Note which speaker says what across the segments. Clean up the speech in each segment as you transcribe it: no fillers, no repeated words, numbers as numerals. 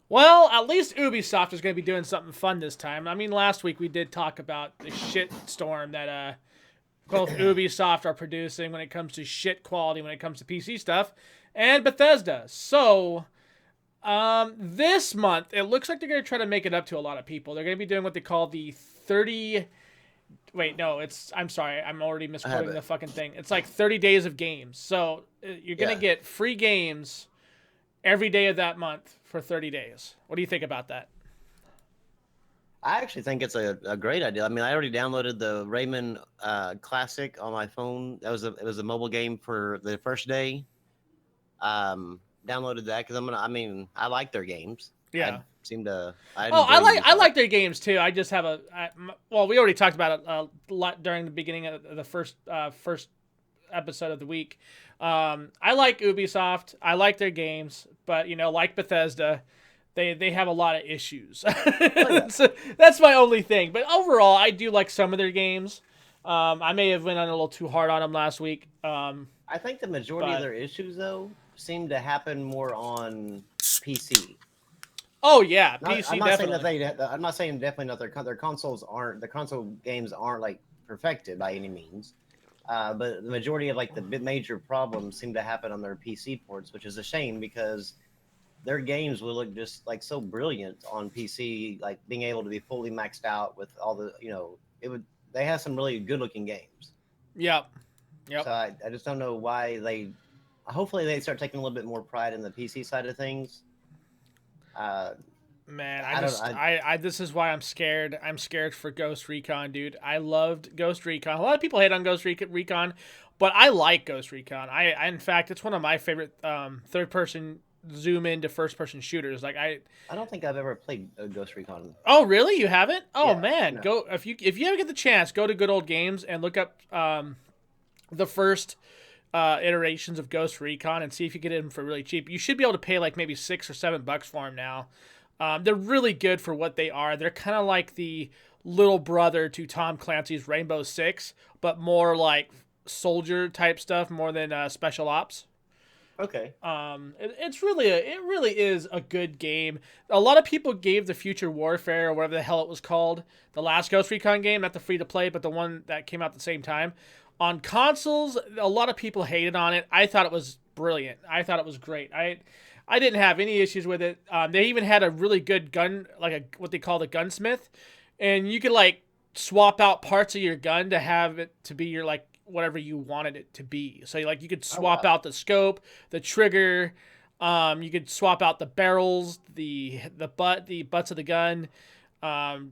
Speaker 1: Well, at least Ubisoft is going to be doing something fun this time. I mean, last week we did talk about the shit storm that both Ubisoft are producing when it comes to shit quality when it comes to PC stuff, and Bethesda. So, this month it looks like they're going to try to make it up to a lot of people. They're going to be doing what they call the 30. Wait, no, it's. I'm sorry, I'm already
Speaker 2: I have
Speaker 1: misquoting the
Speaker 2: it.
Speaker 1: fucking thing. It's like 30 days of games. So you're going to
Speaker 2: Yeah.
Speaker 1: get free games every day of that month for 30 days. What do you think about that?
Speaker 2: I actually think it's a great idea. I mean, I already downloaded the Rayman Classic on my phone. It was a mobile game for the first day. Downloaded that because I mean, I like their games.
Speaker 1: Yeah.
Speaker 2: I
Speaker 1: Oh,
Speaker 2: enjoy
Speaker 1: I
Speaker 2: Ubisoft.
Speaker 1: like their games too. I just have well, we already talked about it a lot during the beginning of the first episode of the week. I like Ubisoft. I like their games, but like Bethesda, they have a lot of issues.
Speaker 2: Oh yeah,
Speaker 1: So that's my only thing. But overall, I do like some of their games. I may have went on a little too hard on them last week.
Speaker 2: I think the majority of
Speaker 1: But
Speaker 2: their issues though seem to happen more on PC.
Speaker 1: oh yeah,
Speaker 2: Not, I'm
Speaker 1: PC
Speaker 2: not saying that
Speaker 1: definitely.
Speaker 2: they. I'm not saying definitely not their consoles aren't the console games aren't like perfected by any means. But the majority of like the major problems seem to happen on their PC ports, which is a shame because their games will look just like so brilliant on PC, like being able to be fully maxed out with all the it would they have some really good looking games.
Speaker 1: Yep.
Speaker 2: So
Speaker 1: Yep.
Speaker 2: I just don't know why they. Hopefully they start taking a little bit more pride in the PC side of things. Uh,
Speaker 1: Man,
Speaker 2: I don't. I
Speaker 1: I this is why I'm scared. I'm scared for Ghost Recon, dude. I loved Ghost Recon. A lot of people hate on Recon, but I like Ghost Recon. In fact, it's one of my favorite third person zoom into first person shooters. Like I
Speaker 2: I don't think I've ever played a Ghost Recon.
Speaker 1: Oh, really? You haven't? Oh
Speaker 2: Yeah,
Speaker 1: man,
Speaker 2: no.
Speaker 1: go if you ever get the chance, go to Good Old Games and look up the first iterations of Ghost Recon and see if you get them for really cheap. You should be able to pay like maybe $6 or $7 for them now. They're really good for what they are. They're kind of like the little brother to Tom Clancy's Rainbow Six, but more like soldier type stuff more than special ops.
Speaker 2: Okay.
Speaker 1: It really is a good game. A lot of people gave the Future Warfare or whatever the hell it was called, the last Ghost Recon game, not the free to play, but the one that came out at the same time. On consoles, a lot of people hated on it. I thought it was brilliant. I thought it was great. I didn't have any issues with it. They even had a really good gun, like a what they call the gunsmith, and you could like swap out parts of your gun to have it to be your like whatever you wanted it to be. So like you could
Speaker 2: Oh
Speaker 1: swap
Speaker 2: wow.
Speaker 1: out the scope, the trigger, you could swap out the barrels, the butts of the gun, um,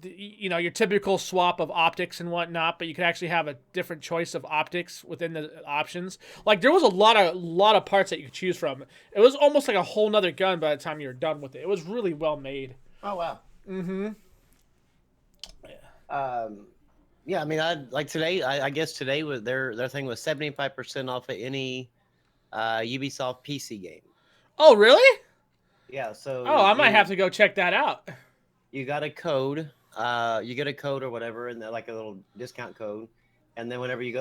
Speaker 1: your typical swap of optics and whatnot, but you could actually have a different choice of optics within the options. Like there was a lot of parts that you could choose from. It was almost like a whole nother gun by the time you were done with it. It was really well made.
Speaker 2: Oh wow.
Speaker 1: Mm-hmm.
Speaker 2: Um, yeah, I mean, I like today. I guess today was their thing was 75% off of any Ubisoft PC game.
Speaker 1: Oh, really?
Speaker 2: Yeah, so
Speaker 1: Oh, I might have to go check that out.
Speaker 2: you got a code. You get a code or whatever, and they're like a little discount code. And then whenever you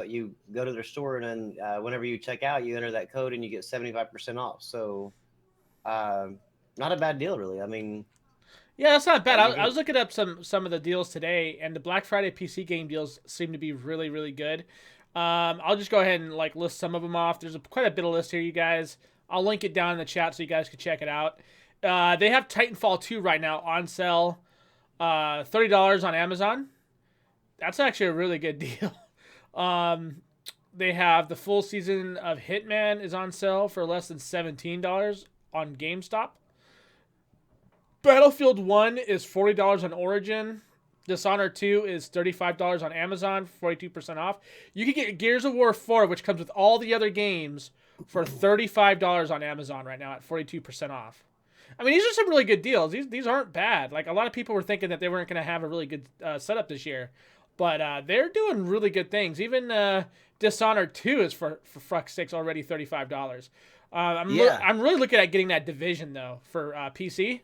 Speaker 2: go to their store, and then whenever you check out, you enter that code, and you get 75% off. So, uh, not a bad deal, really. I mean,
Speaker 1: Yeah, that's not bad.
Speaker 2: you
Speaker 1: I
Speaker 2: can.
Speaker 1: was looking up some of the deals today, and the Black Friday PC game deals seem to be really good. I'll just go ahead and like list some of them off. There's quite a bit of list here, you guys. I'll link it down in the chat so you guys can check it out. They have Titanfall 2 right now on sale, $30 on Amazon. That's actually a really good deal. Um, they have the full season of Hitman is on sale for less than $17 on GameStop. Battlefield 1 is $40 on Origin. Dishonored 2 is $35 on Amazon, 42% off. You can get Gears of War 4, which comes with all the other games, for $35 on Amazon right now at 42% off. I mean, these are some really good deals. These aren't bad. Like, a lot of people were thinking that they weren't going to have a really good setup this year. But they're doing really good things. Even Dishonored 2 is, for fuck's sakes, already $35.
Speaker 2: Yeah,
Speaker 1: I'm really looking at getting that Division, though, for PC.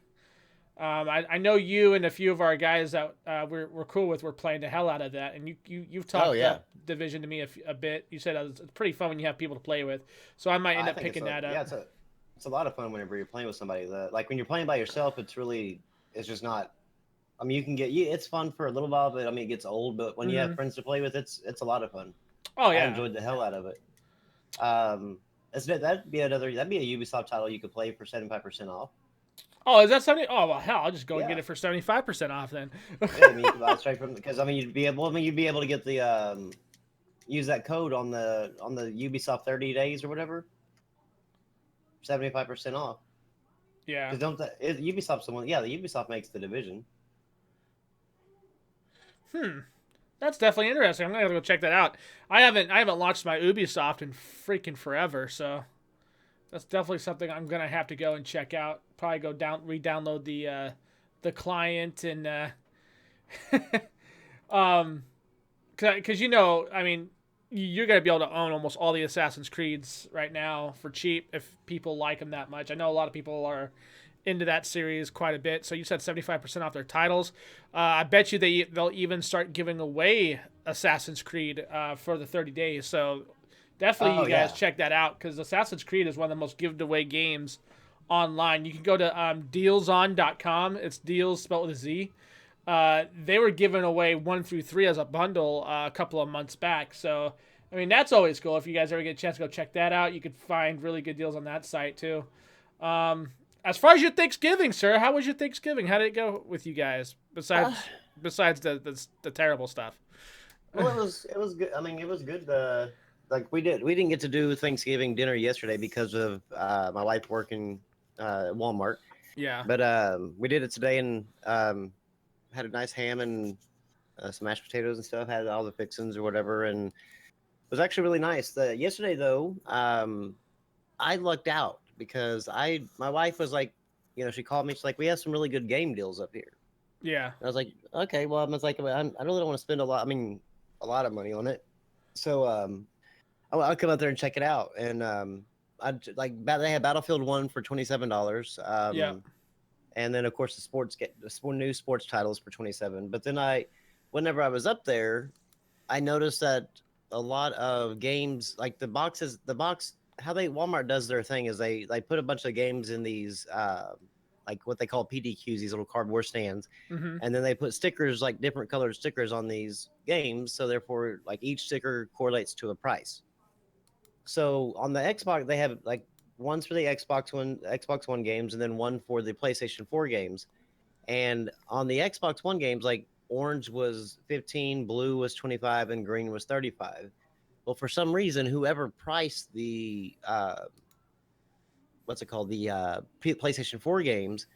Speaker 1: I know you and a few of our guys that we're cool with were playing the hell out of that, and you've
Speaker 2: oh
Speaker 1: talked
Speaker 2: yeah,
Speaker 1: up Division to me a bit. You said it's pretty fun when you have people to play with, so I might end
Speaker 2: I
Speaker 1: up
Speaker 2: think it's
Speaker 1: picking
Speaker 2: a
Speaker 1: that
Speaker 2: yeah,
Speaker 1: up.
Speaker 2: it's a lot of fun whenever you're playing with somebody. Like when you're playing by yourself, it's just not. I mean, it's fun for a little while, but I mean, it gets old. But when you have
Speaker 1: Hmm.
Speaker 2: friends to play with, it's a lot of fun.
Speaker 1: Oh
Speaker 2: I
Speaker 1: yeah.
Speaker 2: enjoyed the hell out of it. That'd be a Ubisoft title you could play for 75% off.
Speaker 1: Oh, is that 70? Oh well, hell, I'll just go and get
Speaker 2: Yeah,
Speaker 1: it for 75% off then.
Speaker 2: yeah. I mean, you could buy it straight from because I mean, you'd be able to get the use that code on the Ubisoft 30 days or whatever, 75% off.
Speaker 1: Yeah.
Speaker 2: Because Ubisoft's the one? Yeah, the Ubisoft makes the Division.
Speaker 1: Hmm. That's definitely interesting. I'm gonna have to go check that out. I haven't launched my Ubisoft in freaking forever, so that's definitely something I'm gonna have to go and check out. Probably go down re-download the client and um because I mean you're gonna be able to own almost all the Assassin's Creeds right now for cheap if people like them that much. I know a lot of people are into that series quite a bit. So you said 75% off their titles. I bet you they'll even start giving away Assassin's Creed for the 30 days. So definitely
Speaker 2: Oh
Speaker 1: you guys
Speaker 2: yeah.
Speaker 1: check that out because Assassin's Creed is one of the most given away games online. You can go to dealson.com. It's deals spelled with a Z. They were giving away 1 through 3 as a bundle a couple of months back. So, I mean, that's always cool. If you guys ever get a chance to go check that out, you could find really good deals on that site too. Um, as far as your Thanksgiving, sir, how was your Thanksgiving? How did it go with you guys?
Speaker 2: Uh,
Speaker 1: Besides the terrible stuff.
Speaker 2: well, it was good. I mean, it was good. Like we didn't get to do Thanksgiving dinner yesterday because of my wife working at Walmart.
Speaker 1: Yeah.
Speaker 2: But we did it today and had a nice ham and some mashed potatoes and stuff. Had all the fixings or whatever, and it was actually really nice. Yesterday though, I lucked out because my wife was like, she called me. She's like, we have some really good game deals up here.
Speaker 1: Yeah.
Speaker 2: And I was like, okay, well, I was like, I really don't want to spend a lot. I mean, a lot of money on it. So I'll come out there and check it out. And they had Battlefield 1 for $27.
Speaker 1: Yeah.
Speaker 2: And then of course the new sports titles for 27. But then whenever I was up there, I noticed that a lot of games, like the box, how Walmart does their thing is they put a bunch of games in these like what they call PDQs, these little cardboard stands,
Speaker 1: Mm-hmm.
Speaker 2: and then they put stickers, like different colored stickers on these games, so therefore like each sticker correlates to a price. So on the Xbox, they have like one's for the Xbox One games, and then one for the PlayStation 4 games. And on the Xbox One games, like orange was 15, blue was 25, and green was 35. Well, for some reason, whoever priced the what's it called, the PlayStation 4 games,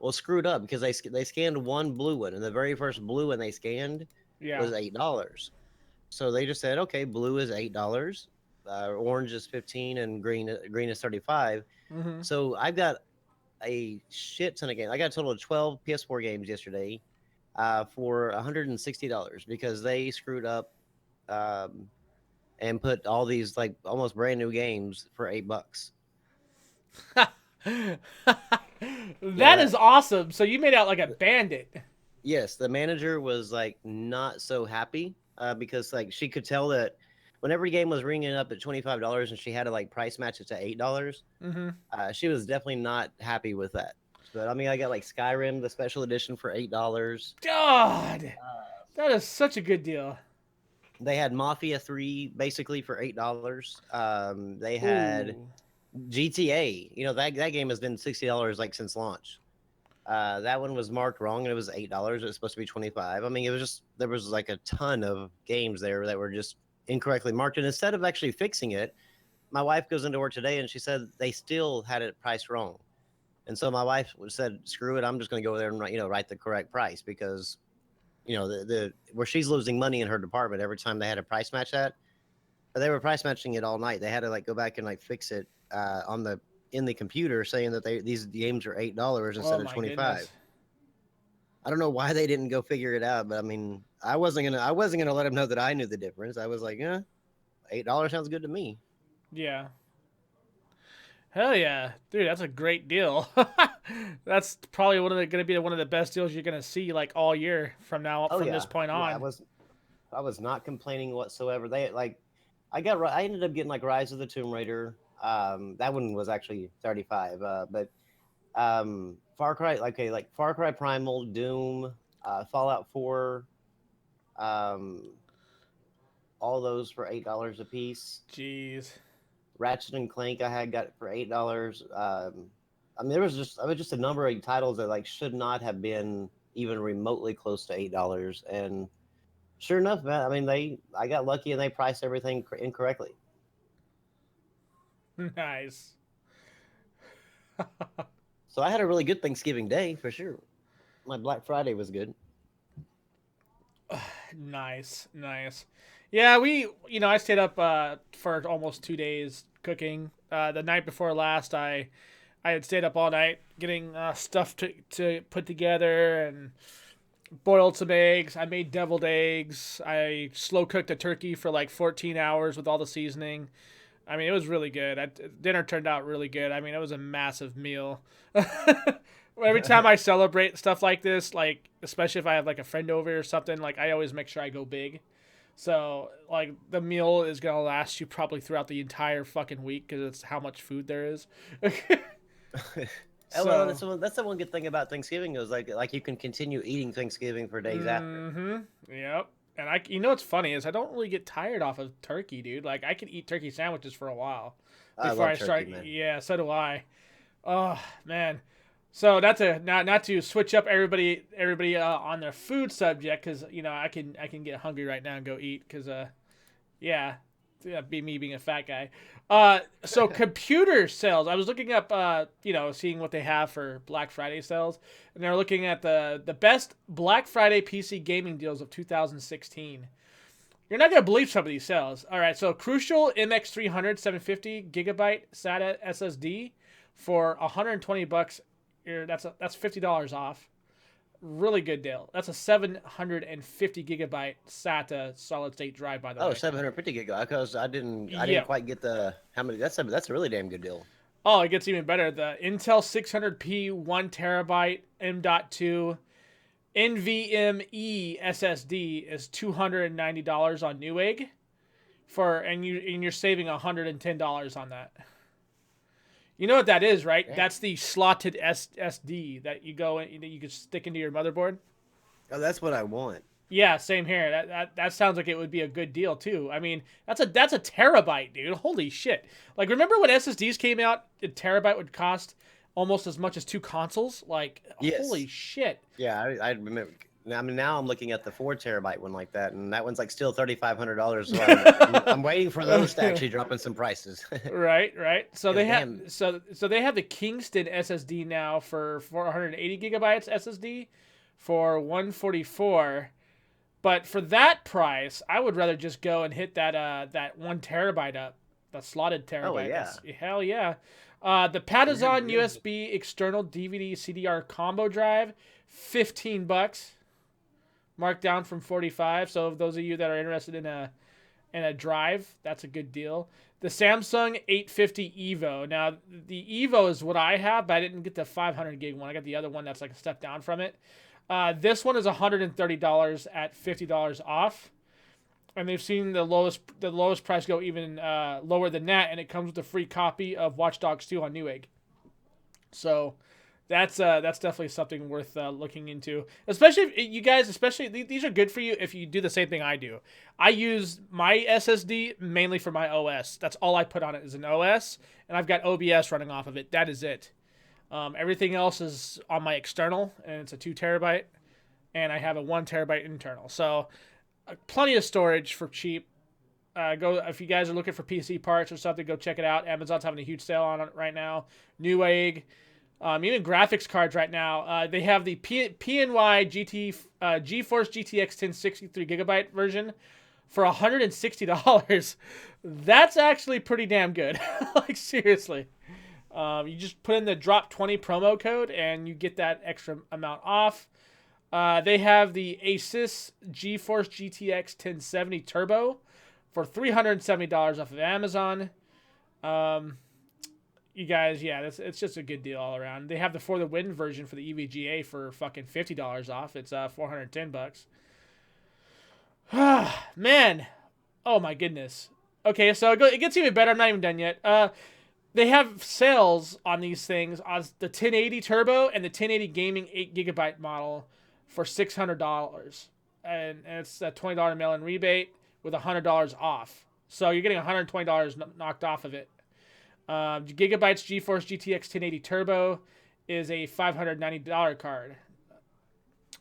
Speaker 2: well, screwed up because they scanned one blue one, and the very first blue one they scanned
Speaker 1: Yeah.
Speaker 2: was $8. So they just said, okay, blue is $8, orange is 15, and green is 35.
Speaker 1: Mm-hmm.
Speaker 2: So I've got a shit ton of games. I got a total of 12 PS4 games yesterday for $160 because they screwed up um, and put all these like almost brand new games for $8. Yeah,
Speaker 1: That is awesome. So you made out like a bandit.
Speaker 2: yes, the manager was like not so happy because like she could tell that when every game was ringing up at $25 and she had to like price match it to $8,
Speaker 1: Mm-hmm.
Speaker 2: she was definitely not happy with that. But I mean, I got like Skyrim, the special edition for $8.
Speaker 1: God,
Speaker 2: Uh,
Speaker 1: that is such a good deal.
Speaker 2: they had Mafia 3 basically for $8. They had
Speaker 1: Ooh.
Speaker 2: GTA. That game has been $60 like since launch. That one was marked wrong and it was $8. It was supposed to be 25. I mean, there was like a ton of games there that were just incorrectly marked. And instead of actually fixing it, my wife goes into work today and she said they still had it priced wrong. And so my wife said, "Screw it! I'm just going to go there and write the correct price because the where she's losing money in her department every time they had a price match that. But they were price matching it all night. They had to like go back and like fix it in the computer, saying that these games are $8
Speaker 1: Oh
Speaker 2: instead of
Speaker 1: my
Speaker 2: 25.
Speaker 1: goodness.
Speaker 2: I don't know why they didn't go figure it out, but I mean, I wasn't gonna let them know that I knew the difference. I was like, yeah, $8 sounds good to me.
Speaker 1: Yeah. Hell yeah, dude, that's a great deal. That's probably going to be one of the best deals you're going to see like all year from now
Speaker 2: Oh
Speaker 1: from this
Speaker 2: yeah,
Speaker 1: point
Speaker 2: yeah.
Speaker 1: on.
Speaker 2: I was not complaining whatsoever. I ended up getting like Rise of the Tomb Raider. That one was actually 35. But Far Cry, okay, like Far Cry Primal, Doom, Fallout 4, um, all those for $8 a piece.
Speaker 1: Jeez.
Speaker 2: Ratchet and Clank, I had got it for $8. I mean, there was just a number of titles that like should not have been even remotely close to $8, and sure enough, man, I mean, I got lucky and they priced everything incorrectly.
Speaker 1: Nice.
Speaker 2: So I had a really good Thanksgiving Day for sure. My Black Friday was good.
Speaker 1: Nice, nice. Yeah, I stayed up for almost 2 days cooking. The night before last, I had stayed up all night getting stuff to put together and boiled some eggs. I made deviled eggs. I slow cooked a turkey for like 14 hours with all the seasoning. I mean, it was really good. Dinner turned out really good. I mean, it was a massive meal. Every time I celebrate stuff like this, like especially if I have like a friend over or something, like I always make sure I go big. So like the meal is gonna last you probably throughout the entire fucking week because it's how much food there is.
Speaker 2: Oh, well,
Speaker 1: So,
Speaker 2: that's the one good thing about Thanksgiving is like you can continue eating Thanksgiving for days after.
Speaker 1: mm-hmm, yep. And what's funny is I don't really get tired off of turkey, dude. Like I could eat turkey sandwiches for a while
Speaker 2: I
Speaker 1: before
Speaker 2: love
Speaker 1: I
Speaker 2: turkey,
Speaker 1: start.
Speaker 2: man.
Speaker 1: Yeah, so do I. Oh man. So not to not to switch up everybody on their food subject because I can get hungry right now and go eat because yeah, be me being a fat guy. So computer sales. I was looking up, seeing what they have for Black Friday sales, and they're looking at the best Black Friday PC gaming deals of 2016. You're not gonna believe some of these sales. All right, so Crucial MX300 750 gigabyte SATA SSD for $120. That's $50 off. Really good deal. That's a 750 gigabyte SATA solid state drive, by the
Speaker 2: Oh,
Speaker 1: way.
Speaker 2: 750 gig because I didn't
Speaker 1: Yeah.
Speaker 2: quite get the how many. That's a really damn good deal.
Speaker 1: Oh, it gets even better. The Intel 600p 1 terabyte M.2 NVMe SSD is $290 on Newegg and you're saving $110 on that. You know what that is, right?
Speaker 2: Damn.
Speaker 1: That's the slotted SSD that you can stick into your motherboard.
Speaker 2: Oh, that's what I want.
Speaker 1: Yeah, same here. That sounds like it would be a good deal too. I mean, that's a terabyte, dude. Holy shit! Like, remember when SSDs came out? A terabyte would cost almost as much as two consoles. Like,
Speaker 2: Yes.
Speaker 1: holy shit!
Speaker 2: Yeah, I remember. I mean, now I'm looking at the 4 terabyte one like that, and that one's like still $3,500. So I'm waiting for those to actually drop in some prices.
Speaker 1: Right, right. So
Speaker 2: 'Cause
Speaker 1: they have
Speaker 2: damn,
Speaker 1: so they have the Kingston SSD now for 480 gigabytes SSD for 144. But for that price, I would rather just go and hit that 1 terabyte up, the slotted
Speaker 2: oh
Speaker 1: terabyte.
Speaker 2: yeah,
Speaker 1: Hell yeah. The Patazon USB external DVD CDR combo drive, $15, marked down from 45. So those of you that are interested in a drive, that's a good deal. The Samsung 850 Evo. Now the Evo is what I have, but I didn't get the 500 gig one. I got the other one that's like a step down from it. This one is $130 at $50 off, and they've seen the lowest price go even lower than that, and it comes with a free copy of Watch Dogs 2 on Newegg. So that's definitely something worth looking into. Especially if you guys, these are good for you if you do the same thing I do. I use my SSD mainly for my OS. That's all I put on it is an OS, and I've got OBS running off of it. That is it. Everything else is on my external, and it's a 2 terabyte, and I have a 1 terabyte internal. So, plenty of storage for cheap. Go if you guys are looking for PC parts or something, go check it out. Amazon's having a huge sale on it right now. Newegg, even graphics cards right now. They have the PNY GeForce GTX 1063 gigabyte version for $160. That's actually pretty damn good. Like seriously. You just put in the drop 20 promo code and you get that extra amount off. They have the Asus GeForce GTX 1070 Turbo for $370 off of Amazon. You guys, yeah, it's just a good deal all around. They have the For the Win version for the EVGA for fucking $50 off. It's $410. Man, oh my goodness. Okay, so it gets even better. I'm not even done yet. they have sales on these things on the 1080 Turbo and the 1080 Gaming 8 GB model for $600, and it's a $20 mail-in rebate with $100 off. So you're getting $120 knocked off of it. Gigabyte's GeForce GTX 1080 Turbo is a $590 card.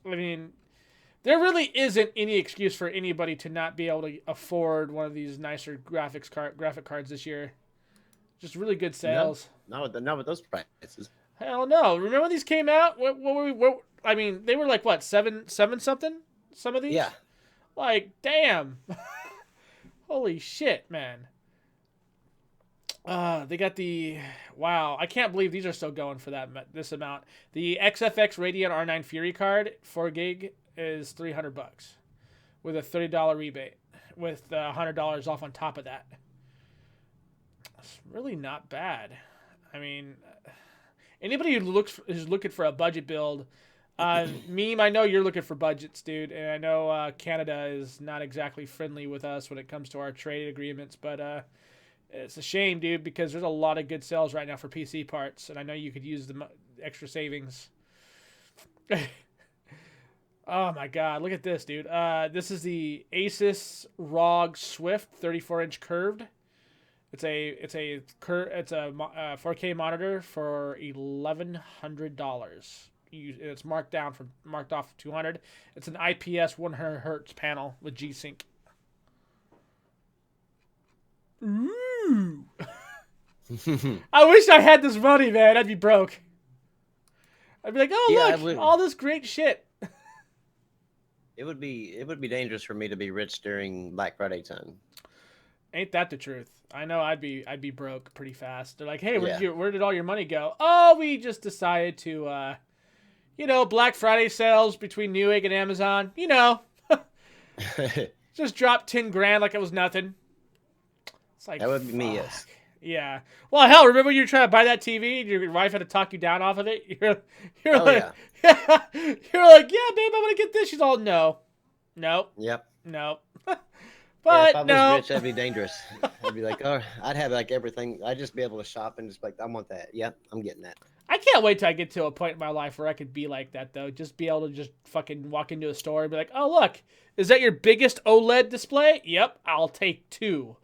Speaker 1: I mean, there really isn't any excuse for anybody to not be able to afford one of these nicer graphic cards this year. Just really good sales.
Speaker 2: No, not with those prices.
Speaker 1: Hell no! Remember when these came out? What were we? I mean, they were like what, seven something? Some of these.
Speaker 2: Yeah.
Speaker 1: Like, damn. Holy shit, man. They got the, wow, I can't believe these are still going for this amount. The XFX Radeon R9 Fury card, 4 gig, is $300 with a $30 rebate with $100 off on top of that. It's really not bad. I mean, anybody who is looking for a budget build, Meme, I know you're looking for budgets, dude, and I know Canada is not exactly friendly with us when it comes to our trade agreements, but it's a shame, dude, because there's a lot of good sales right now for PC parts, and I know you could use the extra savings. Oh my god, look at this, dude. This is the Asus ROG Swift 34-inch curved. It's a 4K monitor for $1,100. It's marked off 200. It's an IPS 100 hertz panel with G-Sync. Ooh. I wish I had this money, man. I'd be broke. I'd be like, oh, look, all this great shit.
Speaker 2: It would be dangerous for me to be rich during Black Friday time.
Speaker 1: Ain't that the truth? I know I'd be broke pretty fast. They're like, hey, where did all your money go? Oh, we just decided to, Black Friday sales between Newegg and Amazon. Just dropped 10 grand like it was nothing. It's like,
Speaker 2: that would be me, yes.
Speaker 1: Yeah. Well, hell, remember when you were trying to buy that TV and your wife had to talk you down off of it? You're like, yeah. You're like, yeah, babe, I want to get this. She's all, no.
Speaker 2: Yep.
Speaker 1: No.
Speaker 2: But if I was rich, that'd be dangerous. I'd be like, oh, I'd have like everything. I'd just be able to shop and just be like, I want that. Yep, I'm getting that.
Speaker 1: I can't wait till I get to a point in my life where I could be like that, though. Just be able to just fucking walk into a store and be like, oh, look, is that your biggest OLED display? Yep, I'll take 2.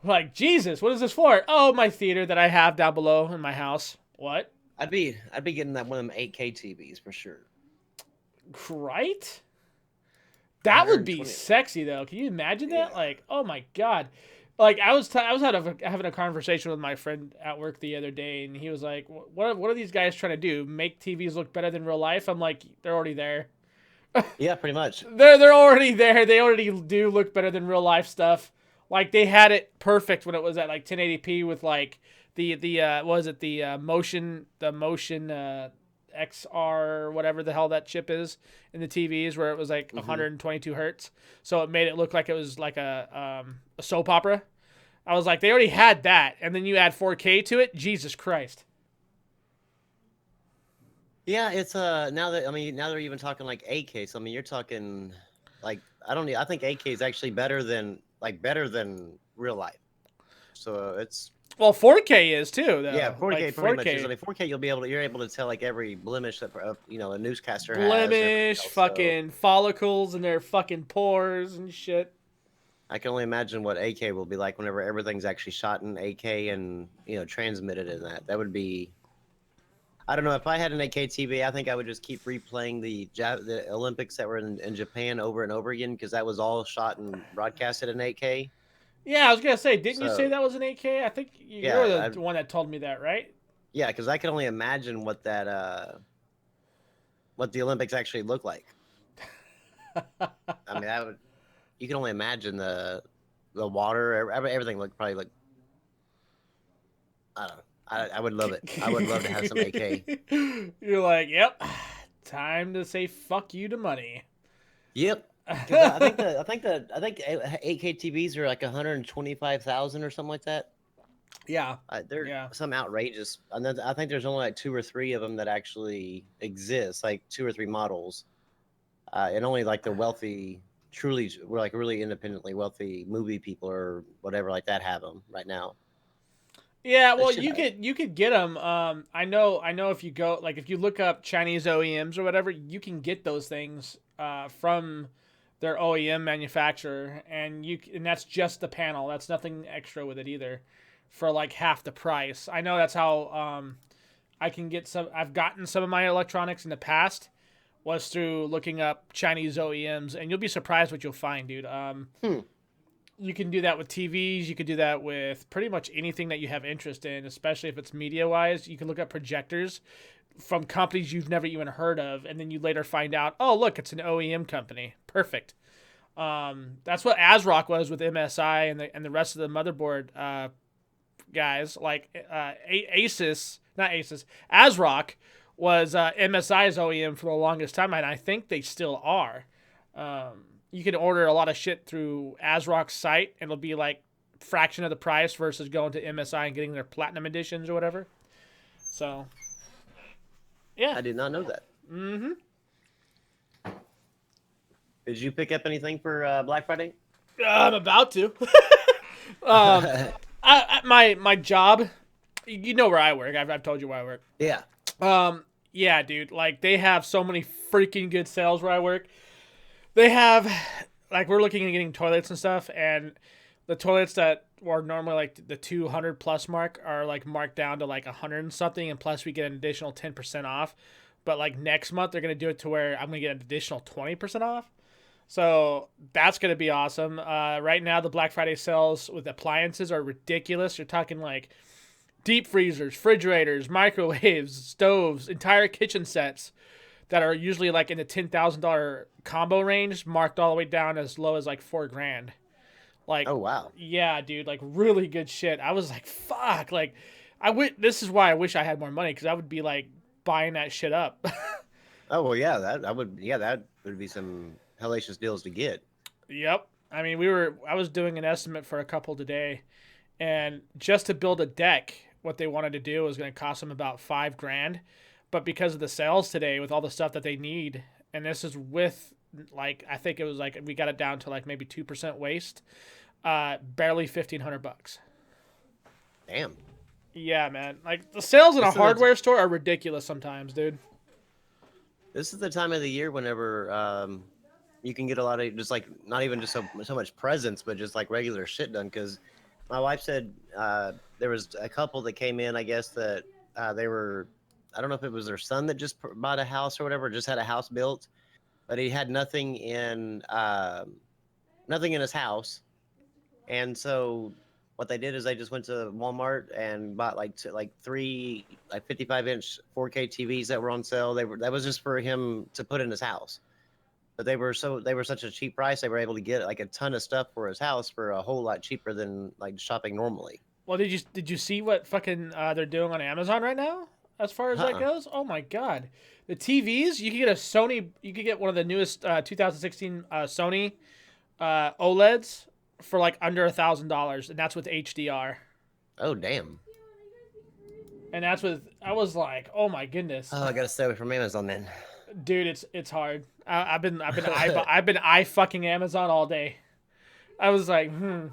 Speaker 1: Like, Jesus, what is this for? Oh, my theater that I have down below in my house. What?
Speaker 2: I'd be getting that one of them 8K TVs for sure.
Speaker 1: Right? That would be sexy, though. Can you imagine that?
Speaker 2: Yeah.
Speaker 1: Like, oh my god. Like, I was having a conversation with my friend at work the other day, and he was like, "What are these guys trying to do? Make TVs look better than real life?" I'm like, "They're already there."
Speaker 2: Yeah, pretty much.
Speaker 1: They're already there. They already do look better than real life stuff. Like, they had it perfect when it was at like 1080p with like the motion XR, whatever the hell that chip is in the TVs, where it was like 122 hertz. So it made it look like it was like a soap opera. I was like, they already had that, and then you add 4K to it. Jesus Christ.
Speaker 2: Yeah, it's now they're even talking like 8K. So I mean, you're talking like I think 8K is actually better than real life. So it's.
Speaker 1: Well, 4K is too, though.
Speaker 2: Yeah, 4K
Speaker 1: like,
Speaker 2: pretty much is. I mean, 4K you're able to tell like every blemish that a newscaster has.
Speaker 1: Blemish, fucking follicles in their fucking pores and shit.
Speaker 2: I can only imagine what 8K will be like whenever everything's actually shot in 8K and transmitted in that. That would be. I don't know, if I had an 8K TV, I think I would just keep replaying the Olympics that were in Japan over and over again, because that was all shot and broadcasted in 8K.
Speaker 1: Yeah, I was gonna say, didn't you say that was an 8K? I think you're the one that told me that, right?
Speaker 2: Yeah, because I can only imagine what the Olympics actually look like. I mean, you can only imagine the water, everything probably look. I don't know. I would love it. I would love to have some 8K.
Speaker 1: You're like, yep, time to say fuck you to money.
Speaker 2: Yep. I think 8K TVs are like 125,000 or something like that.
Speaker 1: Yeah.
Speaker 2: They're some outrageous. And then I think there's only like 2 or 3 of them that actually exist, like 2 or 3 models. And only like the wealthy, really independently wealthy movie people or whatever like that have them right now.
Speaker 1: Yeah,
Speaker 2: They
Speaker 1: well,
Speaker 2: should have.
Speaker 1: you could get them. I know if you go like if you look up Chinese OEMs or whatever, you can get those things from their OEM manufacturer, and and that's just the panel. That's nothing extra with it either, for like half the price. I know that's how I can get some. I've gotten some of my electronics in the past was through looking up Chinese OEMs, and you'll be surprised what you'll find, dude.
Speaker 2: Hmm.
Speaker 1: You can do that with TVs. You could do that with pretty much anything that you have interest in, especially if it's media wise. You can look up projectors from companies you've never even heard of, and then you later find out, oh, look, it's an OEM company. Perfect. That's what ASRock was with MSI and the rest of the motherboard guys. Like Asus, not Asus, ASRock was MSI's OEM for the longest time, and I think they still are. You can order a lot of shit through ASRock's site, and it'll be like fraction of the price versus going to MSI and getting their platinum editions or whatever. So, yeah.
Speaker 2: I did not know that.
Speaker 1: Mm-hmm.
Speaker 2: Did you pick up anything for Black Friday?
Speaker 1: I'm about to. um, my job, you know where I work. I've told you where I work.
Speaker 2: Yeah.
Speaker 1: Yeah, dude. Like they have so many freaking good sales where I work. They have, like, we're looking at getting toilets and stuff, and the toilets that are normally like the 200 plus mark are like marked down to like 100 and something, and plus we get an additional 10% off. But like next month they're gonna do it to where I'm gonna get an additional 20% off. So that's gonna be awesome. Right now the Black Friday sales with appliances are ridiculous. You're talking like deep freezers, refrigerators, microwaves, stoves, entire kitchen sets that are usually like in the $10,000 combo range, marked all the way down as low as like $4,000. Like,
Speaker 2: Oh wow.
Speaker 1: yeah, dude, like really good shit. I was like, fuck, like, this is why I wish I had more money because I would be like buying that shit up.
Speaker 2: Oh well, yeah. That would be some hellacious deals to get.
Speaker 1: Yep. I mean, I was doing an estimate for a couple today, and just to build a deck, what they wanted to do was going to cost them about $5,000. But because of the sales today, with all the stuff that they need, and this is with like I think it was like we got it down to like maybe 2% waste, barely $1,500.
Speaker 2: Damn.
Speaker 1: Yeah, man. Like the sales in a
Speaker 2: This is the,
Speaker 1: hardware store are ridiculous sometimes, dude.
Speaker 2: this is the time of the year whenever you can get a lot of just like not even just so much presents, but just like regular shit done. Because my wife said there was a couple that came in. I guess that they were. I don't know if it was their son that just bought a house or whatever, just had a house built, but he had nothing in his house, and so what they did is they just went to Walmart and bought like three like 55-inch 4K TVs that were on sale. That was just for him to put in his house, but they were such a cheap price. They were able to get like a ton of stuff for his house for a whole lot cheaper than like shopping normally.
Speaker 1: Well, did you see what fucking they're doing on Amazon right now? As far as that
Speaker 2: Uh-uh.
Speaker 1: goes, oh my god, the TVs you can get a Sony. You could get one of the newest 2016 Sony OLEDs for like under $1,000, and that's with HDR.
Speaker 2: Oh damn.
Speaker 1: And that's with I was like, oh my goodness,
Speaker 2: Oh, I gotta stay away from Amazon then.
Speaker 1: dude, it's hard. I've been eye fucking Amazon all day. I was like, I'm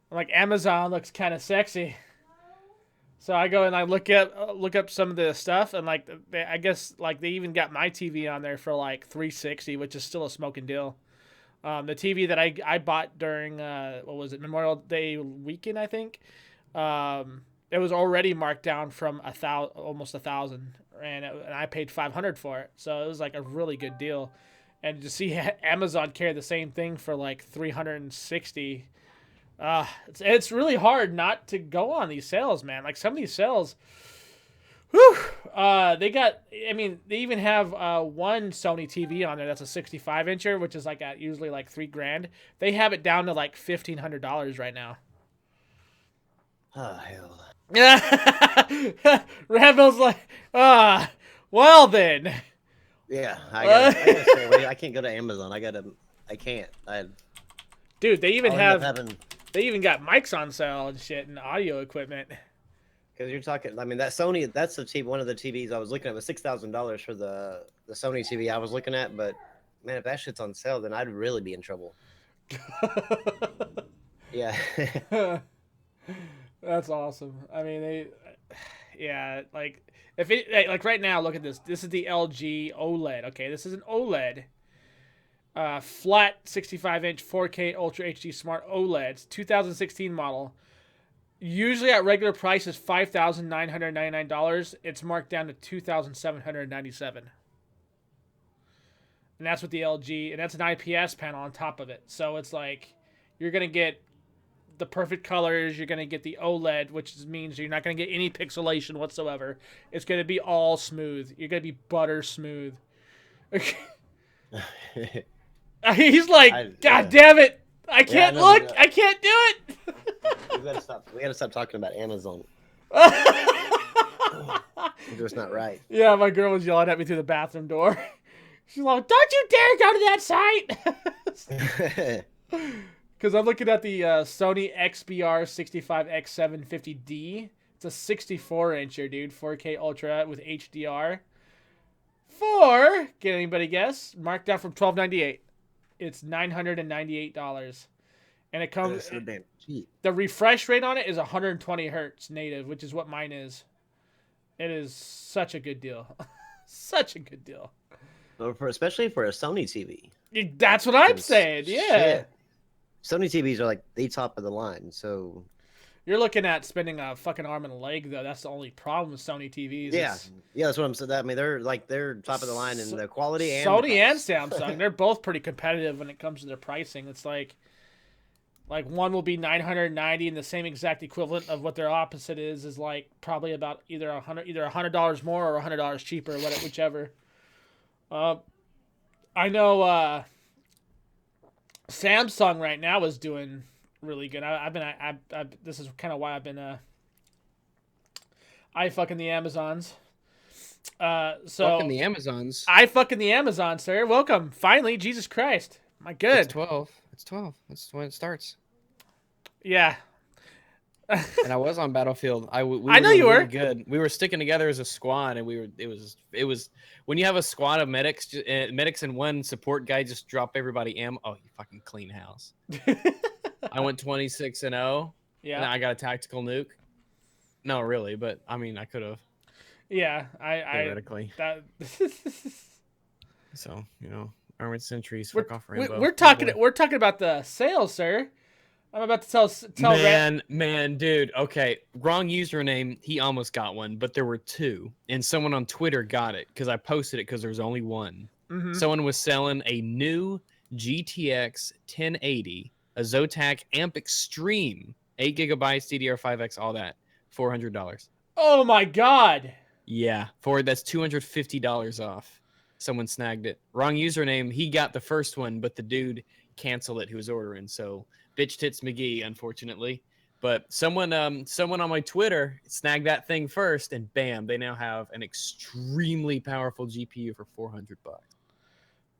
Speaker 1: like Amazon looks kind of sexy. So I go and I look up some of the stuff, and like I guess like they even got my TV on there for like 360, which is still a smoking deal. The TV that I bought during what was it, Memorial Day weekend, I think. It was already marked down from almost 1,000, and I paid 500 for it. So it was like a really good deal. And to see Amazon carry the same thing for like 360. It's really hard not to go on these sales, man. Like some of these sales, whew, they got. I mean, they even have one Sony TV on there that's a 65-incher, which is like at usually like $3,000. They have it down to like $1,500 right now.
Speaker 2: Oh hell.
Speaker 1: Yeah, Randall's like, well then.
Speaker 2: Yeah, I gotta stay away. I can't go to Amazon. I can't.
Speaker 1: Dude, they even
Speaker 2: I'll end up
Speaker 1: have.
Speaker 2: having.
Speaker 1: They even got mics on sale and shit and audio equipment.
Speaker 2: Because you're talking, I mean, that Sony, that's one of the TVs I was looking at was $6,000 for the Sony TV I was looking at. But man, if that shit's on sale, then I'd really be in trouble. Yeah.
Speaker 1: That's awesome. I mean, yeah, like if it like right now, look at this. This is the LG OLED. Okay, this is an OLED, flat 65-inch 4K Ultra HD Smart OLED, 2016 model. Usually at regular price is $5,999. It's marked down to $2,797. And that's with the LG, and that's an IPS panel on top of it. So it's like you're gonna get the perfect colors. You're gonna get the OLED, which means you're not gonna get any pixelation whatsoever. It's gonna be all smooth. You're gonna be butter smooth. He's like, God damn it! I can't look. I can't do it.
Speaker 2: We gotta stop. We gotta stop talking about Amazon. It's just not right.
Speaker 1: Yeah, my girl was yelling at me through the bathroom door. She's like, "Don't you dare go to that site!" Because I'm looking at the Sony XBR65X750D. It's a 64-incher, dude, 4K Ultra with HDR. Can anybody guess? Marked down from $1,298. It's $998, and it comes.
Speaker 2: So damn cheap.
Speaker 1: The refresh rate on it is 120 hertz native, which is what mine is. It is such a good deal. Such a good deal.
Speaker 2: Especially for a Sony TV.
Speaker 1: That's what I'm saying. Yeah.
Speaker 2: Shit. Sony TVs are like the top of the line. So
Speaker 1: you're looking at spending a fucking arm and a leg, though. That's the only problem with Sony TVs.
Speaker 2: Yeah, that's what I'm saying. I mean, they're top of the line in the quality. And
Speaker 1: Sony and Samsung, they're both pretty competitive when it comes to their pricing. It's like one will be $990, and the same exact equivalent of what their opposite is like probably about either $100 more or $100 cheaper, whichever. I know Samsung right now is doing really good. This is kind of why I've been I fucking the Amazons.
Speaker 3: Fucking the Amazons.
Speaker 1: I fucking the Amazon, sir. Welcome. Finally, Jesus Christ. My good.
Speaker 3: It's 12. It's 12. That's when it starts.
Speaker 1: Yeah.
Speaker 3: And I was on Battlefield.
Speaker 1: I know you were
Speaker 3: good. We were sticking together as a squad, and it was when you have a squad of medics and one support guy just drop everybody ammo. Oh, you fucking clean house. I went 26-0.
Speaker 1: Yeah.
Speaker 3: And I got a tactical nuke. No, really, but I mean, I could have.
Speaker 1: Yeah,
Speaker 3: theoretically. So armored sentries. Fuck off, Rambo.
Speaker 1: We're talking about the sales, sir. I'm about to tell
Speaker 3: man, dude. Okay, wrong username. He almost got one, but there were two, and someone on Twitter got it because I posted it because there was only one.
Speaker 1: Mm-hmm.
Speaker 3: Someone was selling a new GTX 1080, a Zotac Amp Extreme, 8 gigabytes, DDR5X, all that, $400.
Speaker 1: Oh my god.
Speaker 3: Yeah, that's $250 off. Someone snagged it. Wrong username. He got the first one, but the dude canceled it who was ordering. So bitch tits McGee, unfortunately. But someone on my Twitter snagged that thing first, and bam, they now have an extremely powerful GPU for $400.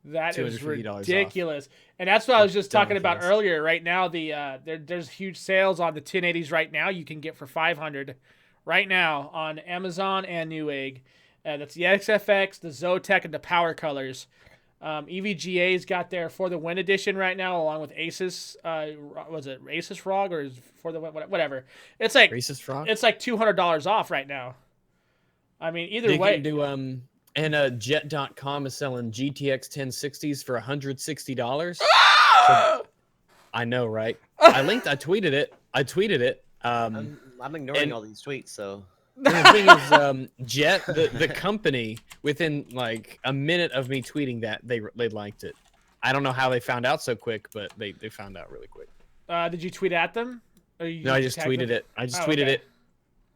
Speaker 1: That is ridiculous. Off. And that's what I was just talking about earlier. Right now, there's huge sales on the 1080s right now. You can get for $500 right now on Amazon and Newegg. That's the XFX, the Zotac, and the Power Colors. EVGA's got their For the Win edition right now, along with Asus. Was it Asus ROG or is For the Win? Whatever. It's like
Speaker 3: Asus ROG.
Speaker 1: It's like $200 off right now. I mean, either way.
Speaker 3: Can do and Jet.com is selling GTX 1060s for $160. So, I know, right? I tweeted it.
Speaker 2: I'm ignoring all these tweets, so.
Speaker 3: The thing is, Jet, the company, within like a minute of me tweeting that, they liked it. I don't know how they found out so quick, but they found out really quick.
Speaker 1: Did you tweet at them?
Speaker 3: No, I just tweeted it. Tweeted it,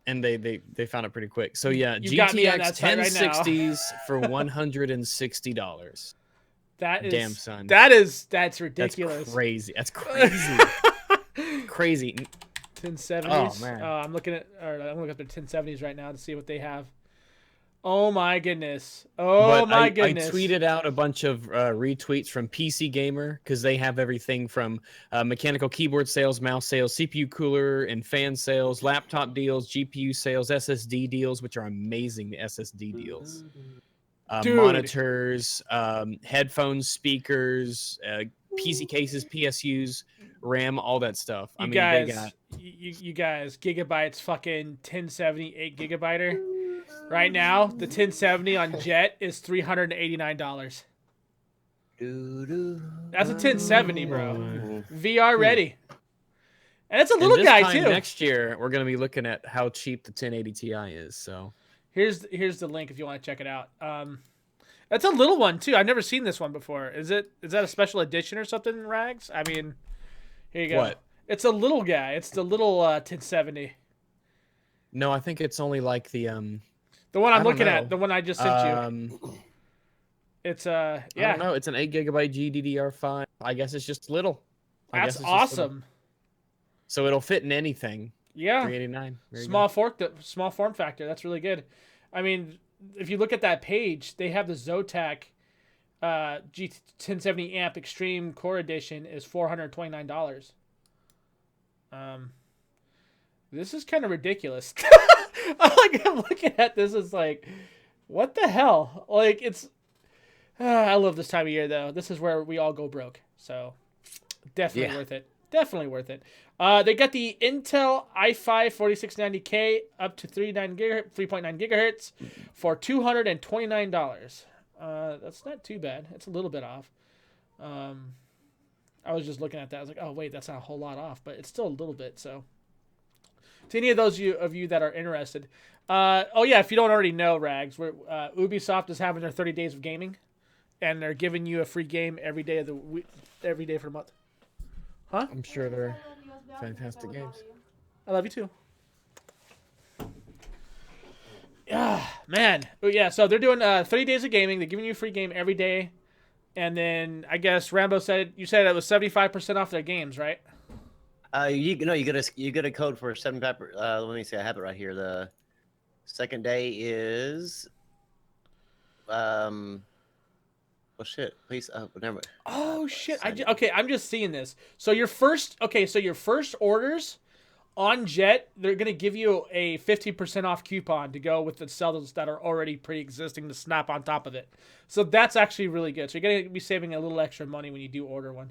Speaker 3: and they found it pretty quick. So yeah, GTX 1060s for $160.
Speaker 1: That is
Speaker 3: damn son.
Speaker 1: That's ridiculous.
Speaker 3: That's crazy. That's crazy. Crazy.
Speaker 1: 1070s.
Speaker 3: Oh man.
Speaker 1: I'm looking at the 1070s right now to see what they have. Oh my goodness. I
Speaker 3: tweeted out a bunch of retweets from PC Gamer because they have everything from mechanical keyboard sales, mouse sales, CPU cooler and fan sales, laptop deals, GPU sales, SSD deals, which are amazing. The SSD deals, monitors, headphones, speakers, PC cases, PSUs, RAM, all that stuff. I
Speaker 1: You
Speaker 3: mean,
Speaker 1: guys,
Speaker 3: they got
Speaker 1: you guys, Gigabyte's fucking 1070 8 gigabyte. Right now, the 1070 on Jet is $389. That's a 1070, bro. VR ready. And it's a
Speaker 3: and
Speaker 1: little
Speaker 3: this
Speaker 1: guy
Speaker 3: time
Speaker 1: too.
Speaker 3: next year, we're gonna be looking at how cheap the 1080 Ti is. So
Speaker 1: Here's the link if you want to check it out. That's a little one too. I've never seen this one before. Is that a special edition or something, Rags? I mean, here you go.
Speaker 3: What?
Speaker 1: It's a little guy. It's the little 1070.
Speaker 3: no, I think it's only like the
Speaker 1: The one I'm
Speaker 3: I don't
Speaker 1: looking at,
Speaker 3: know.
Speaker 1: the one I just sent you. It's
Speaker 3: I
Speaker 1: yeah.
Speaker 3: don't know. It's an 8 GB GDDR5. I guess it's just little. I guess
Speaker 1: That's
Speaker 3: it's just little.
Speaker 1: awesome.
Speaker 3: So it'll fit in anything.
Speaker 1: Yeah.
Speaker 3: 389. There you
Speaker 1: Small
Speaker 3: go.
Speaker 1: small form factor. That's really good. I mean, if you look at that page, they have the Zotac G1070 amp Extreme Core Edition is $429. This is kind of ridiculous. I'm looking at this. It's like, what the hell? Like, it's. I love this time of year though. This is where we all go broke. So, definitely worth it. Definitely worth it. They got the Intel i5 4690K up to 3.9 gigahertz for $229. That's not too bad. It's a little bit off. I was just looking at that. I was like, oh wait, that's not a whole lot off, but it's still a little bit. So, to any of those of you that are interested, oh yeah, if you don't already know, Rags, Ubisoft is having their 30 days of gaming, and they're giving you a free game every day of the week, every day for a month. Huh?
Speaker 3: I'm sure they're fantastic games.
Speaker 1: I love you too. Yeah, man. Yeah, so they're doing 30 days of gaming. They're giving you a free game every day. And then I guess Rambo said it was 75% off their games, right?
Speaker 2: You get a code for 75. Let me see. I have it right here. The second day is oh shit! Please. Never mind.
Speaker 1: Oh shit! Okay, I'm just seeing this. So your first orders on Jet, they're gonna give you a 50% off coupon to go with the sellers that are already pre-existing to snap on top of it. So that's actually really good. So you're gonna be saving a little extra money when you do order one.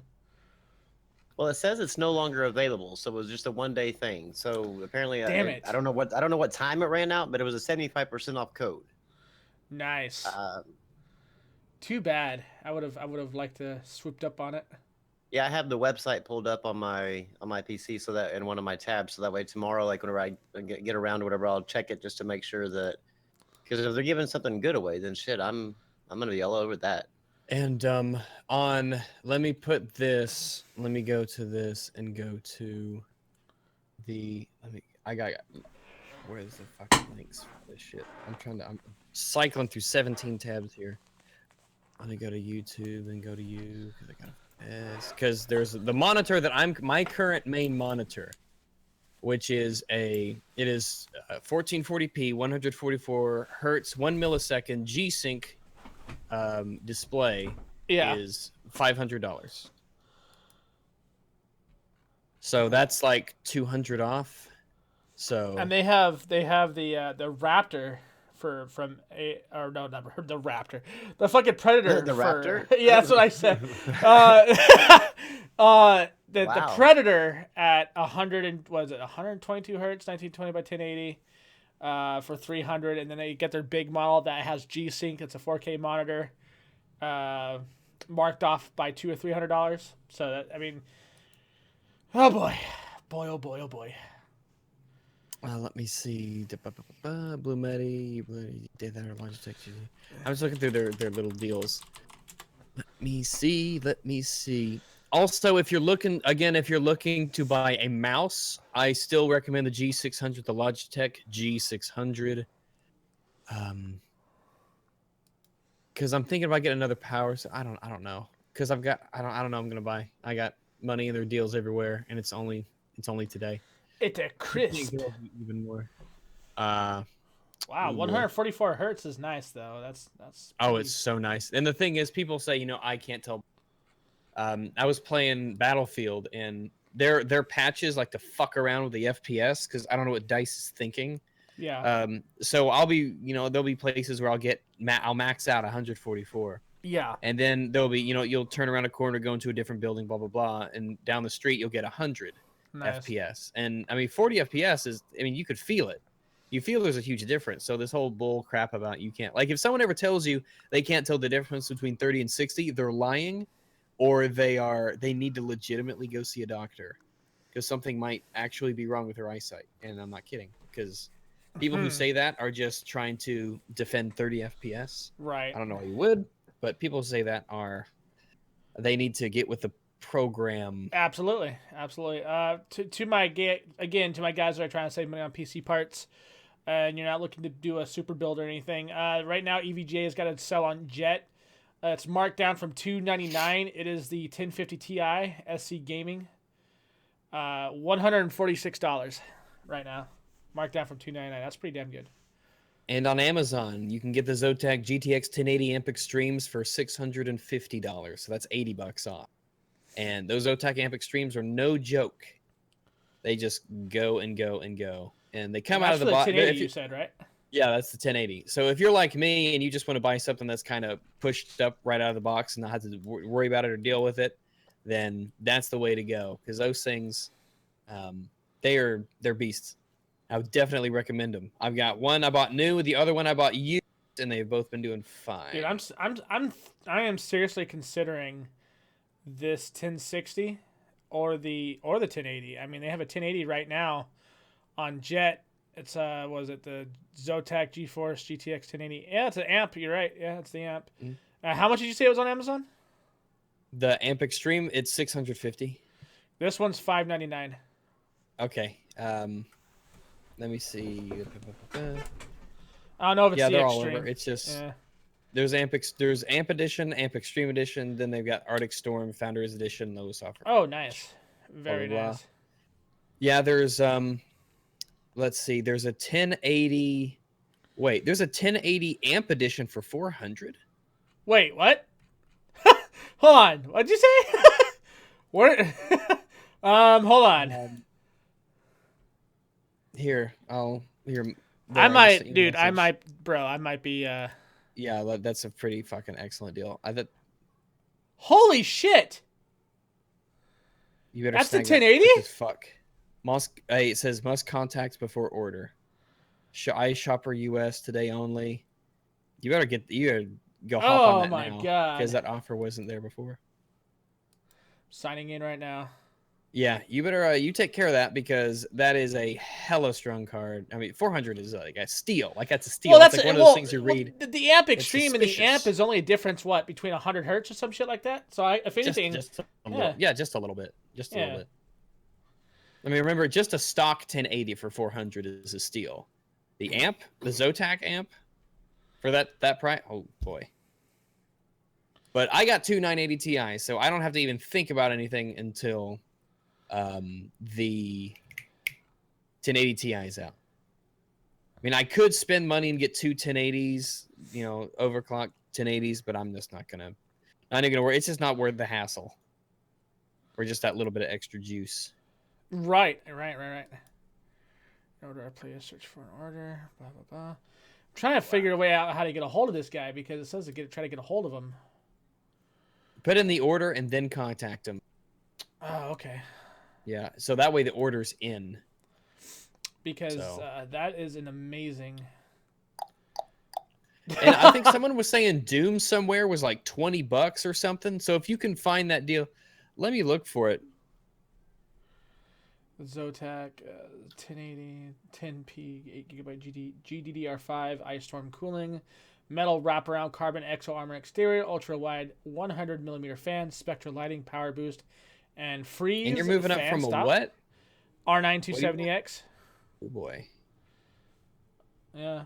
Speaker 2: Well, it says it's no longer available, so it was just a one-day thing. So apparently,
Speaker 1: Damn it.
Speaker 2: I don't know what time it ran out, but it was a 75% off code.
Speaker 1: Nice. Too bad. I would have liked to swooped up on it.
Speaker 2: Yeah, I have the website pulled up on my PC, so that in one of my tabs, so that way tomorrow, like whenever I get around or whatever, I'll check it just to make sure that, because if they're giving something good away, then shit, I'm gonna be all over that.
Speaker 3: And let me put this. Let me go to this and go to the. Where's the fucking links for this shit? I'm cycling through 17 tabs here. Let me go to YouTube and go to you because I got this. Because there's the monitor that my current main monitor, which is it is 1440p, 144 hertz, 1 millisecond G-Sync display is $500. So that's like 200 off. So
Speaker 1: and they have the Raptor the Raptor, the fucking Predator.
Speaker 2: The Raptor.
Speaker 1: Yeah, that's what I said. The Predator at 122 hertz, 1920 by 1080. For 300, and then they get their big model that has G-Sync. It's a 4K monitor, marked off by $200 or $300. So that, I mean, oh boy.
Speaker 3: Let me see. Blue Medi, did that or Logitech. I'm just looking through their little deals. Let me see. Also, if you're looking to buy a mouse, I still recommend the G600, the Logitech G600. Because I'm thinking about getting another power. So I don't know. Because I don't know. I'm gonna buy. I got money and there are deals everywhere, and it's only today.
Speaker 1: It's a crisp.
Speaker 3: Even more.
Speaker 1: Wow, 144 hertz is nice though. That's.
Speaker 3: Oh, it's so nice. And the thing is, people say, I can't tell. I was playing Battlefield, and their patches like to fuck around with the FPS because I don't know what DICE is thinking.
Speaker 1: Yeah.
Speaker 3: So I'll be, there'll be places where I'll max out 144,
Speaker 1: Yeah.
Speaker 3: And then there'll be, you'll turn around a corner, go into a different building, blah blah blah, and down the street you'll get 100
Speaker 1: Nice.
Speaker 3: FPS. And I mean, 40 FPS is, I mean, you could feel it. You feel there's a huge difference. So this whole bull crap about you can't, like, if someone ever tells you they can't tell the difference between 30 and 60, they're lying, or they need to legitimately go see a doctor because something might actually be wrong with their eyesight. And I'm not kidding, because people who say that are just trying to defend 30 FPS.
Speaker 1: Right.
Speaker 3: I don't know why you would, but people who say that they need to get with the program.
Speaker 1: Absolutely. To my guys that are trying to save money on PC parts, and you're not looking to do a super build or anything. Right now, EVGA has got to sell on Jet. It's marked down from $299. It is the 1050 Ti SC Gaming. $146 right now, marked down from $299. That's pretty damn good.
Speaker 3: And on Amazon, you can get the Zotac GTX 1080 Amp Extremes for $650. So that's $80 off. And those Zotac Amp Extremes are no joke. They just go and go and go. And they come out of the box.
Speaker 1: 1080, you said, right?
Speaker 3: Yeah, that's the 1080. So if you're like me and you just want to buy something that's kind of pushed up right out of the box and not have to worry about it or deal with it, then that's the way to go. Because those things, they're beasts. I would definitely recommend them. I've got one I bought new, the other one I bought used, and they've both been doing fine.
Speaker 1: Dude, I am seriously considering this 1060 or the 1080. I mean, they have a 1080 right now on Jet. It's was it the Zotac GeForce GTX 1080? Yeah, it's an amp. You're right. Yeah, it's the amp. How much did you say it was on Amazon?
Speaker 3: The Amp Extreme, it's $650.
Speaker 1: This one's $599.
Speaker 3: Okay. Let me see.
Speaker 1: I don't know if it's the
Speaker 3: they're
Speaker 1: Extreme.
Speaker 3: all over. It's just there's Amp Edition, Amp Extreme Edition, then they've got Arctic Storm, Founders Edition, those offer.
Speaker 1: Oh, nice. Very nice.
Speaker 3: Yeah, there's let's see, there's a 1080. Wait, there's a 1080 Amp Edition for $400.
Speaker 1: Wait, what? Hold on. What'd you say? What? Hold on.
Speaker 3: Here.
Speaker 1: I might be.
Speaker 3: Yeah, that's a pretty fucking excellent deal.
Speaker 1: Holy shit!
Speaker 3: You better.
Speaker 1: That's the
Speaker 3: snag that
Speaker 1: 1080.
Speaker 3: quick as fuck. It says must contact before order. iShopper US today only. You better go hop on that now.
Speaker 1: Oh my god!
Speaker 3: Because that offer wasn't there before.
Speaker 1: Signing in right now.
Speaker 3: Yeah, you better you take care of that, because that is a hella strong card. I mean, 400 is like a steal. Like, that's a steal.
Speaker 1: Well,
Speaker 3: it's like one of those things you read.
Speaker 1: The amp Extreme and the
Speaker 3: suspicious.
Speaker 1: amp is only a difference between 100 hertz or some shit like that. So if anything,
Speaker 3: just a little, just a little bit, just a
Speaker 1: Yeah.
Speaker 3: little bit. I mean, remember, just a stock 1080 for 400 is a steal. The amp, the Zotac amp, for that price, oh boy. But I got two 980 Ti's, so I don't have to even think about anything until the 1080 Ti is out. I mean, I could spend money and get two 1080s, overclock 1080s, but I'm just not gonna worry. It's just not worth the hassle. Or just that little bit of extra juice.
Speaker 1: Right. Order a play, search for an order, blah blah blah. I'm trying to figure a way out how to get a hold of this guy, because it says try to get a hold of him.
Speaker 3: Put in the order and then contact him.
Speaker 1: Oh, okay.
Speaker 3: Yeah, so that way the order's in.
Speaker 1: Because that is an amazing.
Speaker 3: And I think someone was saying Doom somewhere was like $20 or something. So if you can find that deal, let me look for it.
Speaker 1: Zotac 1080 10p 8GB GDDR5 ice storm cooling, metal wraparound carbon exo armor exterior, ultra wide 100mm fan, Spectra lighting, power boost, and freeze.
Speaker 3: And you're moving up from a what?
Speaker 1: R9 270X.
Speaker 3: Oh boy.
Speaker 1: Yeah.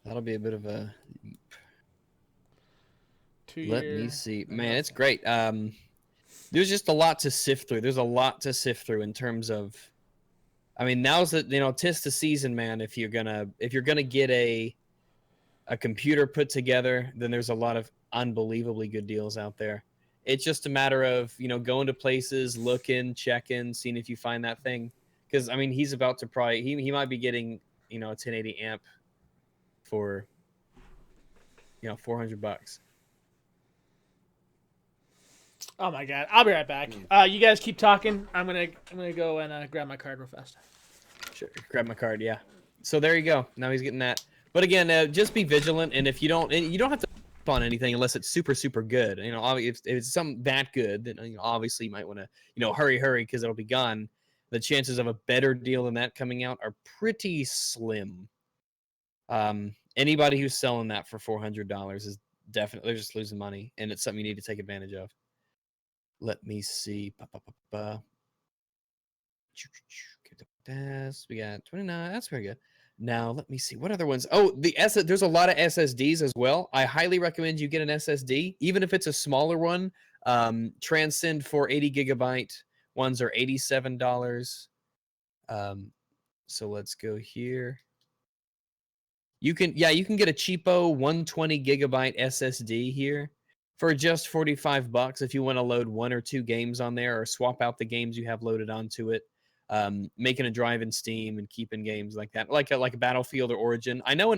Speaker 3: That'll be a bit of a.
Speaker 1: 2 year.
Speaker 3: Let me see, man. It's great. There's just a lot to sift through. There's a lot to sift through in terms of. I mean, now's the tis the season, man. If you're gonna get a computer put together, then there's a lot of unbelievably good deals out there. It's just a matter of going to places, looking, checking, seeing if you find that thing. Because I mean, he's about to probably he might be getting a 1080 amp for $400.
Speaker 1: Oh my god, I'll be right back. You guys keep talking. I'm gonna go and grab my card real fast.
Speaker 3: Sure, grab my card. Yeah. So there you go. Now he's getting that. But again, just be vigilant, and if you don't have to on anything unless it's super super good. You know, if it's something that good, then obviously you might want to hurry because it'll be gone. The chances of a better deal than that coming out are pretty slim. Anybody who's selling that for $400 is definitely they're just losing money, and it's something you need to take advantage of. Let me see. We got 29. That's very good. Now let me see what other ones. Oh, there's a lot of SSDs as well. I highly recommend you get an SSD, even if it's a smaller one. Transcend for 80 gigabyte ones are $87. So let's go here. You can get a cheapo 120 gigabyte SSD here for just $45 if you want to load 1 or 2 games on there or swap out the games you have loaded onto it. Making a drive in Steam and keeping games like that, like a Battlefield or Origin. I know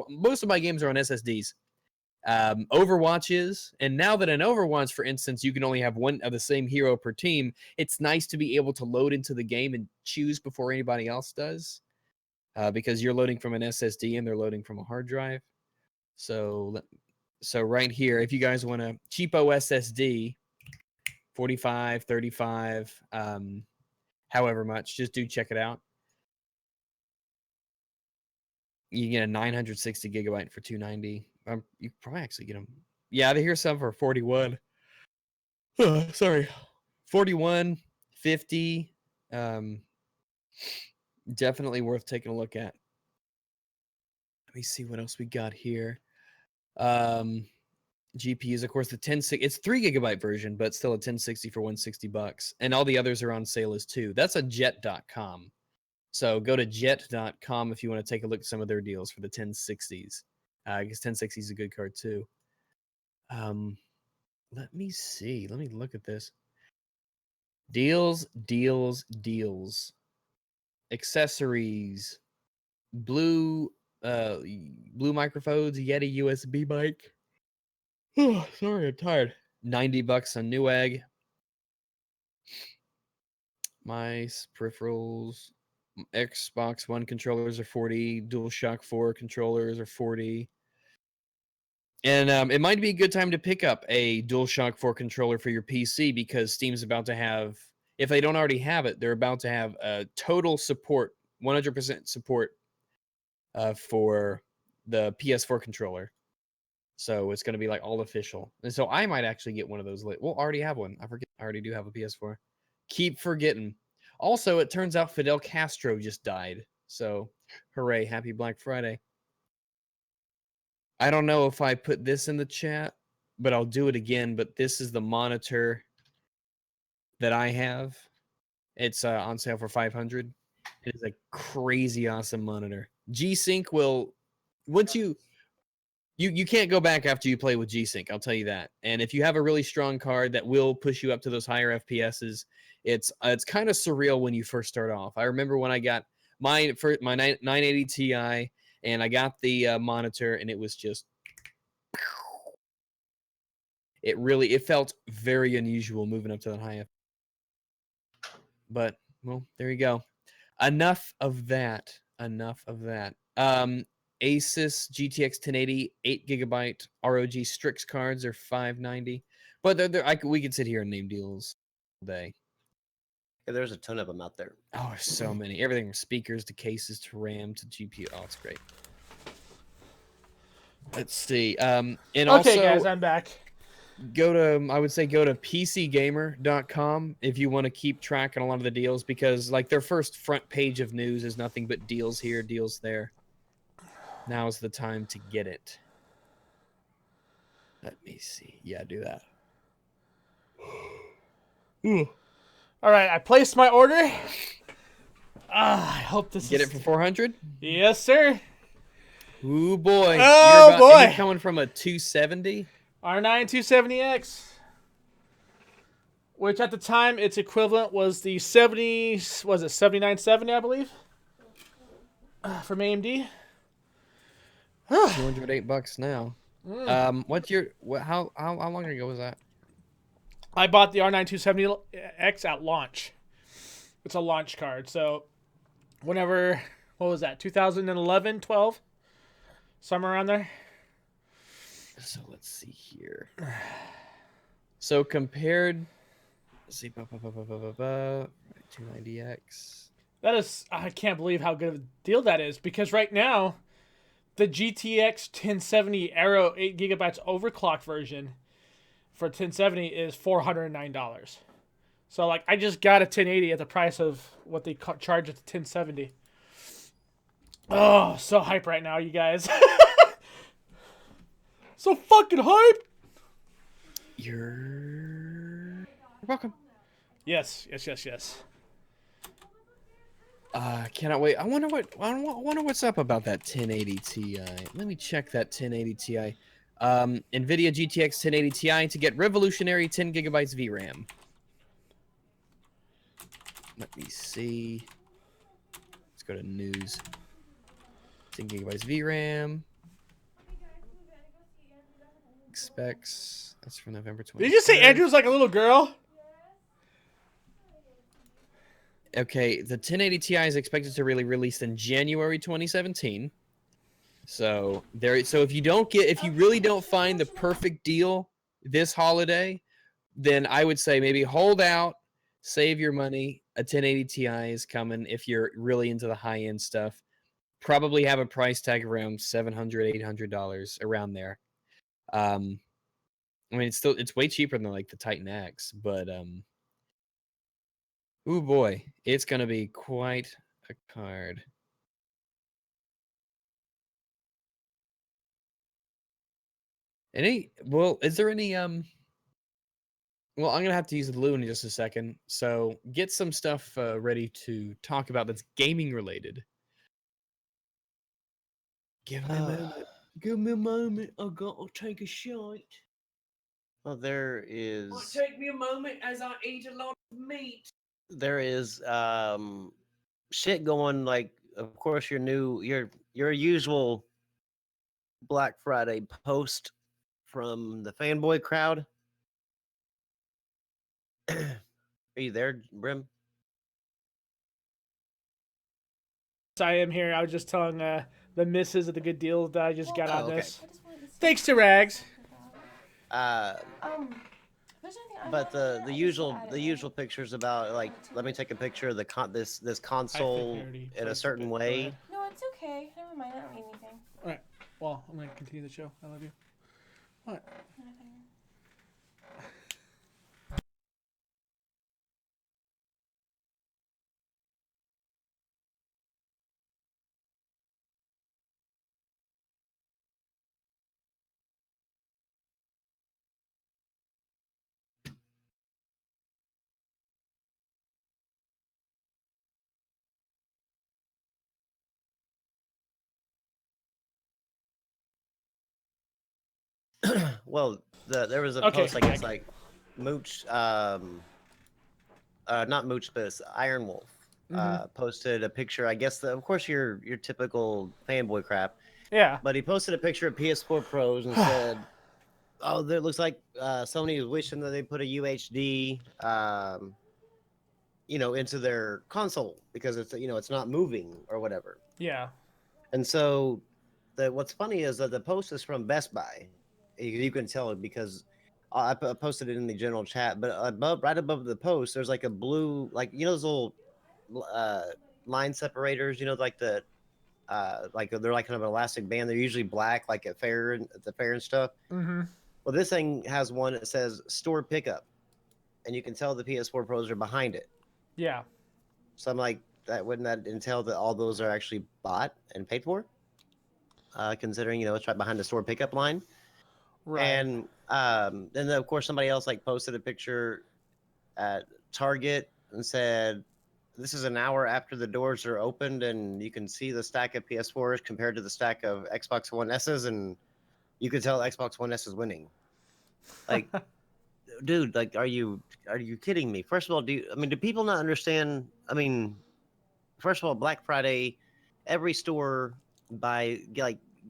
Speaker 3: most of my games are on SSDs. Overwatch is, and now that in Overwatch, for instance, you can only have one of the same hero per team, it's nice to be able to load into the game and choose before anybody else does, because you're loading from an SSD and they're loading from a hard drive. So right here, if you guys want a cheapo SSD, 45, 35, however much, just do check it out. You get a 960 gigabyte for $290. You probably actually get them. Yeah, here's some for 41. Sorry, 41, 50. Definitely worth taking a look at. Let me see what else we got here. GPUs, of course, the 1060. It's 3 gigabyte version, but still a 1060 for $160, and all the others are on sale as too. That's a jet.com. So go to jet.com if you want to take a look at some of their deals for the 1060s. I guess 1060 is a good card too. Let me see. Let me look at this. Deals. Accessories. Blue microphones, Yeti USB mic. Oh, sorry, I'm tired. $90 on Newegg. Mice, peripherals. Xbox One controllers are $40. DualShock 4 controllers are $40. And it might be a good time to pick up a DualShock 4 controller for your PC because Steam's about to have, if they don't already have it, they're about to have a total support, 100% support for the PS4 controller. So it's going to be like all official. And so I might actually get one of those. We'll already have one. I forget. I already do have a PS4. Keep forgetting. Also, it turns out Fidel Castro just died. So hooray. Happy Black Friday. I don't know if I put this in the chat, but I'll do it again. But this is the monitor that I have. It's on sale for $500. It is a crazy awesome monitor. G-Sync will, once you can't go back after you play with G-Sync, I'll tell you that. And if you have a really strong card that will push you up to those higher FPSs, it's kind of surreal when you first start off. I remember when I got my 980 Ti and I got the monitor, and it was just, it felt very unusual moving up to that high. But well, there you go. Enough of that. Asus GTX 1080 8 gigabyte ROG Strix cards are $590. But we could sit here and name deals all day.
Speaker 2: Yeah, there's a ton of them out there.
Speaker 3: Oh, there's so many. Everything from speakers to cases to RAM to GPU. Oh, it's great. Let's see. And
Speaker 1: Okay,
Speaker 3: also,
Speaker 1: guys, I'm back.
Speaker 3: go to PCGamer.com if you want to keep track on a lot of the deals, because like their first front page of news is nothing but deals here, deals there. Now's the time to get it. Let me see. Yeah, do that.
Speaker 1: All right, I placed my order. I hope this
Speaker 3: Get it for 400.
Speaker 1: Yes, sir.
Speaker 3: Ooh boy.
Speaker 1: Oh boy.
Speaker 3: You're coming from a 270.
Speaker 1: R9 270X, which at the time its equivalent was the 7970, I believe, from AMD.
Speaker 3: $208 now. How long ago was that?
Speaker 1: I bought the R9270X at launch. It's a launch card. So whenever, what was that? 2011, 12, somewhere around there.
Speaker 3: So let's see here. So compared, let's see, 290X.
Speaker 1: That is, I can't believe how good of a deal that is, because right now, the GTX 1070 Aero 8 gigabytes overclocked version for 1070 is $409. So like, I just got a 1080 at the price of what they charge at the 1070. Oh, so hype right now, you guys. So fucking hype.
Speaker 3: You're welcome.
Speaker 1: Yes.
Speaker 3: Cannot wait. I wonder what's up about that 1080 Ti. Let me check that 1080 Ti. NVIDIA GTX 1080 Ti to get revolutionary 10 gigabytes VRAM. Let me see. Let's go to news. 10 gigabytes VRAM. Specs. That's from November 20th.
Speaker 1: Did you just say Andrew's like a little girl?
Speaker 3: Okay, the 1080 Ti is expected to really release in January 2017. So if you really don't find the perfect deal this holiday, then I would say maybe hold out, save your money. A 1080 Ti is coming if you're really into the high end stuff. Probably have a price tag around $700, $800 around there. I mean, it's way cheaper than like the Titan X, but oh boy, it's gonna be quite a card. Is there any well, I'm gonna have to use the Loon in just a second. So get some stuff ready to talk about that's gaming related. Give me a moment. Give me a moment. I gotta take a shot.
Speaker 2: Well, there is.
Speaker 3: Take me a moment as I eat a lot of meat.
Speaker 2: There is shit going, like, of course, your usual Black Friday post from the fanboy crowd. Are you there, Brim?
Speaker 1: I am here. I was just telling the missus of the good deal that I just got on
Speaker 2: okay.
Speaker 1: this. Thanks to Rags.
Speaker 2: But the usual pictures about, like, let me take a picture of this console in a certain way.
Speaker 4: No, it's okay. Never mind. I don't need anything.
Speaker 1: All right. Well, I'm gonna continue the show. I love you. What?
Speaker 4: Nothing.
Speaker 2: Well, there was a
Speaker 1: Okay,
Speaker 2: post, I guess, like Mooch, not Mooch, but it's Iron Wolf, posted a picture. I guess of course your typical fanboy crap.
Speaker 1: Yeah.
Speaker 2: But he posted a picture of PS4 Pros and said, "Oh, there looks like Sony is wishing that they put a UHD, into their console because it's not moving or whatever."
Speaker 1: Yeah.
Speaker 2: And so, what's funny is that the post is from Best Buy. You can tell it because I posted it in the general chat. But right above the post, there's like a blue, like those little line separators. Like like they're like kind of an elastic band. They're usually black, like at the fair and stuff.
Speaker 1: Mm-hmm.
Speaker 2: Well, this thing has one that says store pickup, and you can tell the PS4 Pros are behind it.
Speaker 1: Yeah.
Speaker 2: So I'm like, wouldn't that entail that all those are actually bought and paid for? Considering it's right behind the store pickup line.
Speaker 1: Right.
Speaker 2: And then of course somebody else like posted a picture at Target and said, "This is an hour after the doors are opened, and you can see the stack of PS4s compared to the stack of Xbox One S's, and you can tell Xbox One S is winning." Like, dude, like, are you kidding me? First of all, do people not understand? I mean, first of all, Black Friday, every store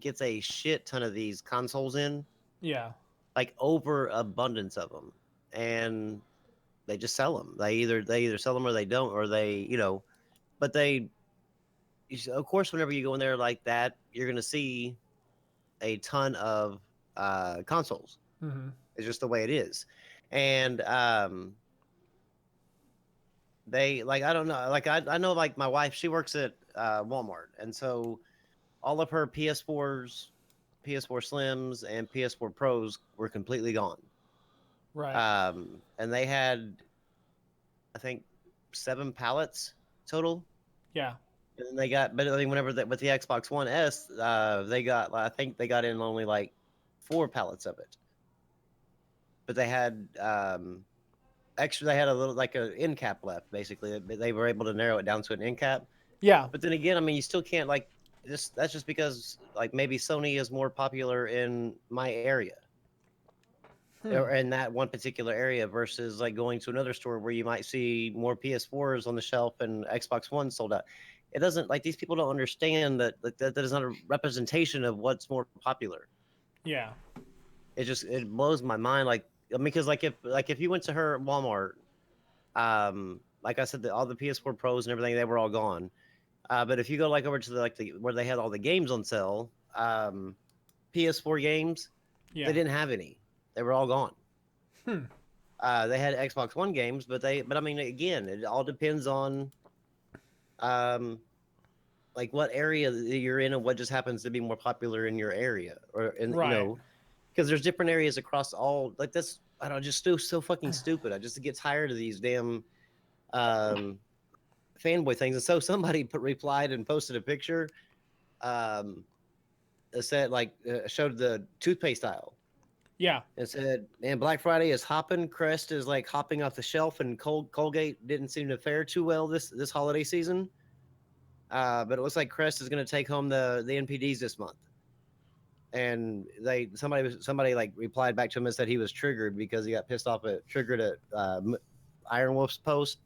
Speaker 2: gets a shit ton of these consoles in.
Speaker 1: Yeah.
Speaker 2: Like overabundance of them. and they just sell them. They either sell them or they don't, or but of course, whenever you go in there like that, you're gonna see a ton of consoles.
Speaker 1: Mm-hmm.
Speaker 2: It's just the way it is, and they I don't know, I know, like, my wife, she works at Walmart, and so all of her PS4s, PS4 Slims, and PS4 Pros were completely gone.
Speaker 1: Right.
Speaker 2: And they had, I think, 7 pallets total.
Speaker 1: Yeah.
Speaker 2: And then but I mean, with the Xbox One S, I think they got in only like 4 pallets of it. But they had they had a little, like, an end cap left, basically. They were able to narrow it down to an end cap.
Speaker 1: Yeah.
Speaker 2: But then again, I mean, you still can't, like, that's just because, like, maybe Sony is more popular in my area. Or in that one particular area versus, like, going to another store where you might see more PS4s on the shelf and Xbox One sold out. It doesn't, like, these people don't understand that, like, that is not a representation of what's more popular.
Speaker 1: Yeah.
Speaker 2: It blows my mind. Like, I mean, because, if you went to her Walmart, like I said, all the PS4 Pros and everything, they were all gone. But if you go, like, over to where they had all the games on sale, PS4 games,
Speaker 1: Yeah.
Speaker 2: they didn't have any. They were all gone.
Speaker 1: Hmm.
Speaker 2: They had Xbox One games, but I mean, again, it all depends on, like, what area you're in and what just happens to be more popular in your area,
Speaker 1: Right.
Speaker 2: because there's different areas across all, like, this. I don't know, just so fucking stupid. I just get tired of these damn fanboy things. And so somebody replied and posted a picture, that said, like, showed the toothpaste aisle.
Speaker 1: Yeah.
Speaker 2: It said, "Man, Black Friday is hopping. Crest is, like, hopping off the shelf, and Colgate didn't seem to fare too well this holiday season. But it looks like Crest is going to take home the NPDs this month." And somebody like replied back to him and said he was triggered because he got triggered at Iron Wolf's post.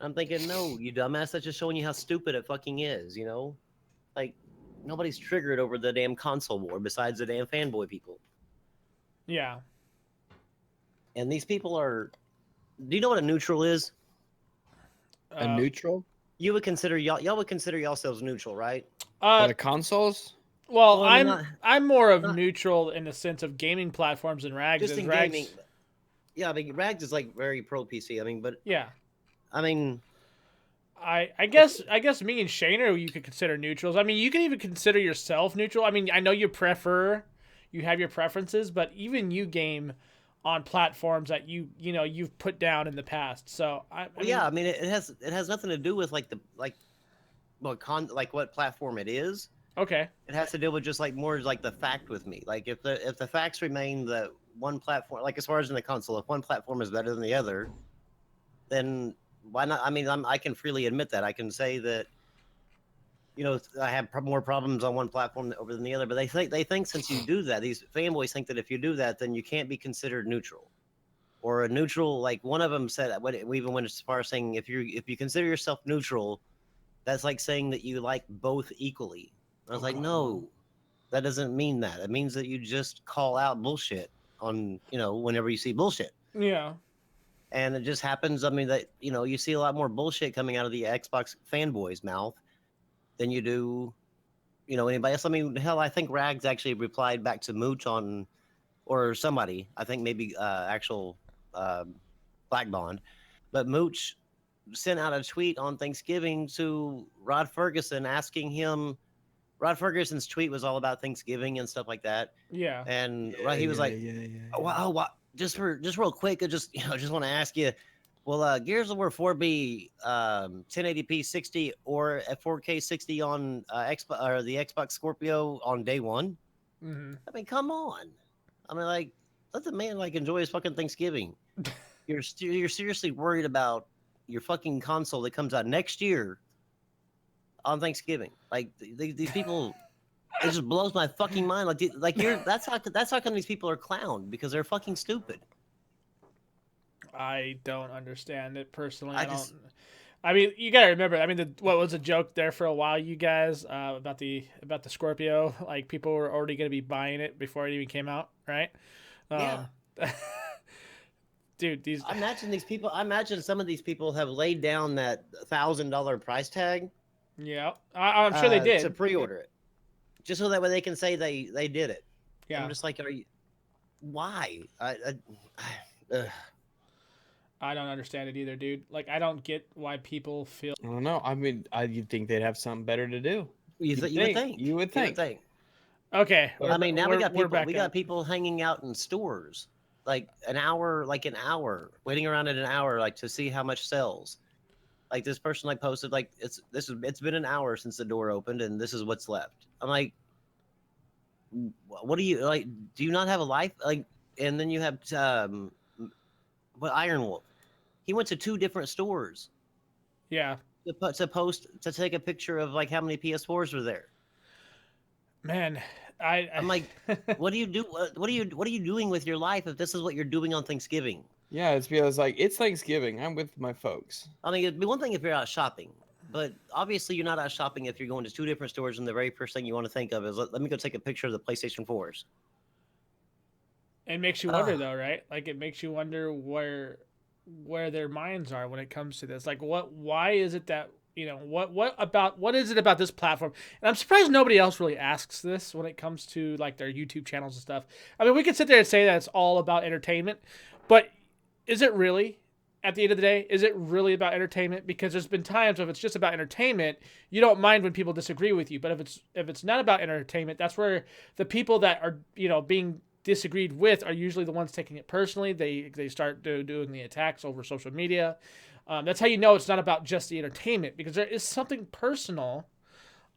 Speaker 2: I'm thinking, no, you dumbass. That's just showing you how stupid it fucking is. Like, nobody's triggered over the damn console war besides the damn fanboy people.
Speaker 1: Yeah.
Speaker 2: And these people are. Do you know what a neutral is?
Speaker 3: A neutral
Speaker 2: You would consider y'all would consider yourselves neutral, right?
Speaker 3: for the consoles?
Speaker 1: Well,
Speaker 2: Well, I mean,
Speaker 1: I'm more of
Speaker 2: not-
Speaker 1: neutral in the sense of gaming platforms and Rags.
Speaker 2: just in
Speaker 1: Rags,
Speaker 2: gaming. Yeah, I mean, Rags is, like, very pro PC. I mean, but
Speaker 1: yeah.
Speaker 2: I mean,
Speaker 1: I guess me and Shayner you could consider neutrals. I mean, you can even consider yourself neutral. I mean, I know you have your preferences, but even you game on platforms that you've put down in the past. So
Speaker 2: I mean, it has nothing to do with, like, what platform it is.
Speaker 1: Okay.
Speaker 2: It has to do with just, like, more like the fact with me. Like, if the facts remain that one platform, like, as far as in the console, if one platform is better than the other, then why not? I mean, I can freely admit that. I can say that, I have more problems on one platform over than the other. But they think since you do that, these fanboys think that if you do that, then you can't be considered neutral, or a neutral. Like, one of them said, we even went as far as saying, if you consider yourself neutral, that's like saying that you like both equally. I was like,
Speaker 1: God.
Speaker 2: no, that doesn't mean that. It means that you just call out bullshit on, whenever you see bullshit.
Speaker 1: Yeah.
Speaker 2: And it just happens, I mean, that, you see a lot more bullshit coming out of the Xbox fanboys' mouth than you do, anybody else. I mean, hell, I think Rags actually replied back to Mooch or somebody, I think maybe actual Black Bond, but Mooch sent out a tweet on Thanksgiving to Rod Ferguson asking him. Rod Ferguson's tweet was all about Thanksgiving and stuff like that.
Speaker 1: Yeah.
Speaker 2: And he was like, "Wow, just real quick, I just want to ask you, will Gears of War 4 be 1080p 60 or at 4K 60 on Xbox or the Xbox Scorpio on day one?"
Speaker 1: Mm-hmm.
Speaker 2: I mean, come on. I mean, like, let the man, like, enjoy his fucking Thanksgiving. You're seriously worried about your fucking console that comes out next year on Thanksgiving. Like, these people, it just blows my fucking mind. That's how come these people are clowned, because they're fucking stupid.
Speaker 1: I don't understand it personally.
Speaker 2: I
Speaker 1: I don't.
Speaker 2: just-
Speaker 1: I mean, you gotta remember. I mean, what was a joke there for a while, you guys, about the Scorpio. Like, people were already gonna be buying it before it even came out, right?
Speaker 2: Yeah.
Speaker 1: dude, these.
Speaker 2: I imagine some of these people have laid down that $1,000 price tag.
Speaker 1: Yeah, I'm sure they did
Speaker 2: to pre-order it, just so that way they can say they did it.
Speaker 1: Yeah,
Speaker 2: I'm just like, are you? Why?
Speaker 1: I don't understand it either, dude. Like, I don't get why people feel.
Speaker 3: I don't know. I mean, you'd think they'd have something better to do.
Speaker 2: You would think.
Speaker 3: You would think.
Speaker 1: Okay,
Speaker 2: I mean, now we got people.
Speaker 1: back
Speaker 2: We got
Speaker 1: up.
Speaker 2: people hanging out in stores, like an hour, waiting around an hour, like to see how much sells. Like this person like posted like it's been an hour since the door opened and this is what's left. I'm like, what do you like? Do you not have a life? Like, and then you have Iron Wolf. He went to 2 different stores.
Speaker 1: Yeah,
Speaker 2: to take a picture of like how many PS4s were there.
Speaker 1: Man,
Speaker 2: I'm like, what do you do? What are you doing with your life if this is what you're doing on Thanksgiving?
Speaker 3: Yeah, it's because like it's Thanksgiving. I'm with my folks.
Speaker 2: I mean, it'd be one thing if you're out shopping, but obviously you're not out shopping if you're going to 2 different stores and the very first thing you want to think of is let me go take a picture of the PlayStation 4s.
Speaker 1: It makes you wonder though, right? Like it makes you wonder where their minds are when it comes to this. Like why is it that, what is it about this platform? And I'm surprised nobody else really asks this when it comes to like their YouTube channels and stuff. I mean, we could sit there and say that it's all about entertainment, but is it really? At the end of the day, is it really about entertainment? Because there's been times if it's just about entertainment, you don't mind when people disagree with you. But if it's not about entertainment, that's where the people that are being disagreed with are usually the ones taking it personally. They start doing the attacks over social media. That's how you know it's not about just the entertainment, because there is something personal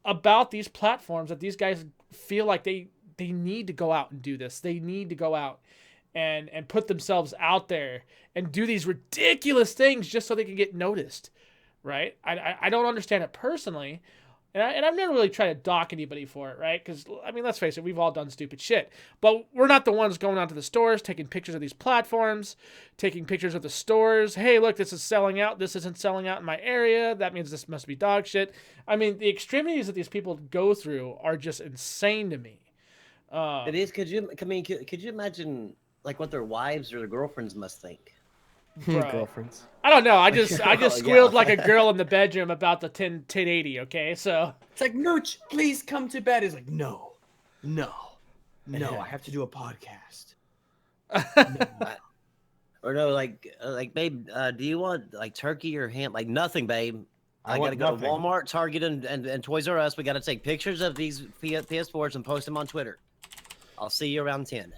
Speaker 1: about these platforms that these guys feel like they need to go out and do this. They need to go out and put themselves out there and do these ridiculous things just so they can get noticed, right? I don't understand it personally, and I've never really tried to dock anybody for it, right? Because, I mean, let's face it, we've all done stupid shit. But we're not the ones going out to the stores, taking pictures of these platforms, taking pictures of the stores. Hey, look, this is selling out. This isn't selling out in my area. That means this must be dog shit. I mean, the extremities that these people go through are just insane to me.
Speaker 2: It is. Could you imagine like what their wives or their girlfriends must think?
Speaker 3: Girlfriends.
Speaker 1: I don't know. I just squealed
Speaker 2: Yeah.
Speaker 1: like a girl in the bedroom about the 1080. Okay, so
Speaker 3: It's like, Mooch, please come to bed. He's like, no, I have to do a podcast.
Speaker 2: Or no, like babe, do you want like turkey or ham? Like nothing, babe. I gotta go to Walmart, Target, and Toys R Us. We gotta take pictures of these PS4s and post them on Twitter. I'll see you around 10.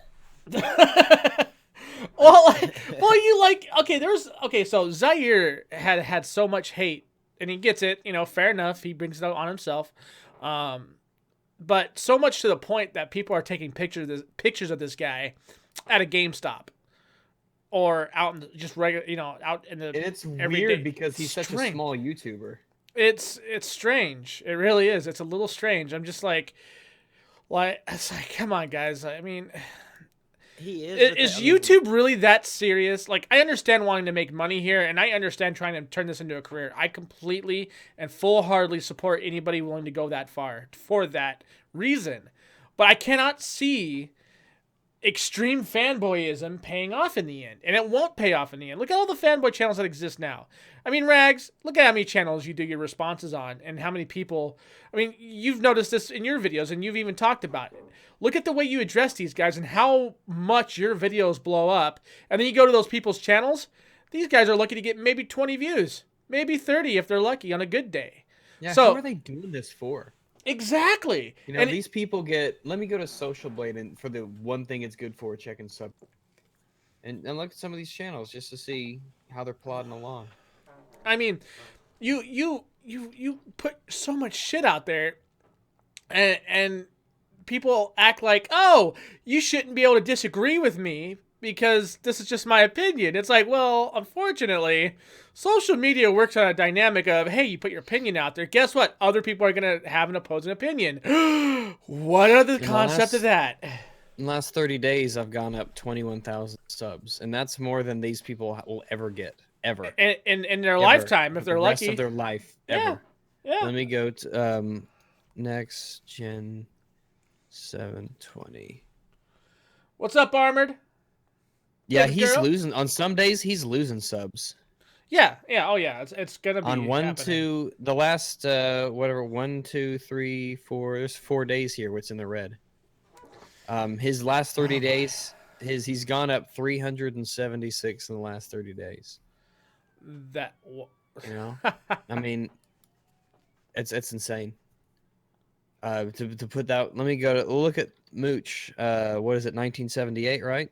Speaker 1: So Zaire had so much hate, and he gets it, fair enough. He brings it out on himself. But so much to the point that people are taking pictures of this guy at a GameStop or out in the, just regular, out in the.
Speaker 3: And it's
Speaker 1: everyday.
Speaker 3: weird because he's such a small YouTuber.
Speaker 1: It's strange. It really is. It's a little strange. I'm just like, it's like, come on, guys. I mean,
Speaker 2: he is.
Speaker 1: Is YouTube really that serious? Like, I understand wanting to make money here, and I understand trying to turn this into a career. I completely and full-heartedly support anybody willing to go that far for that reason. But I cannot see extreme fanboyism paying off in the end, and it won't pay off in the end. Look at all the fanboy channels that exist now. I mean, Rags, look at how many channels you do your responses on and how many people. I mean, you've noticed this in your videos, and you've even talked about it. Look at the way you address these guys and how much your videos blow up, and then you go to those people's channels. These guys are lucky to get maybe 20 views, maybe 30 if they're lucky on a good day.
Speaker 3: Yeah,
Speaker 1: so,
Speaker 3: who are they doing this for?
Speaker 1: Exactly.
Speaker 3: And these people get. Let me go to Social Blade and for the one thing it's good for, check and sub, and look at some of these channels just to see how they're plodding along.
Speaker 1: I mean, you put so much shit out there, and people act like, oh, you shouldn't be able to disagree with me because this is just my opinion. It's like, well, unfortunately, social media works on a dynamic of, hey, you put your opinion out there. Guess what? Other people are going to have an opposing opinion. What are the concept of that?
Speaker 3: In the last 30 days, I've gone up 21,000 subs, and that's more than these people will ever get, ever.
Speaker 1: In their lifetime, if they're lucky.
Speaker 3: The rest of their life, ever.
Speaker 1: Yeah.
Speaker 3: Let me go to Next Gen 720.
Speaker 1: What's up, Armored?
Speaker 3: Yeah,
Speaker 1: Baby
Speaker 3: he's
Speaker 1: girl.
Speaker 3: losing on some days. He's losing subs.
Speaker 1: Yeah, oh yeah, it's gonna be
Speaker 3: On
Speaker 1: happening.
Speaker 3: the last whatever 1, 2, 3, 4. There's 4 days here. What's in the red? His last 30
Speaker 1: Oh boy.
Speaker 3: days. He's gone up 376 in the last 30 days.
Speaker 1: That.
Speaker 3: You know, I mean, it's insane. To put that, let me go to look at Mooch. What is it? 1978, right?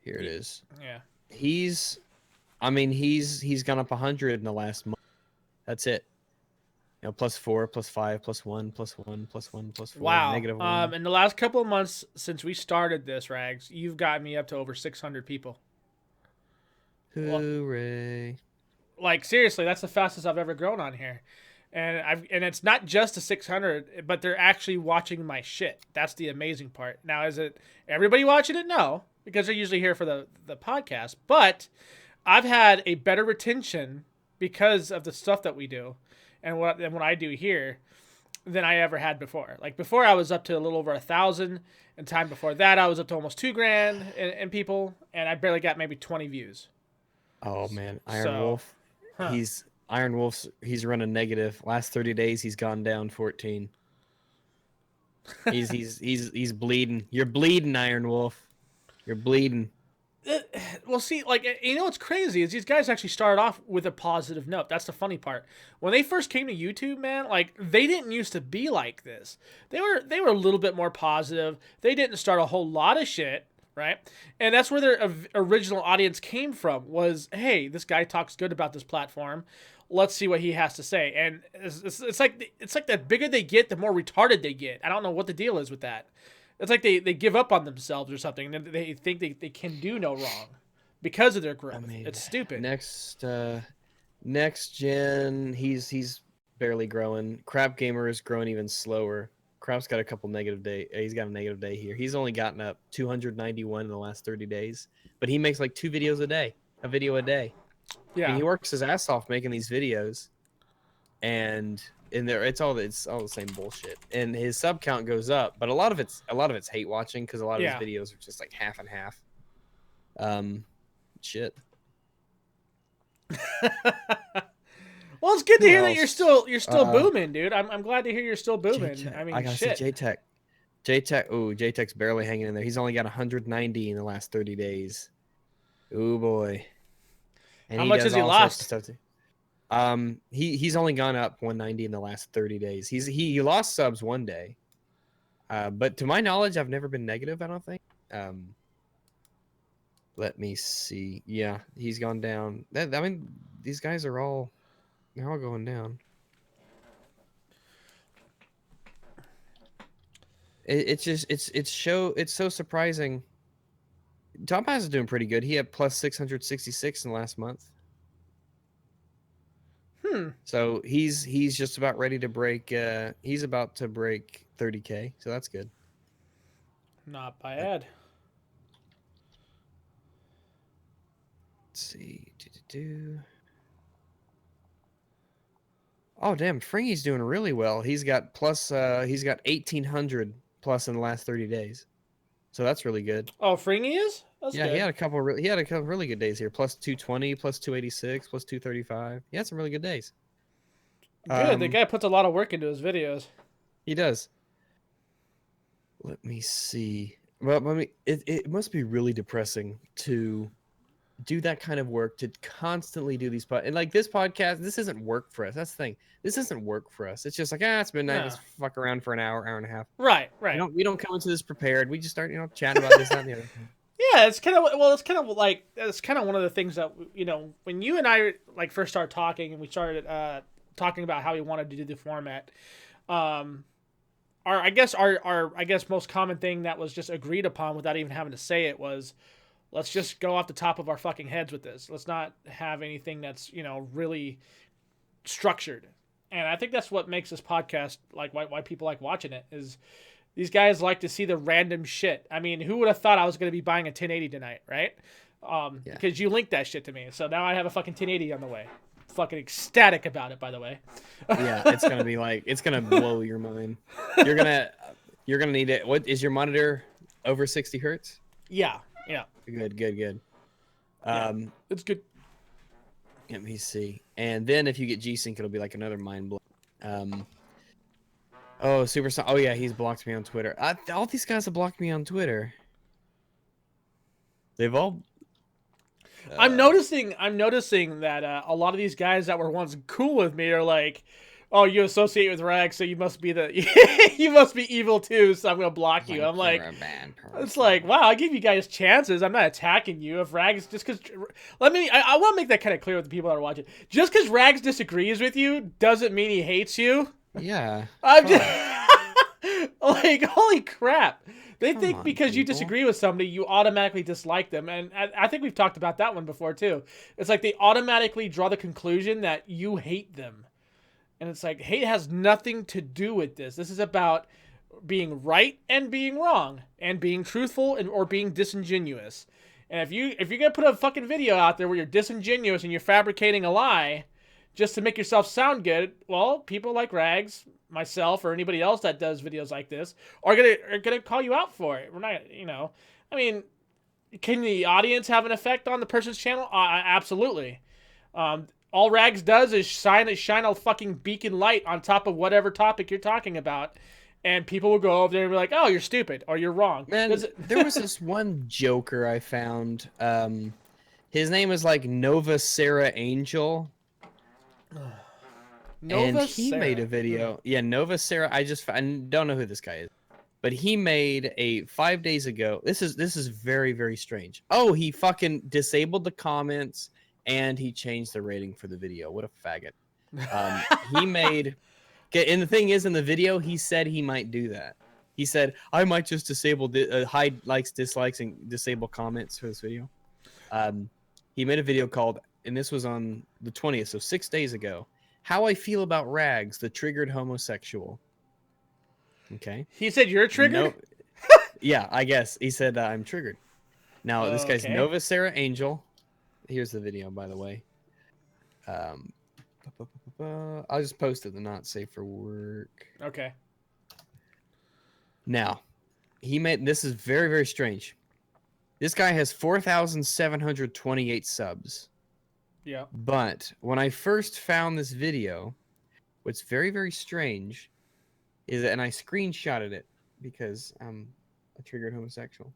Speaker 3: Here it is.
Speaker 1: Yeah.
Speaker 3: He's gone up 100 in the last month. That's it. You know, +4, +5, +1, +1, +1, +4,
Speaker 1: Wow.
Speaker 3: -1.
Speaker 1: In the last couple of months since we started this, Rags, you've got me up to over 600 people.
Speaker 3: Hooray!
Speaker 1: Like seriously, that's the fastest I've ever grown on here. And it's not just the 600, but they're actually watching my shit. That's the amazing part. Now, is it everybody watching it? No, because they're usually here for the podcast. But I've had a better retention because of the stuff that we do and what I do here than I ever had before. Like before, I was up to a little over 1,000, and time before that, I was up to almost 2,000 in people, and I barely got maybe 20 views.
Speaker 3: Oh man, Iron
Speaker 1: So,
Speaker 3: Wolf.
Speaker 1: huh.
Speaker 3: He's running negative. Last 30 days, he's gone down 14. He's bleeding. You're bleeding, Iron Wolf. You're bleeding.
Speaker 1: Well, see, like you know what's crazy is these guys actually started off with a positive note. That's the funny part. When they first came to YouTube, man, like they didn't used to be like this. They were a little bit more positive. They didn't start a whole lot of shit, right? And that's where their original audience came from. Was hey, this guy talks good about this platform. Let's see what he has to say. And it's like the bigger they get, the more retarded they get. I don't know what the deal is with that. It's like they give up on themselves or something. And they think they can do no wrong because of their growth. It's stupid.
Speaker 3: Next gen, he's barely growing. Crap Gamer is growing even slower. Crap's got a couple negative day. He's got a negative day here. He's only gotten up 291 in the last 30 days, but he makes like a video a day.
Speaker 1: Yeah.
Speaker 3: And he works his ass off making these videos, and in there it's all the same bullshit. And his sub count goes up, but a lot of it's hate watching because a lot of his videos are just like half and half. Shit.
Speaker 1: Well, it's good to hear that
Speaker 3: else?
Speaker 1: you're still booming, dude. I'm glad to hear you're still booming. I mean,
Speaker 3: I gotta
Speaker 1: shit.
Speaker 3: see JTech. JTech's barely hanging in there. He's only got 190 in the last 30 days. Ooh boy. And
Speaker 1: How much has he lost?
Speaker 3: He's only gone up 190 in the last 30 days. He lost subs one day. But to my knowledge, I've never been negative, I don't think. Let me see. Yeah, he's gone down. I mean, these guys they're all going down. It's so surprising. Tom Pass is doing pretty good. He had plus 666 in the last month. So he's just about ready to break. He's about to break 30K. So that's good.
Speaker 1: Not bad.
Speaker 3: Let's see. Oh damn, Fringy's doing really well. He's got 1,800 plus in the last 30 days. So that's really good.
Speaker 1: Oh, Fringy is? That's
Speaker 3: yeah,
Speaker 1: good.
Speaker 3: he had a couple really good days here. Plus 220, plus 286, plus 235. He had some really good days.
Speaker 1: Good. The guy puts a lot of work into his videos.
Speaker 3: He does. Let me see. Well, I mean, it must be really depressing to do that kind of work, to constantly do these and like this podcast. This isn't work for us. That's the thing. This isn't work for us. It's just like it's midnight. Let's fuck around for an hour and a half.
Speaker 1: Right.
Speaker 3: We don't come into this prepared. We just start chatting about this, that, and the other thing.
Speaker 1: Yeah, it's kind of one of the things that when you and I like first started talking and we started talking about how we wanted to do the format. Our most common thing that was just agreed upon without even having to say it was, let's just go off the top of our fucking heads with this. Let's not have anything that's really structured. And I think that's what makes this podcast like why people like watching it is. These guys like to see the random shit. I mean, who would have thought I was going to be buying a 1080 tonight, right? Because you linked that shit to me. So now I have a fucking 1080 on the way. Fucking ecstatic about it, by the way.
Speaker 3: Yeah, it's going to be it's going to blow your mind. You're going to need it. What is your monitor over 60 hertz?
Speaker 1: Yeah, yeah,
Speaker 3: Good.
Speaker 1: yeah. It's good.
Speaker 3: Let me see. And then if you get G-Sync, it'll be like another mind blow. Oh, Oh yeah, he's blocked me on Twitter. All these guys have blocked me on Twitter. They've all.
Speaker 1: I'm noticing that a lot of these guys that were once cool with me are like, "Oh, you associate with Rag, so you must be you must be evil too, so I'm gonna block you." I'm like,
Speaker 3: you're a bad person.
Speaker 1: it's like, wow, I give you guys chances. I'm not attacking you. If Rags just because, I want to make that kind of clear with the people that are watching. Just because Rags disagrees with you doesn't mean he hates you.
Speaker 3: Yeah.
Speaker 1: I'm just like, holy crap. They
Speaker 3: Come
Speaker 1: think
Speaker 3: on,
Speaker 1: because you
Speaker 3: people.
Speaker 1: disagree with somebody, you automatically dislike them. And I think we've talked about that one before, too. It's like they automatically draw the conclusion that you hate them. And it's like, hate has nothing to do with this. This is about being right and being wrong, and being truthful or being disingenuous. And if you're going to put a fucking video out there where you're disingenuous and you're fabricating a lie just to make yourself sound good, well, people like Rags, myself, or anybody else that does videos like this are gonna call you out for it. We're not, I mean, can the audience have an effect on the person's channel? Absolutely. All Rags does is shine a fucking beacon light on top of whatever topic you're talking about, and people will go over there and be like, "Oh, you're stupid," or "You're wrong."
Speaker 3: Man, there was this one Joker I found. His name is like Nova Sarah Angel.
Speaker 1: Nova
Speaker 3: and he
Speaker 1: Sarah.
Speaker 3: made a video. Yeah, Nova Sarah. I don't know who this guy is, but he made a 5 days ago. This is very, very strange. Oh, he fucking disabled the comments and he changed the rating for the video. What a faggot. He made. Okay, and the thing is, in the video, he said he might do that. He said, I might just disable hide likes, dislikes, and disable comments for this video. He made a video called, and this was on the 20th, so 6 days ago. How I feel about Rags, the triggered homosexual. Okay.
Speaker 1: He said you're triggered?
Speaker 3: No, yeah, I guess. He said, I'm triggered. Now, this guy's
Speaker 1: Okay.
Speaker 3: Nova Sarah Angel. Here's the video, by the way. I'll just post it, the not safe for work.
Speaker 1: Okay.
Speaker 3: Now, this is very, very strange. This guy has 4,728 subs.
Speaker 1: Yeah.
Speaker 3: But when I first found this video, what's very, very strange is that, and I screenshotted it because I'm a triggered homosexual.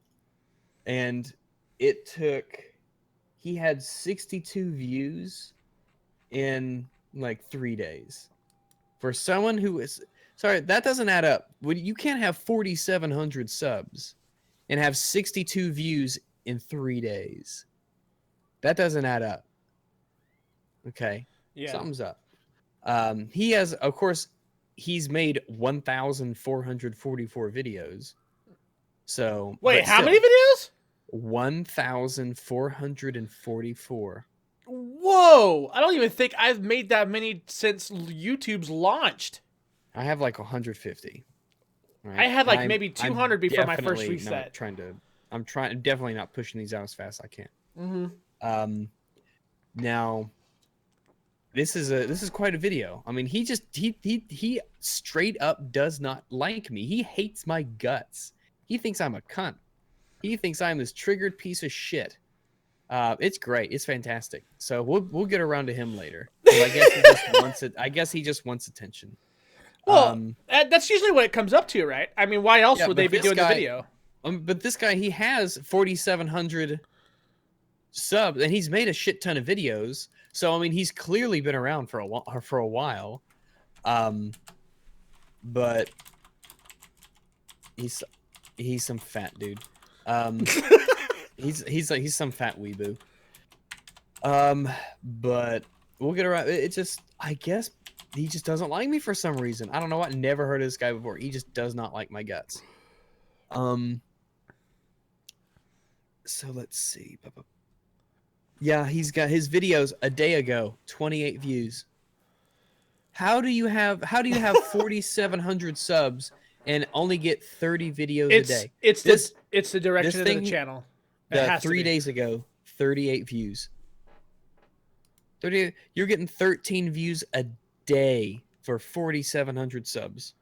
Speaker 3: And he had 62 views in like 3 days. For someone who is, sorry, that doesn't add up. You can't have 4,700 subs and have 62 views in 3 days. That doesn't add up. Okay.
Speaker 1: Yeah.
Speaker 3: Something's up. He has, of course, he's made 1,444 videos. So
Speaker 1: wait, how many videos?
Speaker 3: 1,444.
Speaker 1: Whoa! I don't even think I've made that many since YouTube's launched.
Speaker 3: I have like 150. Right?
Speaker 1: I had like maybe 200 before my first
Speaker 3: definitely
Speaker 1: reset.
Speaker 3: I'm definitely not pushing these out as fast as I can.
Speaker 1: Mm-hmm.
Speaker 3: Now, this is quite a video. I mean, he straight up does not like me. He hates my guts. He thinks I'm a cunt. He thinks I'm this triggered piece of shit. It's great. It's fantastic. So we'll get around to him later. I guess he just wants it. I guess he just wants attention.
Speaker 1: Well, that's usually what it comes up to, right? I mean, why else would they be doing the video?
Speaker 3: But this guy, he has 4,700 subs, and he's made a shit ton of videos. So I mean, he's clearly been around for a while. But he's some fat dude. He's some fat weeboo. But we'll get around. It just, I guess he just doesn't like me for some reason. I don't know. I never heard of this guy before. He just does not like my guts. So let's see. Yeah, he's got his videos a day ago, 28 views. How do you have 4,700 subs and only get 30 videos a day?
Speaker 1: It's the direction of the channel.
Speaker 3: 3 days ago, 38 views. 30. You're getting 13 views a day for 4,700 subs.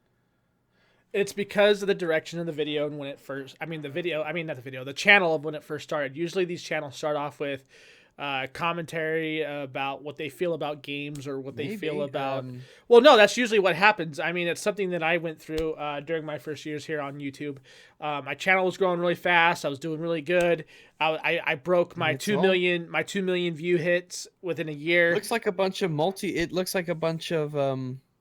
Speaker 1: It's because of the direction of the video and when it first. I mean, the video. I mean, not the video. The channel of when it first started. Usually, these channels start off with commentary about what they feel about games or what they feel
Speaker 3: Maybe.
Speaker 1: about. Well, no, that's usually what happens. I mean, it's something that I went through during my first years here on YouTube. My channel was growing really fast. I was doing really good. I broke my
Speaker 3: It's
Speaker 1: 2 million view hits within a year.
Speaker 3: Looks like a bunch of It looks like a bunch of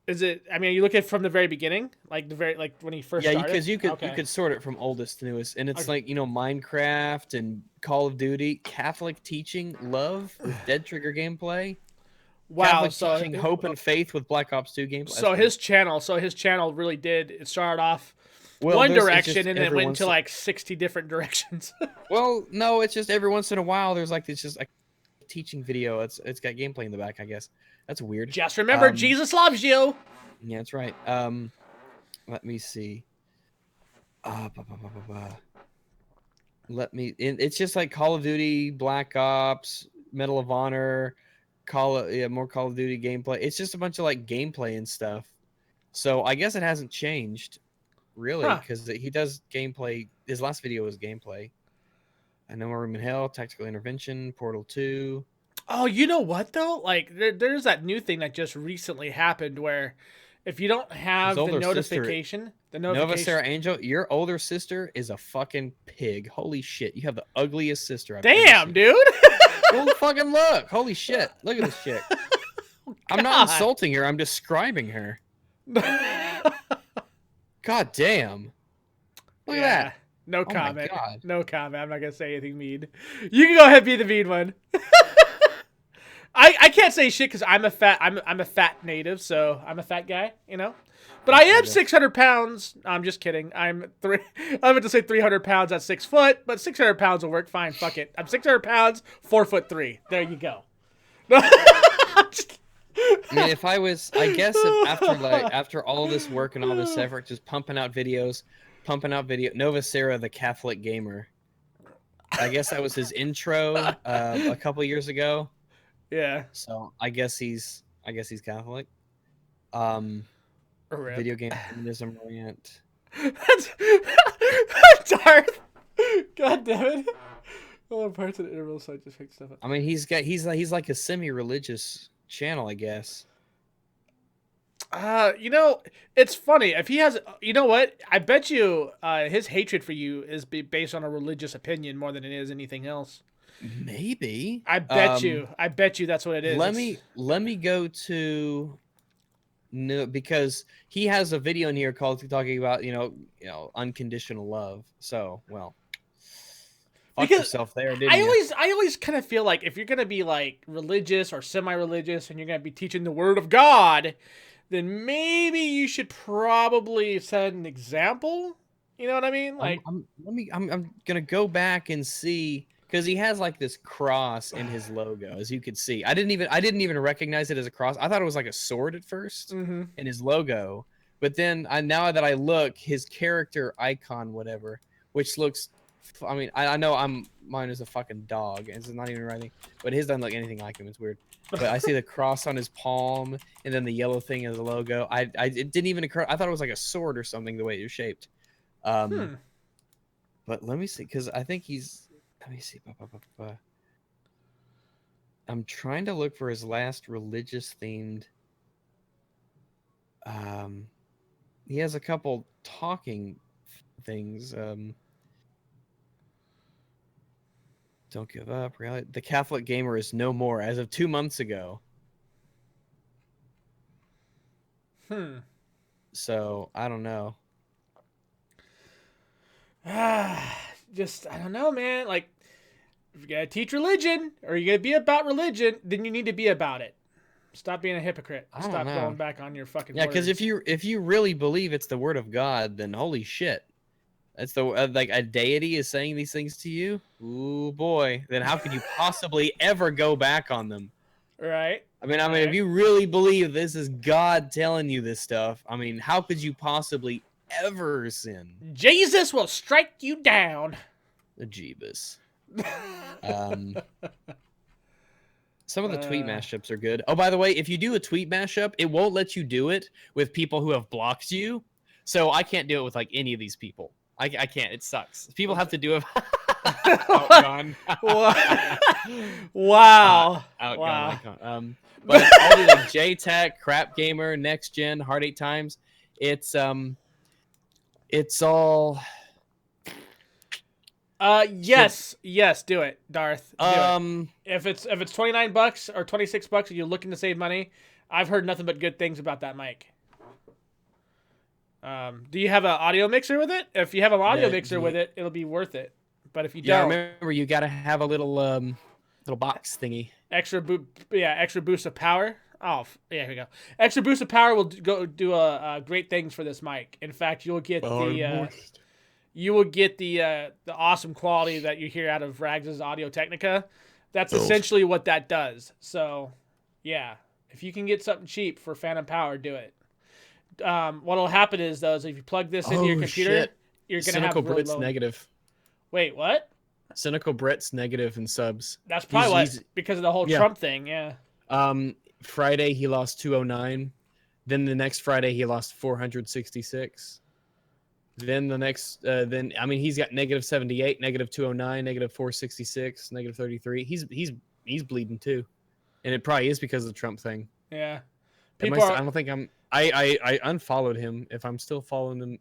Speaker 1: Is it? I mean, you look at it from the very beginning, like when he first
Speaker 3: Yeah,
Speaker 1: started.
Speaker 3: because you could
Speaker 1: Okay.
Speaker 3: sort it from oldest to newest, and it's
Speaker 1: Okay.
Speaker 3: like Minecraft and Call of Duty, Catholic teaching, love with Dead Trigger gameplay,
Speaker 1: Wow.
Speaker 3: Catholic
Speaker 1: So
Speaker 3: teaching, Hope and Faith with Black Ops 2 gameplay.
Speaker 1: so his channel really did. It started off
Speaker 3: Well,
Speaker 1: one
Speaker 3: there's- it's
Speaker 1: direction
Speaker 3: just
Speaker 1: and then it
Speaker 3: every
Speaker 1: went
Speaker 3: once
Speaker 1: into
Speaker 3: in-
Speaker 1: like 60 different directions.
Speaker 3: Well, no, it's just every once in a while there's like it's just a teaching video. It's got gameplay in the back, I guess. That's weird.
Speaker 1: Just remember, Jesus loves you.
Speaker 3: Yeah, that's right. Let me see. It's just like Call of Duty, Black Ops, Medal of Honor, more Call of Duty gameplay. It's just a bunch of like gameplay and stuff. So I guess it hasn't changed, really,
Speaker 1: Huh.
Speaker 3: because he does gameplay. His last video was gameplay. I know More Room in Hell, Tactical Intervention, Portal 2.
Speaker 1: Oh, you know what though? Like there's that new thing that just recently happened where if you don't have
Speaker 3: His
Speaker 1: the
Speaker 3: older sister-
Speaker 1: notification,
Speaker 3: Nova Sarah Angel, your older sister is a fucking pig. Holy shit. You have the ugliest sister I've ever
Speaker 1: Damn,
Speaker 3: seen.
Speaker 1: dude.
Speaker 3: Go fucking look. Holy shit. Look at this chick. I'm not
Speaker 1: God.
Speaker 3: insulting her. I'm describing her. God damn. Look at that.
Speaker 1: No
Speaker 3: my
Speaker 1: comment.
Speaker 3: God.
Speaker 1: No comment. I'm not gonna say anything mean. You can go ahead and be the mean one. I can't say shit because I'm a fat native, so I'm a fat guy, you know. But I am 600 pounds. I'm just kidding. I meant to say 300 pounds at 6 foot, but 600 pounds will work fine. Fuck it. I'm 600 pounds, 4'3". There you go.
Speaker 3: I mean, if I was, I guess if after all this work and all this effort, just pumping out video, Nova Sarah, the Catholic gamer. I guess that was his intro a couple years ago.
Speaker 1: Yeah.
Speaker 3: So I guess he's Catholic.
Speaker 1: Rip.
Speaker 3: Video game feminism rant.
Speaker 1: That's Darth. God damn it. All parts of the interval so I just picked stuff up.
Speaker 3: I mean, he's like a semi-religious channel, I guess.
Speaker 1: You know, it's funny if he has. You know what? I bet you his hatred for you is based on a religious opinion more than it is anything else.
Speaker 3: Maybe.
Speaker 1: I bet you. I bet you that's what it is.
Speaker 3: Let me go to. No, because he has a video in here talking about unconditional love. So fuck
Speaker 1: Because
Speaker 3: yourself there, didn't
Speaker 1: I
Speaker 3: you?
Speaker 1: always kind of feel like if you're gonna be like religious or semi-religious and you're gonna be teaching the word of God, then maybe you should probably set an example. You know what I mean? Like,
Speaker 3: I'm gonna go back and see. Because he has like this cross in his logo, as you could see. I didn't even recognize it as a cross. I thought it was like a sword at first in his logo. But then now that I look, his character icon, whatever, which looks, I mean, I know mine is a fucking dog, and it's not even writing, but his doesn't look anything like him. It's weird. But I see the cross on his palm, and then the yellow thing as a logo. It didn't even occur. I thought it was like a sword or something the way it was shaped. But let me see, because I think he's. Let me see. I'm trying to look for his last religious themed. He has a couple talking things. Don't give up. Really, the Catholic gamer is no more as of 2 months ago. So I don't know.
Speaker 1: Just I don't know, man. Like, if you gotta teach religion or you gotta be about religion, then you need to be about it. Stop being a hypocrite.
Speaker 3: I don't
Speaker 1: Stop
Speaker 3: know.
Speaker 1: going back on your fucking.
Speaker 3: Yeah, because
Speaker 1: words.
Speaker 3: if you really believe it's the word of God, then holy shit, that's the like a deity is saying these things to you. Ooh boy, then how could you possibly ever go back on them?
Speaker 1: Right.
Speaker 3: I mean, if you really believe this is God telling you this stuff, I mean, how could you possibly ever sin?
Speaker 1: Jesus will strike you down.
Speaker 3: The Jeebus. Some of the tweet mashups are good. Oh, by the way, if you do a tweet mashup, it won't let you do it with people who have blocked you. So I can't do it with like any of these people. I can't. It sucks. People have to do it. Outgone.
Speaker 1: Wow.
Speaker 3: Outgone
Speaker 1: Wow.
Speaker 3: icon. But all the like JTech, Crap Gamer, Next Gen, Hard 8 Times, it's all
Speaker 1: Yes, do it, Darth. Do
Speaker 3: um
Speaker 1: it. If it's $29 or $26 and you're looking to save money, I've heard nothing but good things about that mic. Do you have an audio mixer with it? If you have an audio mixer with it, it'll be worth it. But if you don't,
Speaker 3: remember you got to have a little box thingy.
Speaker 1: extra boost of power. Oh, yeah, here we go. Extra boost of power will go do great things for this mic. In fact, you'll get the awesome quality that you hear out of Rags' Audio Technica. That's essentially what that does. So, yeah, if you can get something cheap for Phantom Power, do it. What'll happen is though, if you plug this into your computer, you're gonna
Speaker 3: Cynical
Speaker 1: have really
Speaker 3: Brit's
Speaker 1: low.
Speaker 3: negative.
Speaker 1: Wait, what?
Speaker 3: Cynical Brit's negative in subs.
Speaker 1: That's probably because of the whole Trump thing. Yeah.
Speaker 3: Friday he lost 209. Then the next Friday he lost 466. Then the next, he's got negative 78, negative 209, negative 466, negative 33. He's bleeding too, and it probably is because of the Trump thing.
Speaker 1: Yeah.
Speaker 3: I don't think I unfollowed him. If I'm still following him,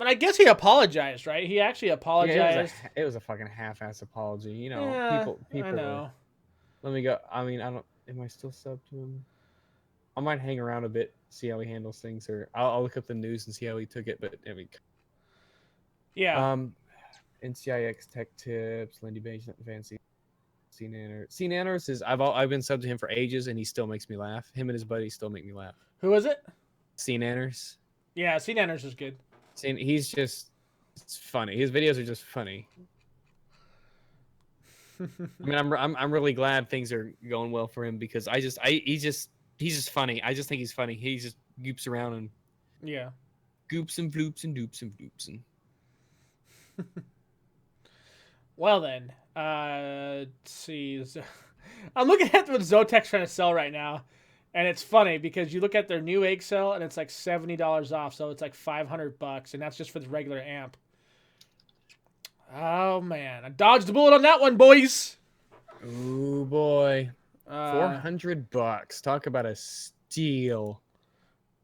Speaker 1: I guess he apologized, right? He actually apologized.
Speaker 3: Yeah, it was a fucking half-ass apology. You know,
Speaker 1: Yeah,
Speaker 3: people.
Speaker 1: I know.
Speaker 3: Let me go. I don't. Am I still subbed to him? I might hang around a bit, see how he handles things, or I'll look up the news and see how he took it. But
Speaker 1: yeah.
Speaker 3: NCIX Tech Tips, Lindy Beige, nothing fancy. C Nanners is I've been subbed to him for ages, and he still makes me laugh. Him and his buddies still make me laugh.
Speaker 1: Who is it?
Speaker 3: C Nanners.
Speaker 1: Yeah, C Nanners is good.
Speaker 3: It's funny. His videos are just funny. I'm really glad things are going well for him because he's just funny. I just think he's funny. He just goops around and goops and floops and doops and floops and.
Speaker 1: Well then, let's see. I'm looking at what Zotek's trying to sell right now, and it's funny because you look at their new egg cell and it's like $70 off, so it's like $500, and that's just for the regular amp. Oh man, I dodged the bullet on that one, boys.
Speaker 3: Oh boy, $400. Talk about a steal.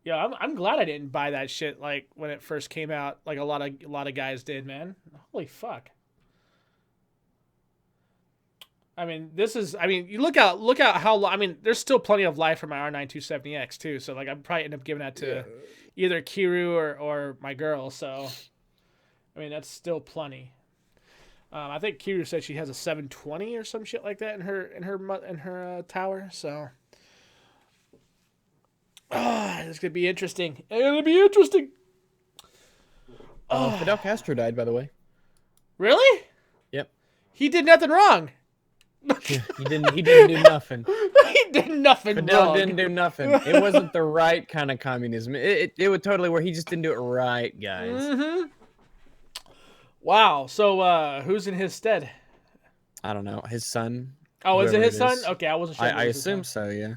Speaker 1: Yeah, I'm glad I didn't buy that shit like when it first came out, like a lot of guys did, man. Holy fuck. You look out how long. There's still plenty of life for my R9 270X too. So like, I'm probably end up giving that to either Kiru or my girl. So, that's still plenty. I think Kiru said she has a 720 or some shit like that in her tower. So, it's gonna be interesting.
Speaker 3: Fidel Castro died, by the way.
Speaker 1: Really?
Speaker 3: Yep.
Speaker 1: He did nothing wrong.
Speaker 3: Yeah, he didn't do nothing.
Speaker 1: He did nothing
Speaker 3: Fidel
Speaker 1: wrong.
Speaker 3: didn't do nothing. It wasn't the right kind of communism. It would totally work. He just didn't do it right, guys.
Speaker 1: Mm-hmm. Wow. So who's in his stead?
Speaker 3: I don't know. His son.
Speaker 1: Oh, is it his son? Okay, I wasn't sure.
Speaker 3: I assume so, yeah.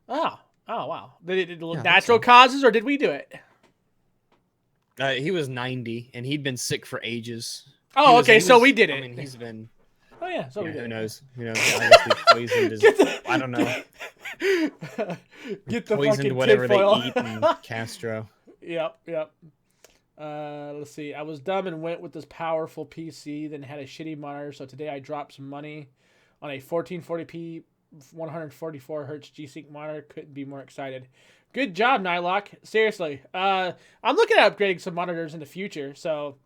Speaker 1: Oh, wow. Did it natural causes or did we do it?
Speaker 3: He was 90 and he'd been sick for ages.
Speaker 1: Oh, okay, so we did it.
Speaker 3: He's been.
Speaker 1: Oh yeah, so we did
Speaker 3: who
Speaker 1: it.
Speaker 3: knows? I guess we poisoned his. I don't know.
Speaker 1: Get the
Speaker 3: poisoned
Speaker 1: fucking
Speaker 3: whatever
Speaker 1: tinfoil.
Speaker 3: they eat in Castro.
Speaker 1: Yep. Let's see. I was dumb and went with this powerful PC, then had a shitty monitor. So today I dropped some money on a 1440p, 144 hertz G-Sync monitor. Couldn't be more excited. Good job, Nylock. Seriously. I'm looking at upgrading some monitors in the future, so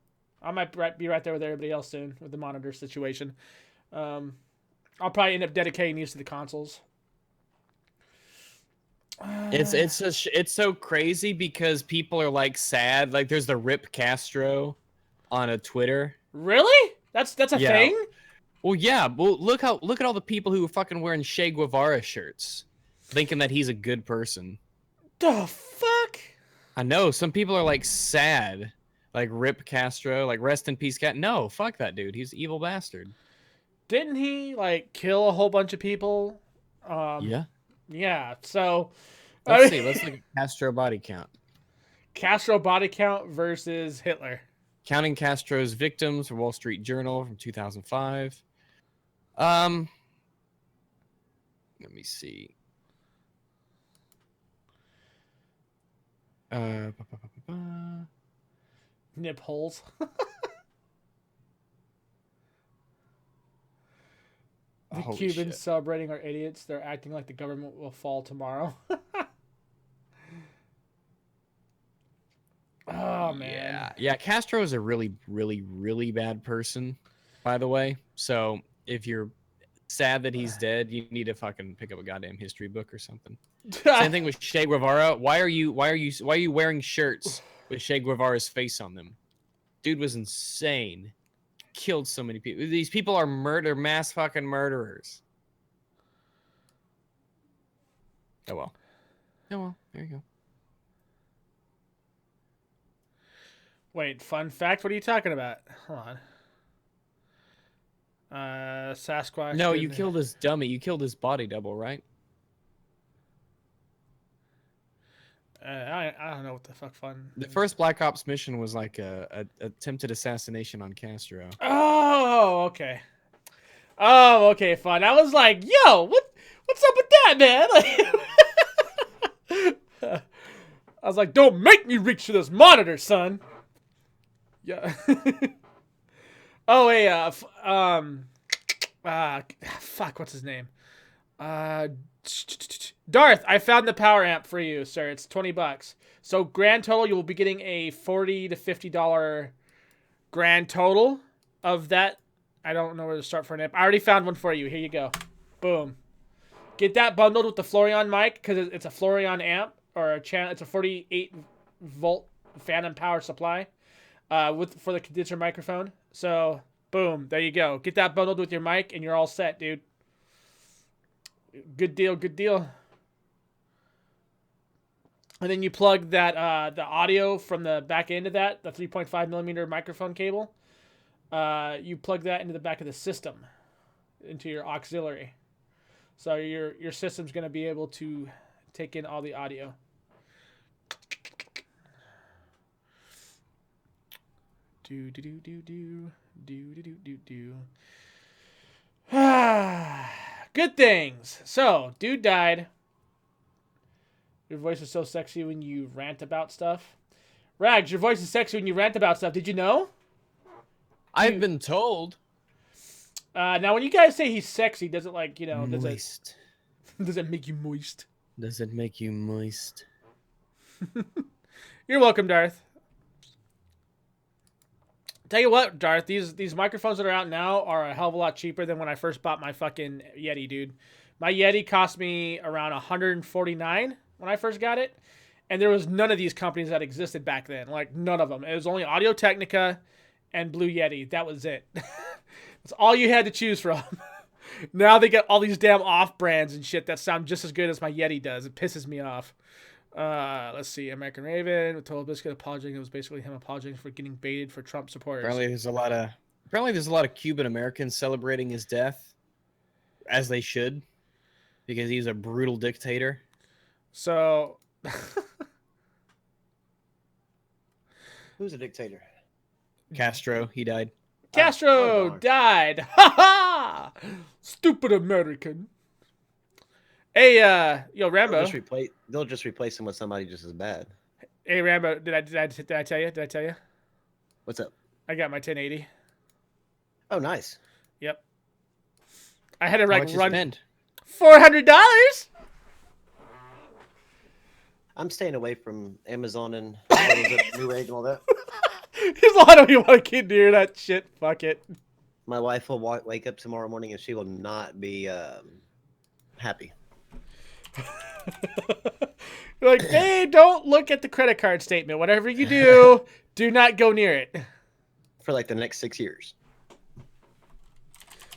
Speaker 1: I might be right there with everybody else soon with the monitor situation. I'll probably end up dedicating these to the consoles.
Speaker 3: It's so crazy because people are like sad. Like there's the Rip Castro on a Twitter.
Speaker 1: Really? That's a thing?
Speaker 3: Well, yeah. Well, look at all the people who are fucking wearing Che Guevara shirts, thinking that he's a good person.
Speaker 1: The fuck?
Speaker 3: I know some people are like sad, like Rip Castro, like rest in peace, cat. No, fuck that dude. He's an evil bastard.
Speaker 1: Didn't he like kill a whole bunch of people?
Speaker 3: Yeah.
Speaker 1: Yeah. So
Speaker 3: Let's see. Let's look at Castro body count.
Speaker 1: Castro body count versus Hitler.
Speaker 3: Counting Castro's victims from Wall Street Journal from 2005. Let me see. Ba, ba, ba, ba, ba.
Speaker 1: Nip holes. The
Speaker 3: Holy
Speaker 1: Cubans
Speaker 3: shit.
Speaker 1: celebrating are idiots. They're acting like the government will fall tomorrow. Oh, man.
Speaker 3: Yeah, Castro is a really, really, really bad person, by the way. So if you're sad that he's dead, you need to fucking pick up a goddamn history book or something. Same thing with Che Guevara. Why are you wearing shirts with Che Guevara's face on them? Dude was insane. Killed so many people. These people are mass fucking murderers. Oh well. Oh well. There you go.
Speaker 1: Wait, fun fact? What are you talking about? Hold on. Sasquatch.
Speaker 3: No, you killed his dummy. You killed his body double, right?
Speaker 1: I don't know what the fuck fun.
Speaker 3: The first Black Ops mission was like a attempted assassination on Castro.
Speaker 1: Oh, okay. Oh, okay, fun. I was like, yo, what's up with that, man? Like, I was like, don't make me reach for this monitor, son. Yeah. Oh, hey, fuck, what's his name? Darth, I found the power amp for you, sir. It's $20. So grand total, you will be getting a $40 to $50 grand total of that. I don't know where to start for an amp. I already found one for you. Here you go. Boom. Get that bundled with the Florian mic because it's a Florian amp or a channel. It's a 48 volt phantom power supply for the condenser microphone. So boom, there you go. Get that bundled with your mic and you're all set, dude. Good deal, good deal. And then you plug that the audio from the back end of that, the 3.5 millimeter microphone cable. You plug that into the back of the system, into your auxiliary. So your system's going to be able to take in all the audio. Do do do do do do do do do. Good things. So, dude died. Your voice is so sexy when you rant about stuff. Rags, your voice is sexy when you rant about stuff. Did you know?
Speaker 3: I've been told.
Speaker 1: Now, when you guys say he's sexy, does it like,
Speaker 3: Moist.
Speaker 1: does it make you moist?
Speaker 3: Does it make you moist?
Speaker 1: You're welcome, Darth. Tell you what, Darth, these microphones that are out now are a hell of a lot cheaper than when I first bought my fucking Yeti, dude. My Yeti cost me around $149 when I first got it, and there was none of these companies that existed back then. Like, none of them. It was only Audio Technica and Blue Yeti. That was it. That's all you had to choose from. Now they get all these damn off-brands and shit that sound just as good as my Yeti does. It pisses me off. Let's see. American Raven with Total Biscuit apologizing. It was basically him apologizing for getting baited for Trump supporters.
Speaker 3: Apparently there's a lot of Cuban Americans celebrating his death, as they should, because he's a brutal dictator.
Speaker 1: So,
Speaker 2: Who's a dictator?
Speaker 3: Castro, he died.
Speaker 1: Castro died. Ha ha! Stupid American. Hey, yo, Rambo.
Speaker 2: They'll just replace him with somebody just as bad.
Speaker 1: Hey, Rambo. Did I tell you? Did I tell you?
Speaker 2: What's up?
Speaker 1: I got my 1080.
Speaker 2: Oh, nice.
Speaker 1: Yep. I had to
Speaker 3: How
Speaker 1: like
Speaker 3: much you
Speaker 1: run
Speaker 3: spend?
Speaker 1: $400.
Speaker 2: I'm staying away from Amazon and Newegg and all that.
Speaker 1: He's like, I don't even want to get near that shit. Fuck it.
Speaker 2: My wife will wake up tomorrow morning and she will not be happy.
Speaker 1: You're like, hey, don't look at the credit card statement. Whatever you do, do not go near it.
Speaker 2: For like the next 6 years.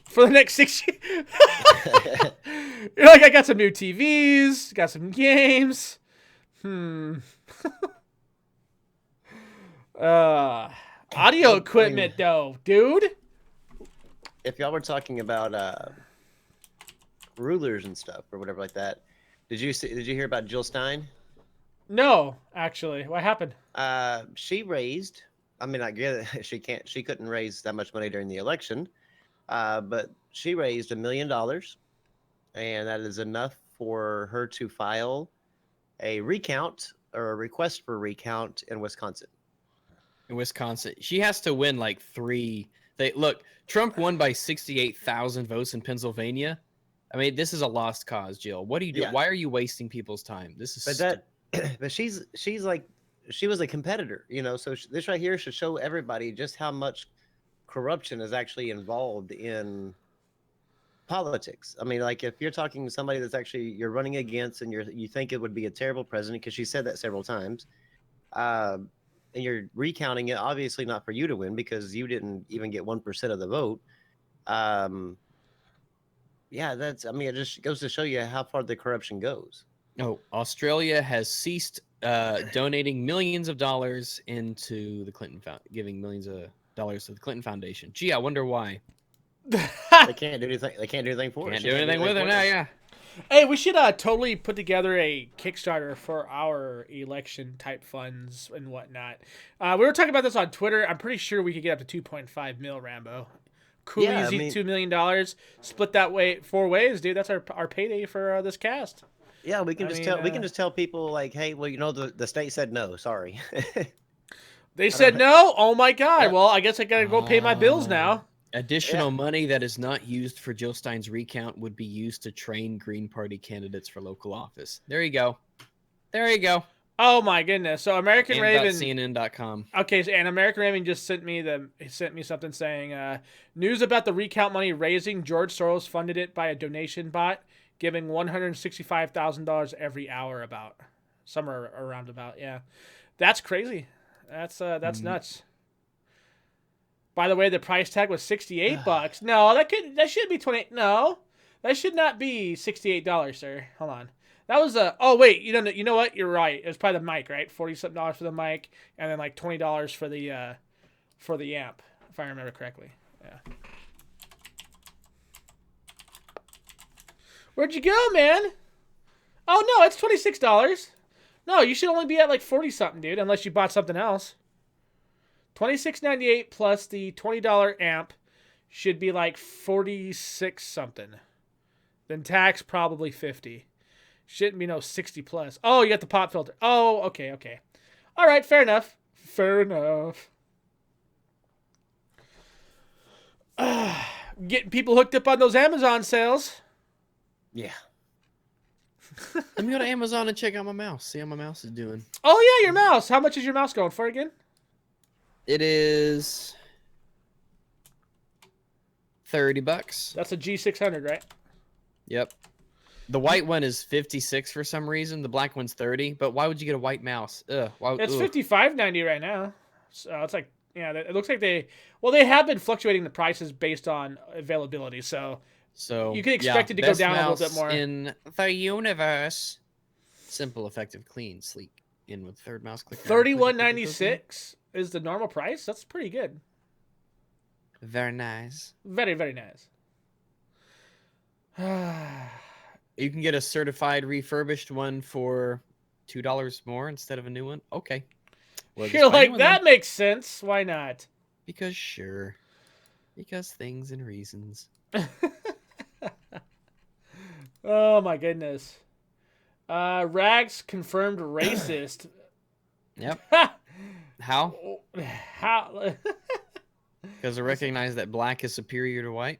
Speaker 1: For the next 6 years. You're like, I got some new TVs, got some games. Audio equipment, though, dude.
Speaker 2: If y'all were talking about rulers and stuff or whatever like that, did you hear about Jill Stein?
Speaker 1: No, actually, what happened?
Speaker 2: She raised. I mean, I get it. She can't. She couldn't raise that much money during the election. But she raised $1 million, and that is enough for her to file a recount or a request for recount in Wisconsin.
Speaker 3: In Wisconsin, she has to win like 3. Look, Trump won by 68,000 votes in Pennsylvania. I mean, this is a lost cause, Jill. What are you doing?
Speaker 2: Yeah.
Speaker 3: Why are you wasting people's time? This is
Speaker 2: But but she's like, she was a competitor, So this right here should show everybody just how much corruption is actually involved in politics. I mean, like if you're talking to somebody that's actually you're running against, and you think it would be a terrible president because she said that several times, and you're recounting it, obviously not for you to win because you didn't even get 1% of the vote. Yeah, that's. I mean, it just goes to show you how far the corruption goes.
Speaker 3: Oh, Australia has ceased donating millions of dollars into the Clinton giving millions of dollars to the Clinton Foundation. Gee, I wonder why.
Speaker 2: They can't do anything. They can't do anything for it.
Speaker 3: Can't do anything with it now. Yeah.
Speaker 1: Hey, we should totally put together a Kickstarter for our election type funds and whatnot. We were talking about this on Twitter. I'm pretty sure we could get up to 2.5 mil, Rambo. Cool,
Speaker 2: Yeah, I
Speaker 1: easy,
Speaker 2: mean-
Speaker 1: $2 million. Split that way 4 ways, dude. That's our payday for this cast.
Speaker 2: Yeah, we can
Speaker 1: I
Speaker 2: just
Speaker 1: mean,
Speaker 2: tell. We can just tell people like, hey, well, the state said no. Sorry.
Speaker 1: They said no? Oh my god.
Speaker 2: Yeah.
Speaker 1: Well, I guess I gotta go pay my bills now.
Speaker 3: Additional money that is not used for Jill Stein's recount would be used to train Green Party candidates for local office. There you go. There you go.
Speaker 1: Oh my goodness. So American Raven.
Speaker 3: CNN.com.
Speaker 1: Okay, and American Raven just sent me something saying news about the recount money raising. George Soros funded it by a donation bot, giving $165,000 every hour. Somewhere around about. Yeah, that's crazy. That's nuts. By the way, the price tag was $68. No, that should be 20. No, that should not be $68, sir. Hold on. That was oh wait, you know what? You're right. It was probably the mic, right? $40-something for the mic, and then like $20 for the amp, if I remember correctly. Yeah. Where'd you go, man? Oh no, it's $26. No, you should only be at like 40-something, dude, unless you bought something else. $26.98 plus the $20 amp should be like 46-something. Then tax probably 50. Shouldn't be no 60 plus. Oh, you got the pop filter. Oh, okay. All right, fair enough. Getting people hooked up on those Amazon sales.
Speaker 2: Yeah.
Speaker 3: Let me go to Amazon and check out my mouse. See how my mouse is doing.
Speaker 1: Oh yeah, your mouse. How much is your mouse going for again?
Speaker 3: It is $30.
Speaker 1: That's a G600, right?
Speaker 3: Yep. The white one is 56 for some reason. The black one's 30. But why would you get a white mouse?
Speaker 1: It's $55.90 right now. So it's like, yeah, it looks like they have been fluctuating the prices based on availability. So you can expect it to go down a little bit more.
Speaker 3: In the universe. Simple, effective, clean, sleek. In with third mouse click.
Speaker 1: $31.96 is the normal price. That's pretty good.
Speaker 3: Very nice.
Speaker 1: Very, very nice.
Speaker 3: You can get a certified refurbished one for $2 more instead of a new one. Okay. Well,
Speaker 1: You're like, that makes sense. Why not?
Speaker 3: Because sure. Because things and reasons.
Speaker 1: Oh my goodness. Rags confirmed racist.
Speaker 3: Yep. How?
Speaker 1: How?
Speaker 3: Because I recognize that black is superior to white.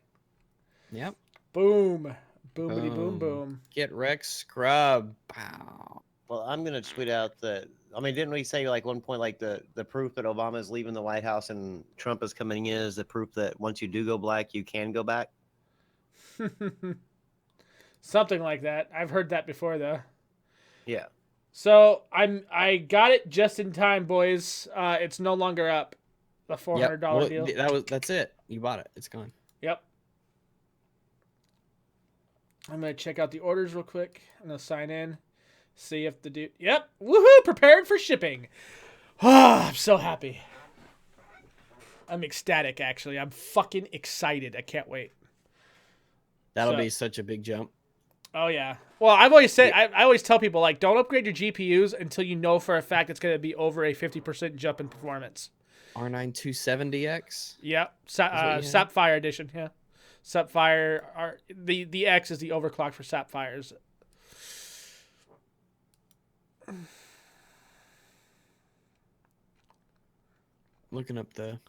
Speaker 3: Yep.
Speaker 1: Boom. Boomity boom boom.
Speaker 3: Get Rex scrub. Pow.
Speaker 2: Well, I'm gonna tweet out that. I mean, didn't we say like one point like the proof that Obama is leaving the White House and Trump is coming in is the proof that once you do go black, you can go back?
Speaker 1: Something like that. I've heard that before though.
Speaker 2: Yeah.
Speaker 1: So I got it just in time, boys. It's no longer up. The $400 deal.
Speaker 3: That's it. You bought it. It's gone.
Speaker 1: Yep. I'm gonna check out the orders real quick. I'm gonna sign in, see if the dude. Yep. Woohoo! Prepared for shipping. Oh, I'm so happy. I'm ecstatic. Actually, I'm fucking excited. I can't wait.
Speaker 3: That'll be such a big jump.
Speaker 1: Oh yeah. Well, I've always said I always tell people like don't upgrade your GPUs until you know for a fact it's going to be over a 50% jump in performance.
Speaker 3: R9 270X.
Speaker 1: Yep.
Speaker 3: what you have?
Speaker 1: Sapphire edition. Yeah. Sapphire. The X is the overclock for Sapphires.
Speaker 3: Looking up the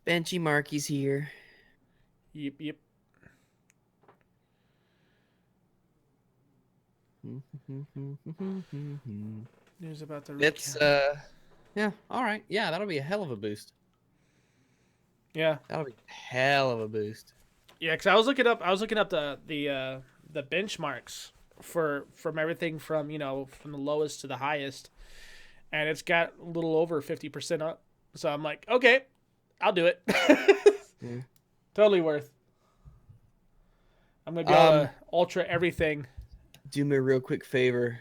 Speaker 3: benchmarkies here.
Speaker 1: Yep. News about the
Speaker 3: It's yeah, all right. Yeah, that'll be a hell of a boost.
Speaker 1: Yeah.
Speaker 3: That'll be a hell of a boost.
Speaker 1: Yeah, because I was looking up the benchmarks from everything from from the lowest to the highest, and it's got a little over 50% up. So I'm like, okay, I'll do it.
Speaker 3: Yeah.
Speaker 1: Totally worth. I'm gonna be able to ultra everything.
Speaker 3: Do me a real quick favor.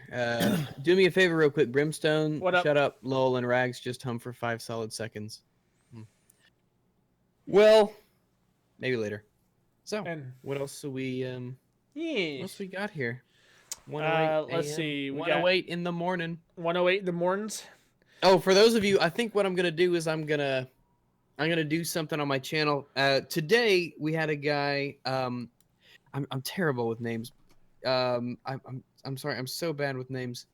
Speaker 3: Do me a favor real quick, Brimstone.
Speaker 1: What up?
Speaker 3: Shut up, Lowell and Rags. Just hum for 5 solid seconds. Well, maybe later. So,
Speaker 1: And
Speaker 3: what else do we what
Speaker 1: yeah,
Speaker 3: else we got here? 1:08
Speaker 1: let's
Speaker 3: a.m.,
Speaker 1: see. We got
Speaker 3: 1:08 in the morning.
Speaker 1: 108 in the mornings.
Speaker 3: Oh, for those of you, I think what I'm gonna do is I'm gonna do something on my channel. Today we had a guy. I'm terrible with names. I'm sorry. I'm so bad with names.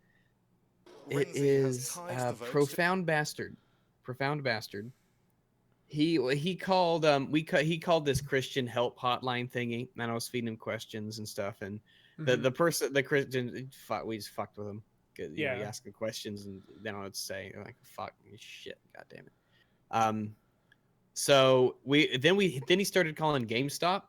Speaker 3: It is Profound Bastard. Profound Bastard. He called he called this Christian help hotline thingy, and I was feeding him questions and stuff, and the Christian we just fucked with him. You know, you ask him questions and then I would say like fuck shit, god damn it. So then he started calling GameStop.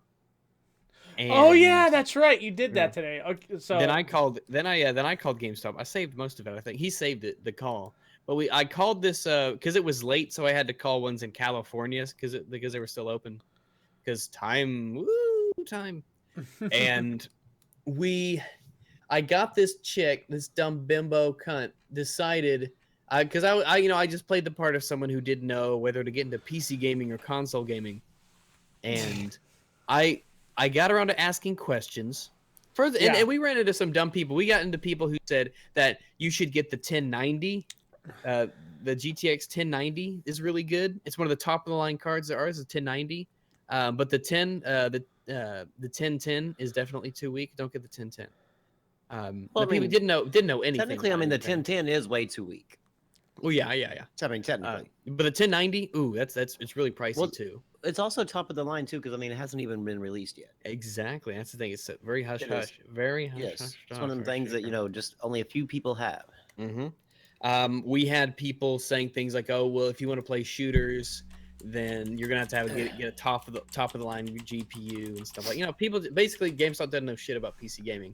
Speaker 1: Oh yeah,
Speaker 3: And
Speaker 1: that's right. You did that today. Okay, so
Speaker 3: then I called GameStop. I saved most of it. I think he saved it, the call. But I called this because it was late, so I had to call ones in California because they were still open. Because time. And I got this chick, this dumb bimbo cunt, decided because I just played the part of someone who didn't know whether to get into PC gaming or console gaming, and I got around to asking questions. And we ran into some dumb people. We got into people who said that you should get the 1090. The GTX 1090 is really good. It's one of the top of the line cards there are. Is a 1090. But the 1010 is definitely too weak. Don't get the 1010.
Speaker 2: Well,
Speaker 3: people didn't know anything.
Speaker 2: Technically, I mean, the 1010 is way too weak.
Speaker 3: Oh yeah.
Speaker 2: I mean, technically.
Speaker 3: But the 1090, ooh, it's really pricey too.
Speaker 2: It's also top of the line too, because I mean, it hasn't even been released yet.
Speaker 3: Exactly, that's the thing. It's very hush
Speaker 2: It
Speaker 3: hush,
Speaker 2: is.
Speaker 3: very hush
Speaker 2: Yes,
Speaker 3: hush.
Speaker 2: it's one of the things that just only a few people have.
Speaker 3: We had people saying things like, "Oh, well, if you want to play shooters, then you're gonna have to get a top of the line GPU and stuff like people basically GameStop doesn't know shit about PC gaming.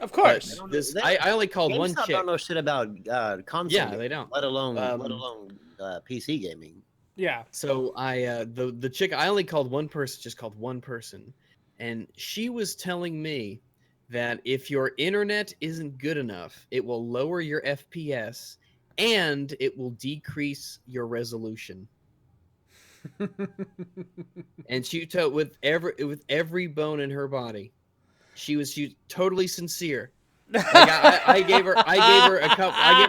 Speaker 1: Of course,
Speaker 3: I only called
Speaker 2: GameStop
Speaker 3: one chick.
Speaker 2: don't know shit about console.
Speaker 3: Yeah,
Speaker 2: gaming,
Speaker 3: they don't.
Speaker 2: Let alone PC gaming.
Speaker 1: yeah.
Speaker 3: So the chick, I only called one person, just called one person, and she was telling me that if your internet isn't good enough, it will lower your FPS and it will decrease your resolution. And she told with every bone in her body, she was totally sincere. Like I gave her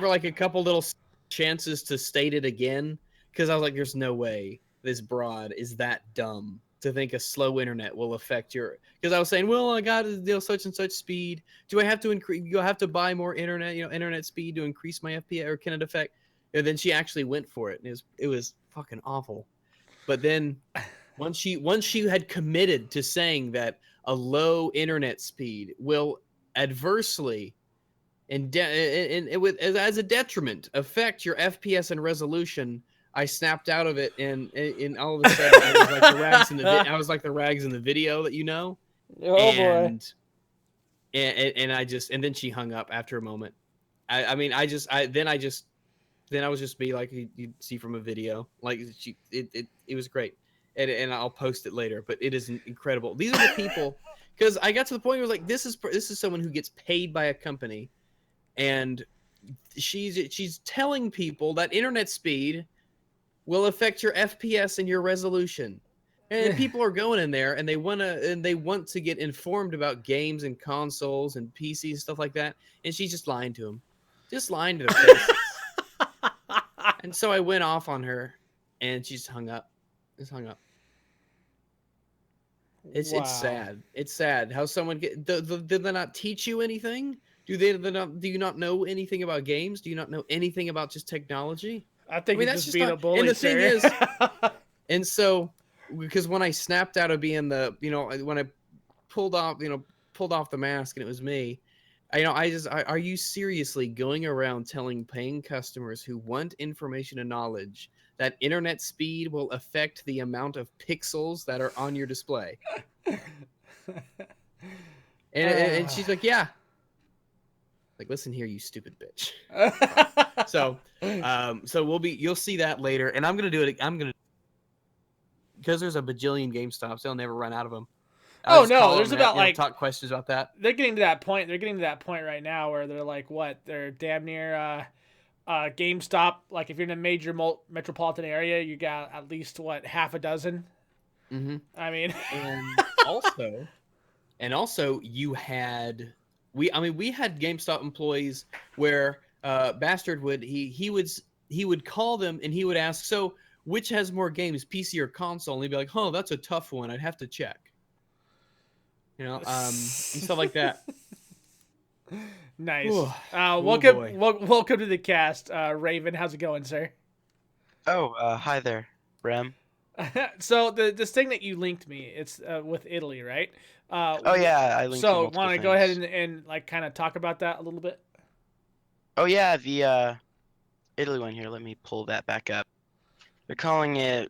Speaker 3: like a couple little chances to state it again because I was like, there's no way this broad is that dumb to think a slow internet will affect your. Because I was saying, well, I got such and such speed. Do I have to increase? You have to buy more internet speed to increase my FPS, or can it affect? And then she actually went for it, and it was fucking awful. But then once she had committed to saying that a low internet speed will adversely and as a detriment affect your FPS and resolution, I snapped out of it, and all of a sudden I was like the rags in the I was like the rags in the video that
Speaker 1: Oh
Speaker 3: and,
Speaker 1: boy.
Speaker 3: And then she hung up after a moment. Then I was just me like you'd see from a video. Like it was great. And I'll post it later, but it is incredible. These are the people, because I got to the point where I was like, this is someone who gets paid by a company, and she's telling people that internet speed will affect your FPS and your resolution. And people are going in there and they want to get informed about games and consoles and PCs and stuff like that. And she's just lying to them. Just lying to their faces. And so I went off on her and she just hung up. Just hung up. It's sad. It's sad how someone did they not teach you anything? Do you not know anything about games? Do you not know anything about just technology?
Speaker 1: I think
Speaker 3: mean,
Speaker 1: it's
Speaker 3: that's
Speaker 1: just
Speaker 3: just
Speaker 1: being
Speaker 3: not.
Speaker 1: a bully,
Speaker 3: And the
Speaker 1: sir.
Speaker 3: thing is, and so because when I snapped out of being when I pulled off the mask and it was me, are you seriously going around telling paying customers who want information and knowledge that internet speed will affect the amount of pixels that are on your display? And she's like, yeah. Like, listen here, you stupid bitch. So you'll see that later, and I'm gonna do it. Because there's a bajillion GameStops, they'll never run out of them.
Speaker 1: Oh no, there's about like
Speaker 3: talk questions about that.
Speaker 1: They're getting to that point. They're getting to that point right now where they're like, what? They're damn near GameStop. Like if you're in a major metropolitan area, you got at least what, half a dozen.
Speaker 3: Mm-hmm.
Speaker 1: I mean,
Speaker 3: and also you had we had GameStop employees where Bastard would call them and he would ask, so which has more games, PC or console? And he'd be like, oh, that's a tough one. I'd have to check. And stuff like that.
Speaker 1: Nice.
Speaker 3: Ooh.
Speaker 1: Welcome to the cast, Raven. How's it going, sir?
Speaker 5: Oh, hi there, Bram.
Speaker 1: So this thing that you linked me, it's with Italy, right?
Speaker 5: Oh yeah, I linked you
Speaker 1: So
Speaker 5: multiple
Speaker 1: want to go ahead
Speaker 5: things.
Speaker 1: and like kind of talk about that a little bit?
Speaker 5: Oh yeah, the Italy one here. Let me pull that back up. They're calling it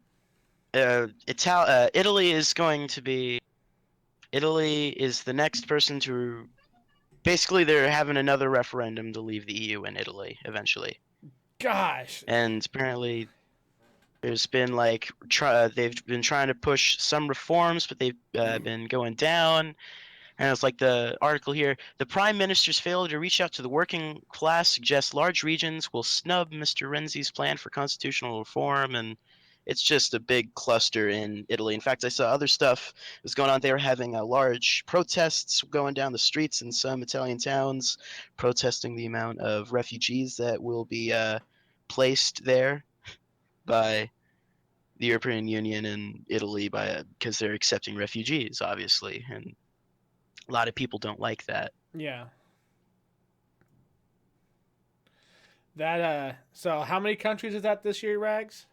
Speaker 5: Italy is going to be. Italy is the next person to. Basically, they're having another referendum to leave the EU in Italy eventually.
Speaker 1: Gosh.
Speaker 5: And apparently, there's been like they've been trying to push some reforms, but they've been going down. And it's like the article here, the Prime Minister's failure to reach out to the working class suggests large regions will snub Mr. Renzi's plan for constitutional reform, and it's just a big cluster in Italy. In fact, I saw other stuff was going on. They were having large protests going down the streets in some Italian towns, protesting the amount of refugees that will be placed there by the European Union and Italy because they're accepting refugees, obviously, and a lot of people don't like that.
Speaker 1: Yeah. That so how many countries is that this year, Rags?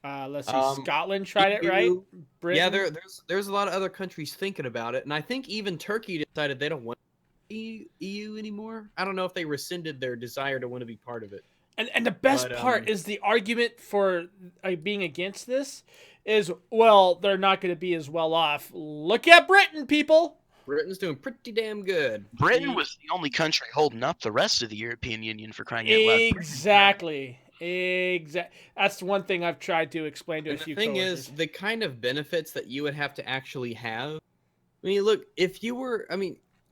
Speaker 1: Let's see. Scotland tried it, right?
Speaker 3: EU.
Speaker 1: Britain?
Speaker 3: Yeah, there's a lot of other countries thinking about it, and I think even Turkey decided they don't want EU anymore. I don't know if they rescinded their desire to want to be part of it.
Speaker 1: And the best part is the argument for being against this is, well, they're not going to be as well off. Look at Britain, people.
Speaker 3: Britain's doing pretty damn good.
Speaker 5: Britain was the only country holding up the rest of the European Union, for crying out loud.
Speaker 1: Exactly. That's one thing I've tried to explain to a few coworkers.
Speaker 3: The thing is, the kind of benefits that you would have to actually have. I mean, look,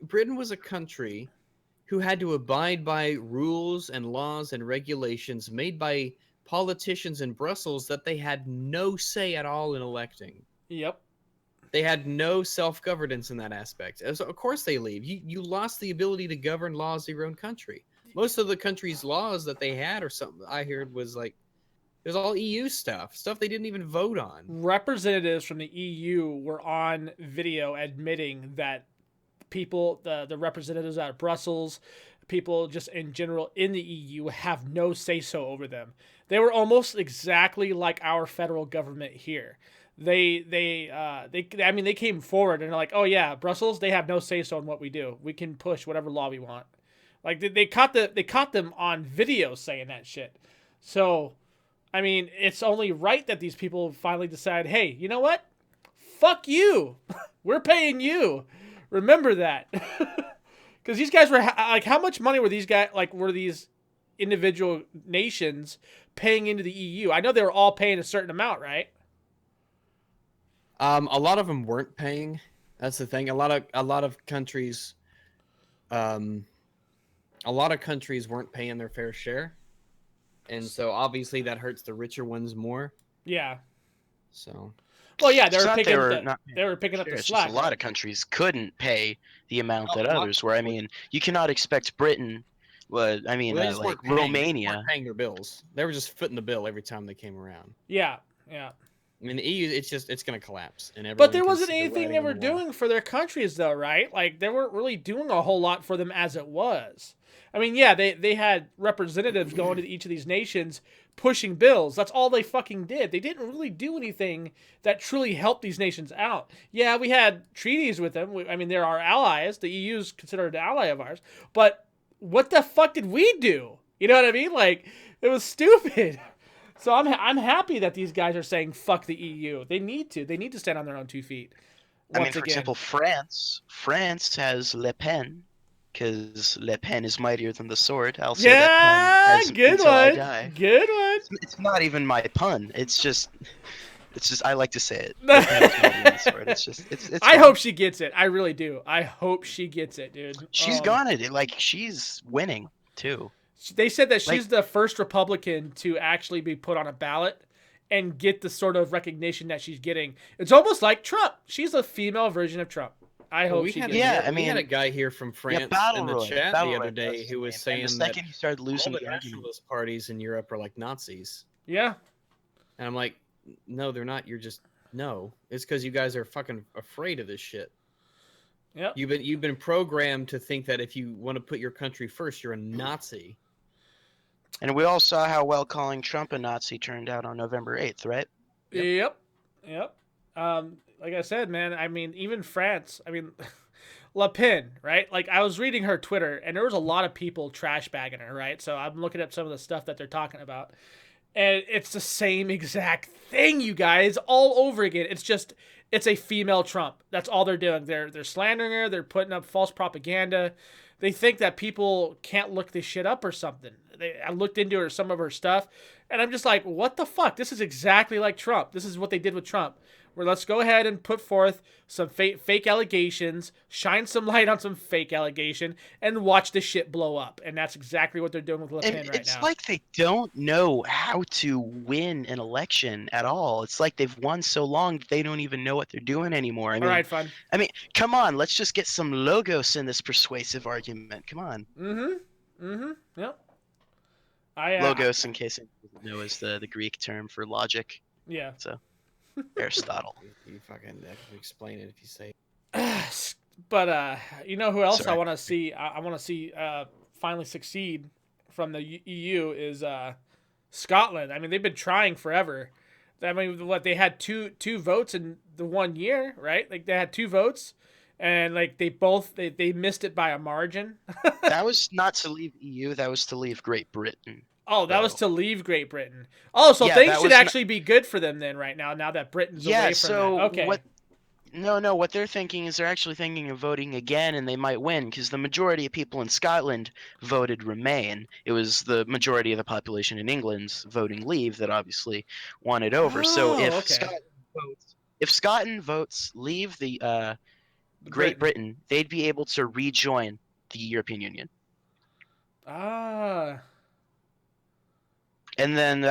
Speaker 3: Britain was a country who had to abide by rules and laws and regulations made by politicians in Brussels that they had no say at all in electing.
Speaker 1: Yep.
Speaker 3: They had no self-governance in that aspect. So of course they leave. You lost the ability to govern laws of your own country. Most of the country's laws that they had or something I heard was like, it was all EU stuff they didn't even vote on.
Speaker 1: Representatives from the EU were on video admitting that people, the representatives out of Brussels, people just in general in the EU have no say-so over them. They were almost exactly like our federal government here. They came forward and they're like, oh yeah, Brussels, they have no say-so in what we do. We can push whatever law we want. Like they caught them on video saying that shit. So, I mean, it's only right that these people finally decide, hey, you know what? Fuck you. We're paying you. Remember that. Because these guys were like, how much money were these individual nations paying into the EU? I know they were all paying a certain amount, right?
Speaker 3: A lot of them weren't paying. That's the thing. A lot of countries, weren't paying their fair share, and so obviously that hurts the richer ones more.
Speaker 1: Yeah.
Speaker 3: So,
Speaker 1: Well, yeah,
Speaker 5: It's not
Speaker 1: they were picking up the
Speaker 5: it's just
Speaker 1: slack.
Speaker 5: a lot of countries couldn't pay the amount that others were. I mean, you cannot expect Britain. Well, I mean,
Speaker 3: Well, they just
Speaker 5: like
Speaker 3: weren't paying,
Speaker 5: Romania.
Speaker 3: weren't paying their bills. They were just footing the bill every time they came around.
Speaker 1: Yeah, yeah.
Speaker 3: I mean, the EU, it's going to collapse, and
Speaker 1: But
Speaker 3: everyone
Speaker 1: there
Speaker 3: can
Speaker 1: wasn't
Speaker 3: see the
Speaker 1: anything
Speaker 3: writing
Speaker 1: they
Speaker 3: on
Speaker 1: were
Speaker 3: the wall.
Speaker 1: doing for their countries, though, right? Like, they weren't really doing a whole lot for them as it was. I mean, yeah, they had representatives going to each of these nations pushing bills. That's all they fucking did. They didn't really do anything that truly helped these nations out. Yeah, we had treaties with them. I mean, they're our allies. The EU is considered an ally of ours. But what the fuck did we do? You know what I mean? Like, it was stupid. So I'm happy that these guys are saying fuck the EU. They need to. They need to stand on their own 2 feet.
Speaker 5: I mean, for example, France has Le Pen, because Le Pen is mightier than the sword. I'll say that pun
Speaker 1: good
Speaker 5: until I
Speaker 1: one.
Speaker 5: die.
Speaker 1: Good one.
Speaker 5: It's not even my pun. It's just I like to say it. Le Pen is mightier than the sword. It's
Speaker 1: I
Speaker 5: fun.
Speaker 1: hope she gets it. I really do. I hope she gets it, dude.
Speaker 5: She's got it. Like, she's winning too.
Speaker 1: They said that she's
Speaker 5: Like-
Speaker 1: the first Republican to actually be put on a ballot and get the sort of recognition that she's getting. It's almost like Trump. She's a female version of Trump. I hope she gets it.
Speaker 5: Yeah, I
Speaker 3: we had
Speaker 5: mean-
Speaker 3: a guy here from France
Speaker 5: Battle
Speaker 3: in the
Speaker 5: Royale,
Speaker 3: chat
Speaker 5: Battle
Speaker 3: the other
Speaker 5: Royale,
Speaker 3: day
Speaker 5: that's
Speaker 3: who was
Speaker 5: the name.
Speaker 3: saying
Speaker 5: And the
Speaker 3: that
Speaker 5: second you started losing
Speaker 3: all
Speaker 5: the
Speaker 3: the
Speaker 5: argument,
Speaker 3: nationalist parties in Europe are like Nazis.
Speaker 1: Yeah.
Speaker 3: And I'm like, no, they're not. You're just no. It's because you guys are fucking afraid of this shit.
Speaker 1: Yep.
Speaker 3: You've been programmed to think that if you want to put your country first, you're a Nazi.
Speaker 5: and we all saw how well calling Trump a Nazi turned out on November 8th, right?
Speaker 1: Yep. Like I said, man, I mean, even France, I mean, Le Pen, right? Like, I was reading her Twitter, and there was a lot of people trash bagging her, right? So I'm looking at some of the stuff that they're talking about. And it's the same exact thing, you guys, all over again. It's a female Trump. That's all they're doing. They're slandering her. They're putting up false propaganda. They think that people can't look this shit up or something. I looked into some of her stuff, and I'm just like, what the fuck? This is exactly like Trump. This is what they did with Trump. Where let's go ahead and put forth some fake allegations, shine some light on some fake allegation, and watch this shit blow up. And that's exactly what they're doing with Le Pen
Speaker 5: And
Speaker 1: right
Speaker 5: it's
Speaker 1: now.
Speaker 5: like they don't know how to win an election at all. It's like they've won so long that they don't even know what they're doing anymore. I mean,
Speaker 1: all right, fun.
Speaker 5: I mean, come on, let's just get some logos in this persuasive argument. Come on.
Speaker 1: Yep.
Speaker 5: Logos, in case anyone doesn't know, is the Greek term for logic.
Speaker 1: Yeah.
Speaker 5: So, Aristotle.
Speaker 3: You fucking explain it if you say.
Speaker 1: But you know who else
Speaker 5: Sorry.
Speaker 1: I want to see? I want to see finally succeed from the EU is Scotland. I mean, they've been trying forever. I mean, what they had two votes in the 1 year, right? Like they had 2 votes, and like they missed it by a margin.
Speaker 5: That was not to leave EU. That was to leave Great Britain.
Speaker 1: Oh, that was
Speaker 5: No.
Speaker 1: to leave Great Britain. Oh, so
Speaker 5: Yeah,
Speaker 1: things
Speaker 5: that
Speaker 1: should
Speaker 5: was
Speaker 1: actually be good for them then, right now that Britain's
Speaker 5: Yeah.
Speaker 1: away from
Speaker 5: So
Speaker 1: that. Okay.
Speaker 5: what? No. What they're thinking is they're actually thinking of voting again, and they might win because the majority of people in Scotland voted Remain. It was the majority of the population in England's voting Leave that obviously won it over. So
Speaker 1: Oh,
Speaker 5: if
Speaker 1: okay.
Speaker 5: Scotland votes Leave the Great Britain, they'd be able to rejoin the European Union.
Speaker 1: Ah.
Speaker 5: And then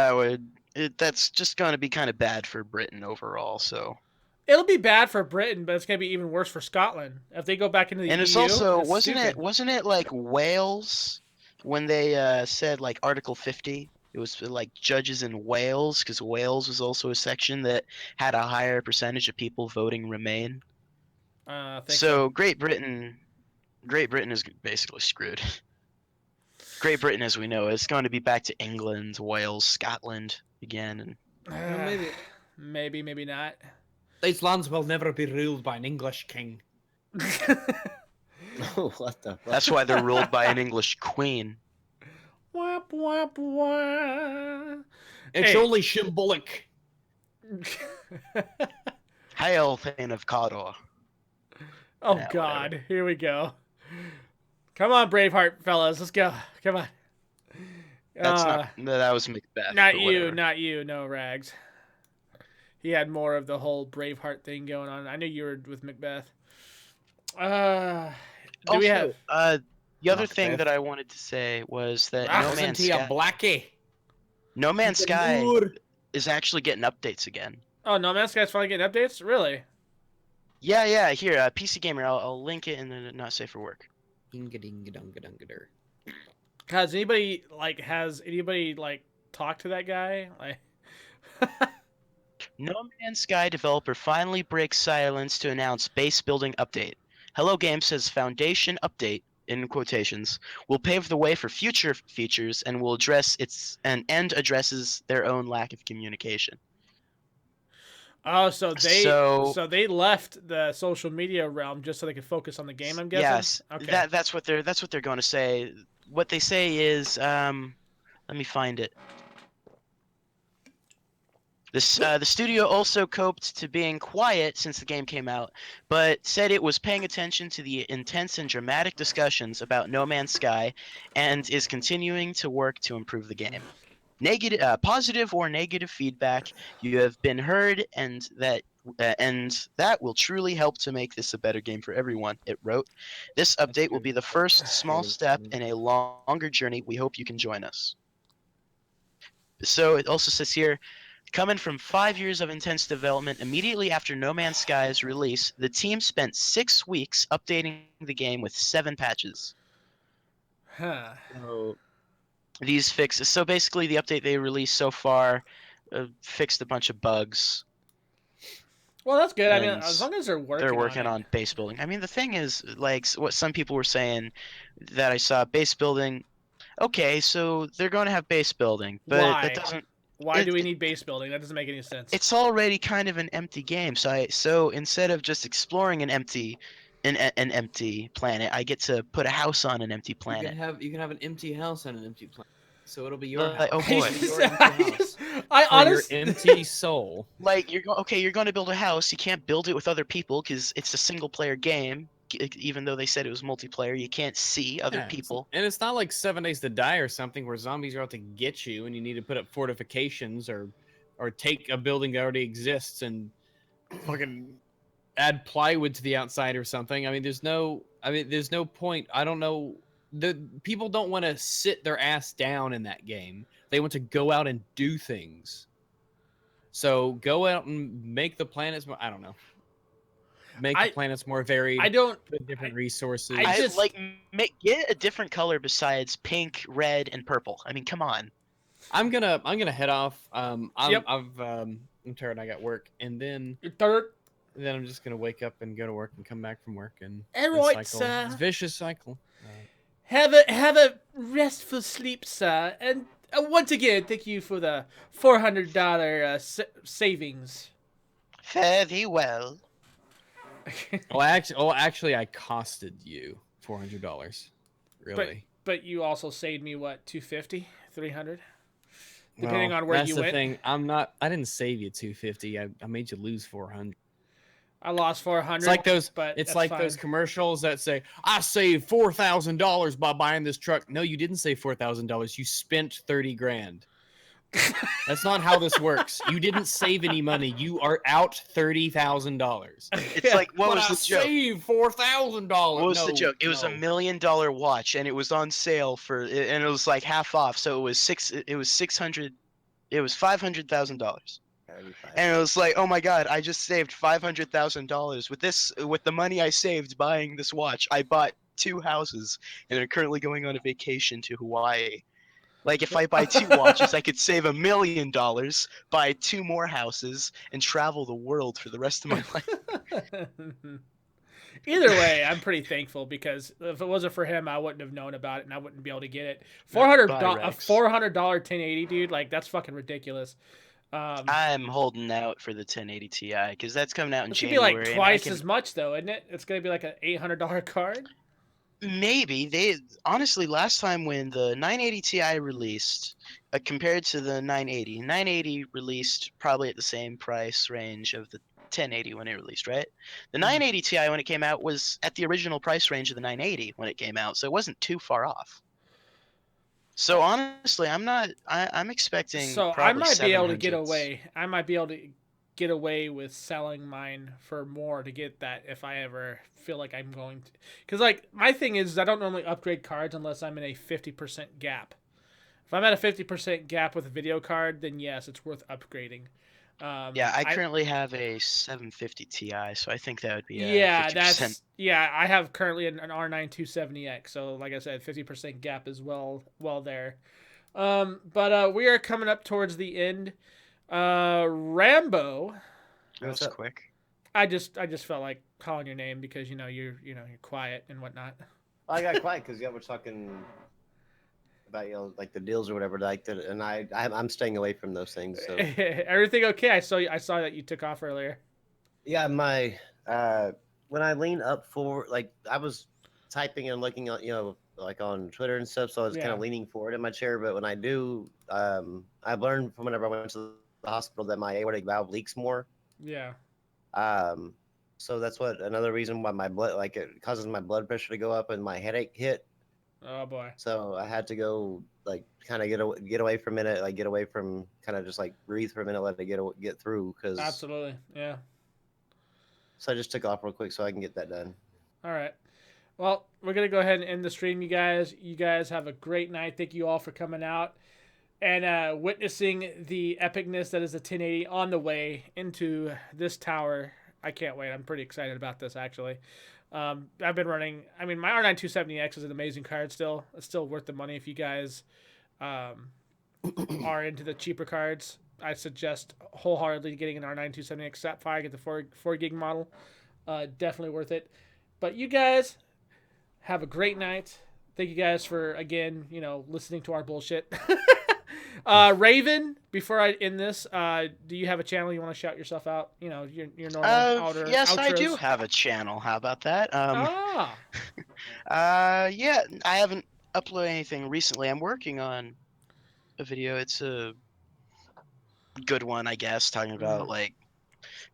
Speaker 5: that's just going to be kind of bad for Britain overall. So,
Speaker 1: It'll be bad for Britain, but it's gonna be even worse for Scotland if they go back into the
Speaker 5: and
Speaker 1: EU.
Speaker 5: it's also
Speaker 1: that's stupid.
Speaker 5: wasn't it like Wales when they said like Article 50? It was like judges in Wales because Wales was also a section that had a higher percentage of people voting Remain.
Speaker 1: I think
Speaker 5: So Great Britain is basically screwed. Great Britain, as we know, is going to be back to England, Wales, Scotland again, and
Speaker 1: maybe not.
Speaker 3: These lands will never be ruled by an English king.
Speaker 2: Oh, what the fuck?
Speaker 5: that's why they're ruled by an English queen.
Speaker 1: Wap, wap, wah.
Speaker 3: It's
Speaker 1: Hey.
Speaker 3: only symbolic.
Speaker 5: Hail, Thane of Cawdor.
Speaker 1: Oh
Speaker 5: Yeah,
Speaker 1: God,
Speaker 5: whatever.
Speaker 1: here we go. Come on, Braveheart fellas, let's go. Come on.
Speaker 5: That's that was Macbeth.
Speaker 1: Not
Speaker 5: but
Speaker 1: you,
Speaker 5: whatever.
Speaker 1: not you, no Rags. He had more of the whole Braveheart thing going on. I knew you were with Macbeth. Do we have?
Speaker 5: The other thing
Speaker 3: Macbeth.
Speaker 5: that I wanted to say was that
Speaker 1: Ah,
Speaker 3: Isn't he a blackie?
Speaker 5: No Man's Sky is actually getting updates again.
Speaker 1: Oh, No Man's Sky's finally getting updates? Really?
Speaker 5: Yeah. Here, PC Gamer. I'll link it in the not safe for work.
Speaker 3: Ding-a-ding-a-dong-a-dong-a-der.
Speaker 1: Has anybody like talked to that guy? Like
Speaker 5: No Man's Sky developer finally breaks silence to announce base building update. Hello Games says Foundation update in quotations will pave the way for future features and will address addresses their own lack of communication.
Speaker 1: Oh,
Speaker 5: So
Speaker 1: so they left the social media realm just so they could focus on the game, I'm guessing?
Speaker 5: yes,
Speaker 1: Okay.
Speaker 5: that's what they're going to say. What they say is let me find it. The studio also coped to being quiet since the game came out, but said it was paying attention to the intense and dramatic discussions about No Man's Sky and is continuing to work to improve the game. Positive or negative feedback, you have been heard, and that will truly help to make this a better game for everyone. It wrote, "This update will be the first small step in a longer journey. We hope you can join us." So it also says here, coming from 5 years of intense development immediately after No Man's Sky's release, the team spent 6 weeks updating the game with 7 patches.
Speaker 1: Huh.
Speaker 5: So these fixes. So basically, the update they released so far fixed a bunch of bugs.
Speaker 1: Well, that's good. I mean,
Speaker 5: And
Speaker 1: as long as they're
Speaker 5: they're
Speaker 1: working
Speaker 5: working
Speaker 1: on it.
Speaker 5: on base building. I mean, the thing is, like what some people were saying that I saw base building. Okay, so they're going to have base building, but that
Speaker 1: Why?
Speaker 5: doesn't.
Speaker 1: Why do we
Speaker 5: It,
Speaker 1: need base building? That doesn't make any sense.
Speaker 5: it's already kind of an empty game. So instead of just exploring an empty planet, I get to put a house on an empty planet.
Speaker 3: You can have an empty house on an empty planet, so it'll be your
Speaker 5: Like,
Speaker 3: house.
Speaker 5: oh boy.
Speaker 3: It'll be your empty house.
Speaker 1: I
Speaker 3: For your
Speaker 1: honestly,
Speaker 3: empty soul.
Speaker 5: Like you're going to build a house. You can't build it with other people because it's a single player game. Even though they said it was multiplayer, you can't see other
Speaker 3: Yeah,
Speaker 5: people.
Speaker 3: and it's not like 7 Days to Die or something where zombies are out to get you and you need to put up fortifications or take a building that already exists and fucking add plywood to the outside or something. I mean, there's no point. I don't know. The people don't want to sit their ass down in that game. They want to go out and do things. So go out and make the planets more, I don't know. Make the planets more varied.
Speaker 1: I don't.
Speaker 3: Put different resources.
Speaker 1: I just-
Speaker 5: Get a different color besides pink, red, and purple. I mean, come on.
Speaker 3: I'm gonna head off.
Speaker 1: Yep.
Speaker 3: I'm tired. I got work, and then
Speaker 1: Third.
Speaker 3: I'm just gonna wake up and go to work and come back from work and
Speaker 1: All
Speaker 3: the
Speaker 1: right,
Speaker 3: cycle.
Speaker 1: sir.
Speaker 3: It's a vicious cycle.
Speaker 1: Have a restful sleep, sir. And once again, thank you for the $400 savings.
Speaker 5: Very well.
Speaker 3: Actually, I costed you $400. Really?
Speaker 1: But you also saved me what, 250, 300, depending
Speaker 3: Well,
Speaker 1: on where
Speaker 3: that's
Speaker 1: you
Speaker 3: the
Speaker 1: went.
Speaker 3: thing. I didn't save you 250. I made you lose 400.
Speaker 1: I lost 400.
Speaker 3: It's like those.
Speaker 1: but
Speaker 3: It's
Speaker 1: that's
Speaker 3: like
Speaker 1: fine.
Speaker 3: those commercials that say, "I saved $4,000 by buying this truck." No, you didn't save $4,000. You spent 30 grand. That's not how this works. You didn't save any money. You are out $30,000.
Speaker 5: It's like, what was the joke?
Speaker 3: Saved $4,000.
Speaker 5: What was the joke? It was $1 million watch, and it was on sale and it was like half off. So it was $500,000. And it was like, oh my god, I just saved $500,000 with the money I saved buying this watch. I bought 2 houses and are currently going on a vacation to Hawaii. Like if I buy 2 watches, I could save $1 million, buy 2 more houses, and travel the world for the rest of my life.
Speaker 1: Either way, I'm pretty thankful because if it wasn't for him, I wouldn't have known about it and I wouldn't be able to get it. A $400 1080, dude, like that's fucking ridiculous.
Speaker 5: I'm holding out for the 1080 Ti because that's coming out in
Speaker 1: It's gonna
Speaker 5: January.
Speaker 1: be like twice as much though, isn't it? It's gonna be like an $800 card.
Speaker 5: Maybe they honestly last time when the 980 Ti released, compared to the 980 released probably at the same price range of the 1080 when it released, right? The 980 Ti when it came out was at the original price range of the 980 when it came out, so it wasn't too far off. So honestly, I'm expecting.
Speaker 1: So I
Speaker 5: probably
Speaker 1: might be able to
Speaker 5: 700s.
Speaker 1: get away. I might be able to get away with selling mine for more to get that if I ever feel like I'm going to. Because like my thing is I don't normally upgrade cards unless I'm in a 50% gap. If I'm at a 50% gap with a video card, then yes, it's worth upgrading.
Speaker 5: Yeah, I currently have a 750 Ti, so I think that would be
Speaker 1: Yeah,
Speaker 5: 50%.
Speaker 1: I have currently an R9 270X, so like I said, 50% gap is well there. But we are coming up towards the end. Rambo,
Speaker 5: That was quick.
Speaker 1: I just felt like calling your name because you're quiet and whatnot.
Speaker 2: I got quiet because we're talking about like the deals or whatever, like that, and I'm staying away from those things. So
Speaker 1: Everything okay? I saw that you took off earlier.
Speaker 2: yeah, my when I lean up forward, like I was typing and looking on like on Twitter and stuff, so I was kind of leaning forward in my chair. But when I do, I've learned from whenever I went to the hospital that my aortic valve leaks more.
Speaker 1: Yeah.
Speaker 2: So that's another reason why my blood, like it causes my blood pressure to go up and my headache hit.
Speaker 1: Oh boy.
Speaker 2: So I had to go like kind of get away for a minute, like get away from kind of just like breathe for a minute, let it get through. Cause
Speaker 1: absolutely, yeah.
Speaker 2: So I just took off real quick so I can get that done.
Speaker 1: All right. Well, we're gonna go ahead and end the stream, you guys. You guys have a great night. Thank you all for coming out and witnessing the epicness that is the 1080 on the way into this tower. I can't wait. I'm pretty excited about this actually. I've been running. I mean, my R9 270X is an amazing card. Still, it's still worth the money if you guys are into the cheaper cards. I suggest wholeheartedly getting an R9 270X Sapphire. Get the 4 gig model. Definitely worth it. But you guys have a great night. Thank you guys for again, listening to our bullshit. Raven, before I end this, do you have a channel you want to shout yourself out? Your normal
Speaker 5: yes,
Speaker 1: outros?
Speaker 5: I do have a channel. How about that? Yeah, I haven't uploaded anything recently. I'm working on a video. It's a good one, I guess, talking about like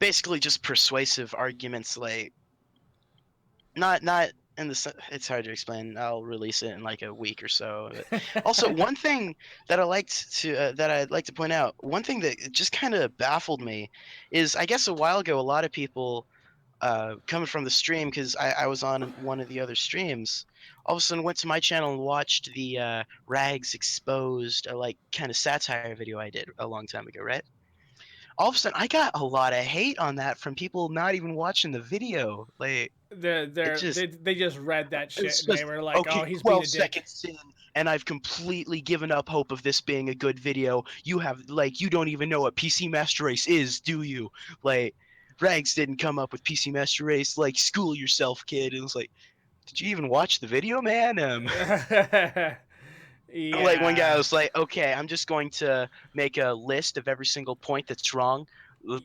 Speaker 5: basically just persuasive arguments, like not in the. It's hard to explain. I'll release it in like a week or so. But also, one thing that I'd like to point out, one thing that just kind of baffled me, is I guess a while ago a lot of people, coming from the stream, because I was on one of the other streams, all of a sudden went to my channel and watched the Rags Exposed, like kind of satire video I did a long time ago, right? All of a sudden, I got a lot of hate on that from people not even watching the video. Like,
Speaker 1: they just read that shit and they were like,
Speaker 5: okay,
Speaker 1: "Oh, he's being a
Speaker 5: 12
Speaker 1: dick."
Speaker 5: seconds in, and I've completely given up hope of this being a good video. You don't even know what PC Master Race is, do you? Like, Rags didn't come up with PC Master Race. Like, school yourself, kid. It was like, did you even watch the video, man?
Speaker 1: Yeah.
Speaker 5: Like, one guy was like, okay, I'm just going to make a list of every single point that's wrong.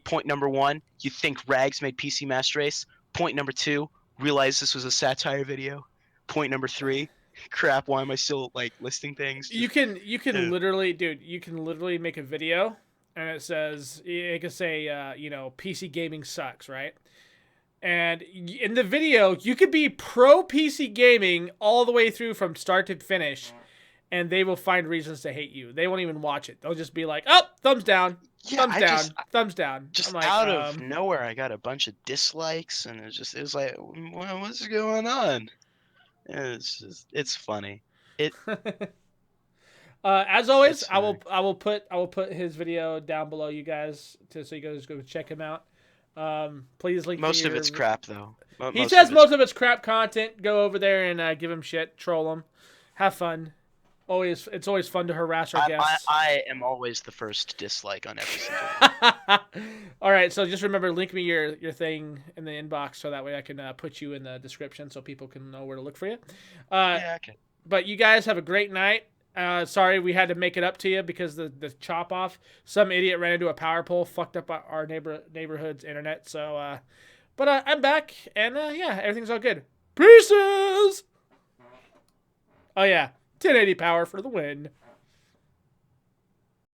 Speaker 5: Point number 1, you think Rags made PC Master Race. Point number 2, realize this was a satire video. Point number 3, crap, why am I still like listing things?
Speaker 1: You can literally, dude, you can literally make a video and it can say, PC gaming sucks, right? And in the video, you could be pro PC gaming all the way through from start to finish, and they will find reasons to hate you. They won't even watch it. They'll just be like, "Oh, thumbs down, thumbs down."
Speaker 5: Just
Speaker 1: I'm like,
Speaker 5: out of nowhere, I got a bunch of dislikes, and it was like, well, what's going on? It's funny.
Speaker 1: As always, I will put his video down below, you guys, so you guys go check him out. Please link.
Speaker 5: Most of it's crap, though.
Speaker 1: He says most of it's crap content. Go over there and give him shit, troll him, have fun. It's always fun to harass our guests.
Speaker 5: I am always the first to dislike on every single one.
Speaker 1: All right, so just remember, link me your thing in the inbox so that way I can put you in the description so people can know where to look for you.
Speaker 5: Yeah, okay.
Speaker 1: But you guys have a great night. Sorry we had to make it up to you because the chop off. Some idiot ran into a power pole, fucked up our neighborhood's internet. So, but I'm back, and yeah, everything's all good. Pieces. Oh yeah, 1080 power for the win.